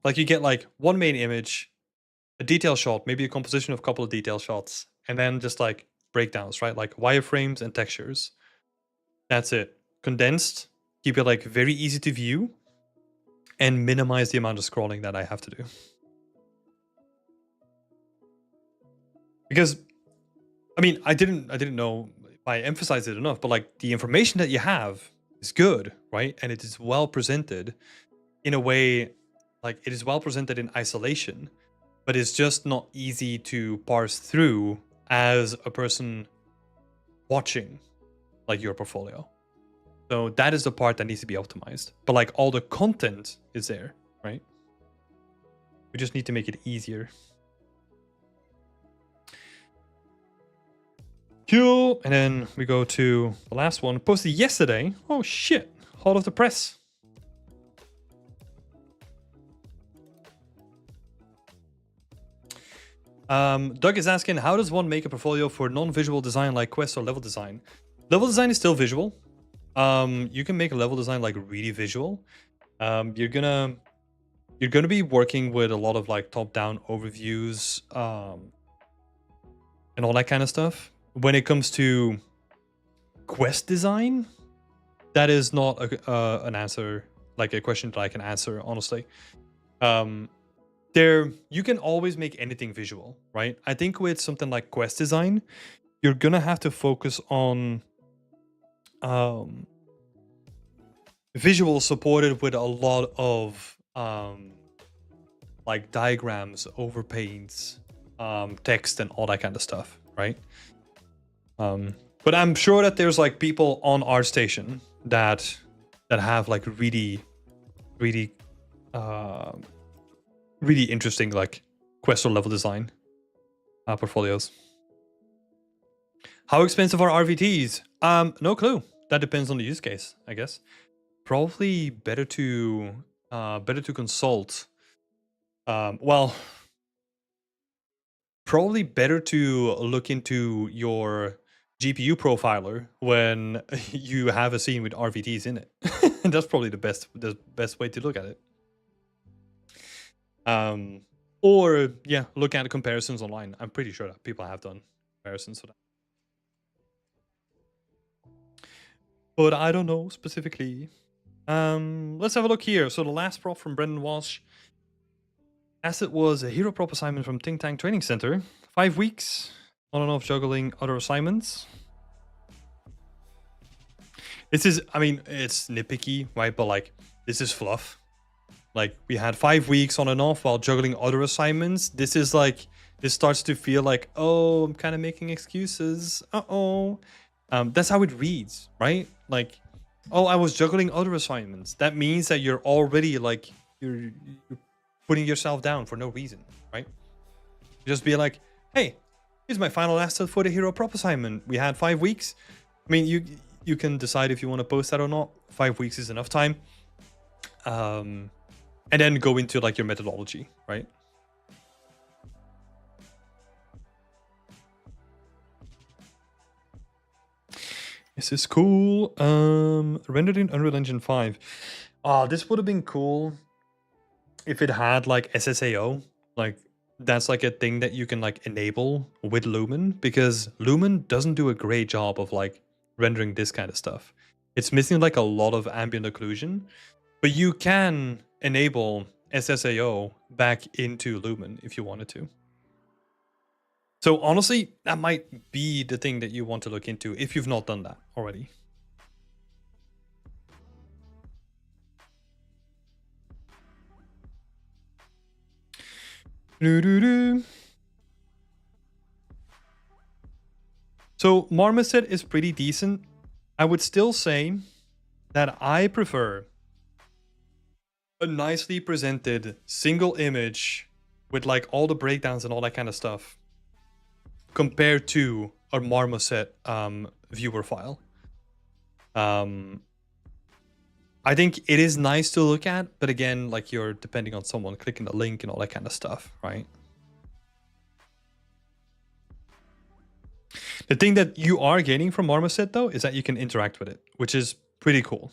Like you get like one main image, a detail shot, maybe a composition of a couple of detail shots, and then just like breakdowns, right? Like wireframes and textures. That's it. Condensed, keep it like very easy to view, and minimize the amount of scrolling that I have to do. Because, I mean, I didn't know if I emphasized it enough, but like the information that you have is good, right? And it is well presented in a way, like it is well presented in isolation, but it's just not easy to parse through as a person watching like your portfolio. So that is the part that needs to be optimized. But like all the content is there, right? We just need to make it easier. Cool. And then we go to the last one, posted yesterday. Oh shit, hot off the press. Doug is asking, how does one make a portfolio for non-visual design like quest or level design? Level design is still visual. You can make a level design like really visual. You're gonna be working with a lot of like top-down overviews and all that kind of stuff. When it comes to quest design, that is not an answer, like a question that I can answer honestly. You can always make anything visual, right? I think with something like quest design, you're gonna have to focus on visual supported with a lot of like diagrams, overpaints, text, and all that kind of stuff, right? But I'm sure that there's like people on ArtStation that have like really interesting like quest or level design portfolios. How expensive are RVTs? No clue. That depends on the use case, I guess. Probably better to consult. Well, probably better to look into your GPU profiler when you have a scene with RVTs in it. That's probably the best way to look at it. Or yeah, look at comparisons online. I'm pretty sure that people have done comparisons for that. But I don't know specifically. Let's have a look here. So the last prop from Brendan Walsh. Asset was a hero prop assignment from Think Tank Training Center. 5 weeks. On and off juggling other assignments. This is, I mean, it's nitpicky, right? But like, this is fluff. Like, we had 5 weeks on and off while juggling other assignments. This is like, this starts to feel like, oh, I'm kind of making excuses. That's how it reads, right? Like, oh, I was juggling other assignments. That means that you're already like, you're putting yourself down for no reason, right? Just be like, hey, here's my final asset for the hero prop assignment. We had 5 weeks. I mean, you can decide if you want to post that or not. 5 weeks is enough time. And then go into like your methodology, right? This is cool. Rendered in Unreal Engine 5. Oh, this would have been cool if it had like SSAO, like that's like a thing that you can like enable with Lumen, because Lumen doesn't do a great job of like rendering this kind of stuff. It's missing like a lot of ambient occlusion, but you can enable SSAO back into Lumen if you wanted to. So honestly, that might be the thing that you want to look into if you've not done that already. So Marmoset is pretty decent. I would still say that I prefer a nicely presented single image with like all the breakdowns and all that kind of stuff compared to a Marmoset viewer file. I think it is nice to look at, but again, like you're depending on someone clicking the link and all that kind of stuff, right? The thing that you are gaining from Marmoset though is that you can interact with it, which is pretty cool.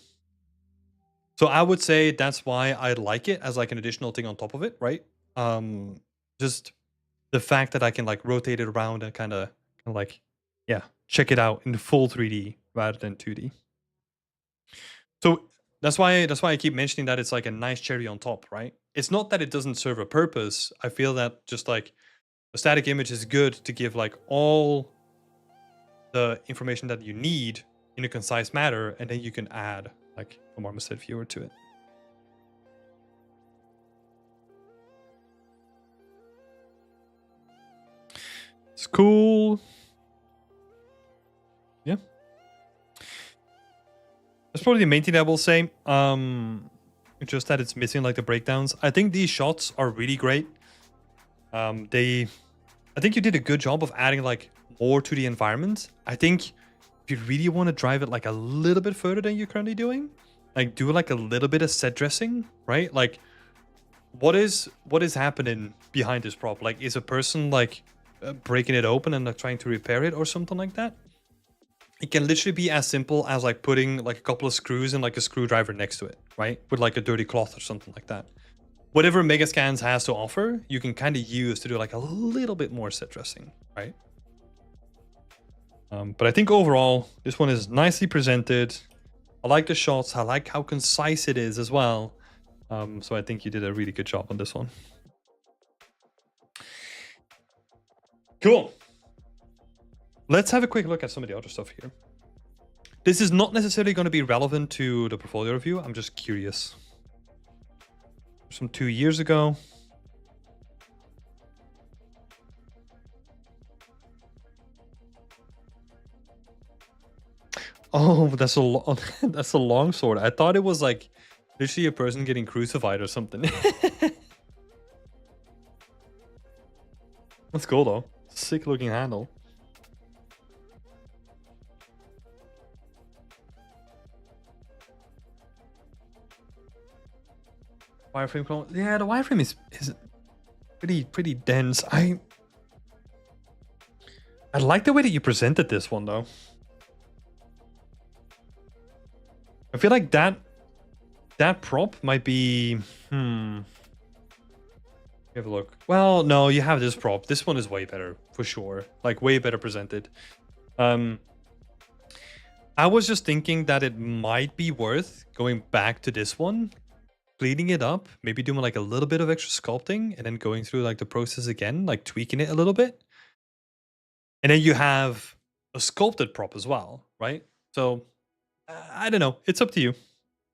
So I would say that's why I like it as like an additional thing on top of it, right? Just the fact that I can like rotate it around and kind of like, yeah, check it out in full 3D rather than 2D. So that's why I keep mentioning that it's like a nice cherry on top, right? It's not that it doesn't serve a purpose. I feel that just like a static image is good to give like all the information that you need in a concise manner, and then you can add like a Marmoset viewer to it. It's cool. Yeah. That's probably the main thing I will say. Just that it's missing like the breakdowns. I think these shots are really great. I think you did a good job of adding like more to the environment. I think if you really want to drive it like a little bit further than you're currently doing, like do like a little bit of set dressing, right? Like what is happening behind this prop? Like is a person like breaking it open and like trying to repair it or something like that? It can literally be as simple as like putting like a couple of screws and like a screwdriver next to it, right? With like a dirty cloth or something like that. Whatever Megascans has to offer, you can kind of use to do like a little bit more set dressing, right? But I think overall, this one is nicely presented. I like the shots. I like how concise it is as well. So I think you did a really good job on this one. Cool. Let's have a quick look at some of the other stuff here. This is not necessarily going to be relevant to the portfolio review. I'm just curious. From 2 years ago. Oh, that's a that's a long sword. I thought it was like literally a person getting crucified or something. That's cool though. Sick looking handle. Wireframe clone. Yeah, the wireframe is pretty dense. I like the way that you presented this one though. I feel like that prop might be have a look. Well, no, you have this prop. This one is way better for sure. Like way better presented. I was just thinking that it might be worth going back to this one, cleaning it up, maybe doing like a little bit of extra sculpting and then going through like the process again, like tweaking it a little bit. And then you have a sculpted prop as well, right? So I don't know. It's up to you.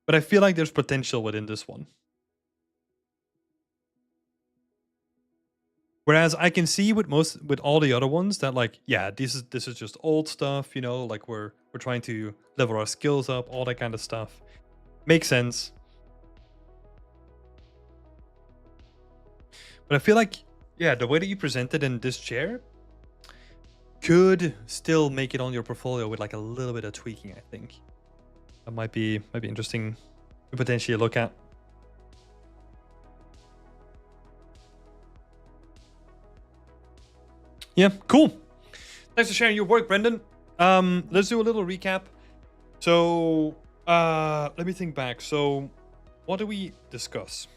But I feel like there's potential within this one. Whereas I can see with all the other ones that like, yeah, this is just old stuff, you know, like we're trying to level our skills up, all that kind of stuff. Makes sense. But I feel like, yeah, the way that you present it in this chair could still make it on your portfolio with like a little bit of tweaking, I think. That might be interesting to potentially look at. Yeah, cool. Thanks for sharing your work, Brendan. Let's do a little recap. So, let me think back. So, what did we discuss?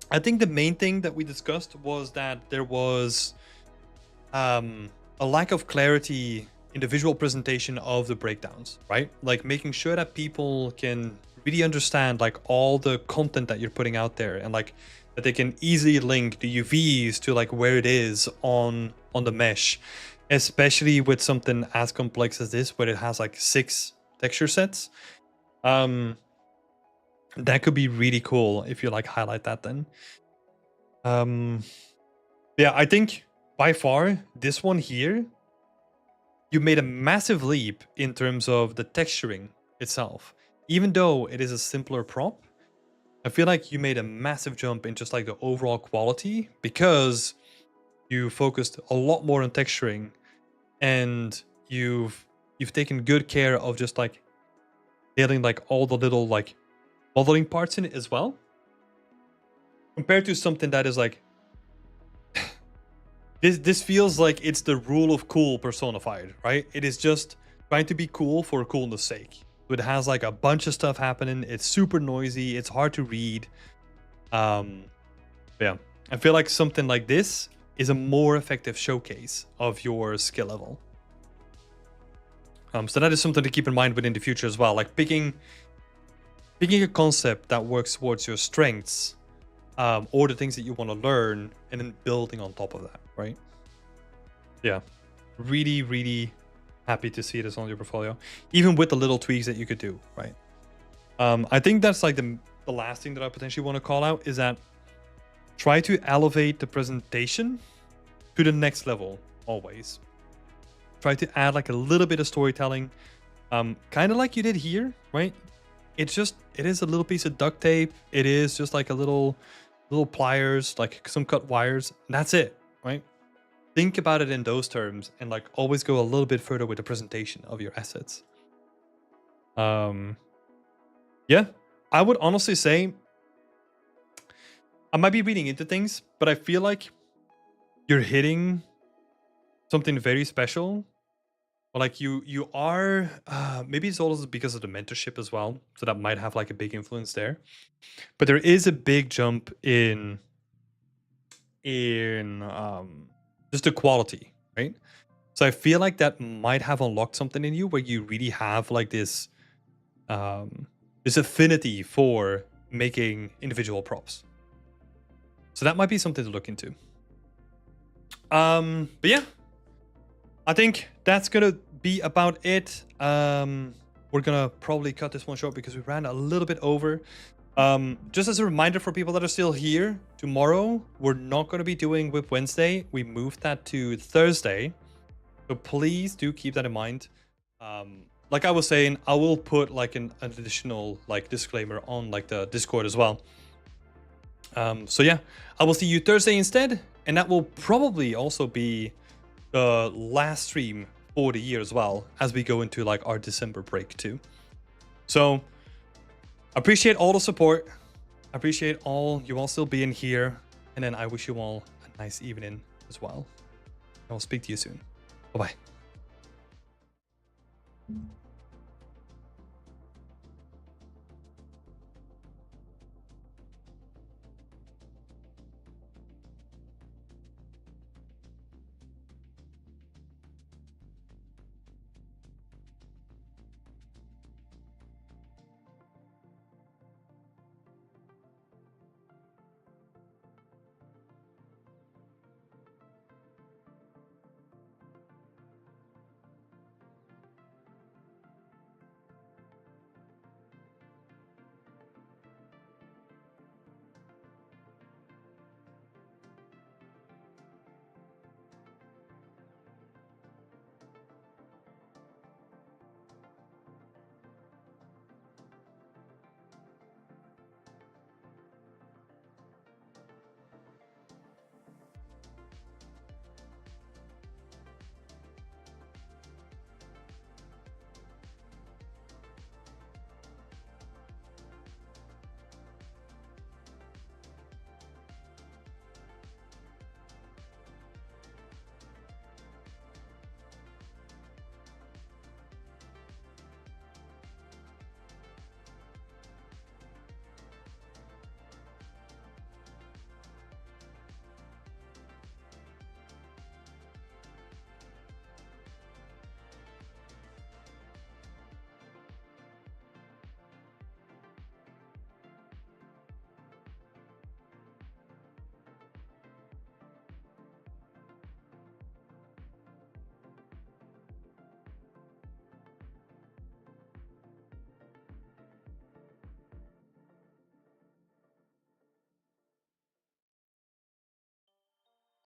I think the main thing that we discussed was that there was a lack of clarity in the visual presentation of the breakdowns, right? Like making sure that people can really understand like all the content that you're putting out there, and like that they can easily link the UVs to like where it is on the mesh, especially with something as complex as this, where it has like 6 texture sets. That could be really cool if you like highlight that then. Yeah, I think by far this one here, you made a massive leap in terms of the texturing itself. Even though it is a simpler prop, I feel like you made a massive jump in just like the overall quality, because you focused a lot more on texturing, and you've taken good care of just like nailing like all the little like modeling parts in it as well, compared to something that is like this feels like it's the rule of cool personified, right? It is just trying to be cool for coolness sake. It has like a bunch of stuff happening. It's super noisy. It's hard to read. Yeah, I feel like something like this is a more effective showcase of your skill level. So that is something to keep in mind within the future as well. Like picking a concept that works towards your strengths, or the things that you want to learn, and then building on top of that, right? Yeah, really, really happy to see this on your portfolio, even with the little tweaks that you could do, right? I think that's like the last thing that I potentially want to call out is that try to elevate the presentation to the next level always. Try to add like a little bit of storytelling, kind of like you did here, right? It is a little piece of duct tape. It is just like a little pliers, like some cut wires. And that's it, right? Think about it in those terms, and like always go a little bit further with the presentation of your assets. Yeah, I would honestly say I might be reading into things, but I feel like you're hitting something very special. Or like you are, maybe it's also because of the mentorship as well, so that might have like a big influence there. But there is a big jump in just the quality, right? So I feel like that might have unlocked something in you where you really have like this affinity for making individual props. So that might be something to look into. But yeah, I think that's gonna be about it. We're gonna probably cut this one short because we ran a little bit over. Just as a reminder for people that are still here, tomorrow we're not going to be doing Whip Wednesday. We moved that to Thursday, so please do keep that in mind. Like I was saying, I will put like an additional like disclaimer on like the Discord as well. So yeah, I will see you Thursday instead, and that will probably also be the last stream for the year as well, as we go into like our December break too. So appreciate all the support. I appreciate all you all still being here. And then I wish you all a nice evening as well. I'll speak to you soon. Bye-bye.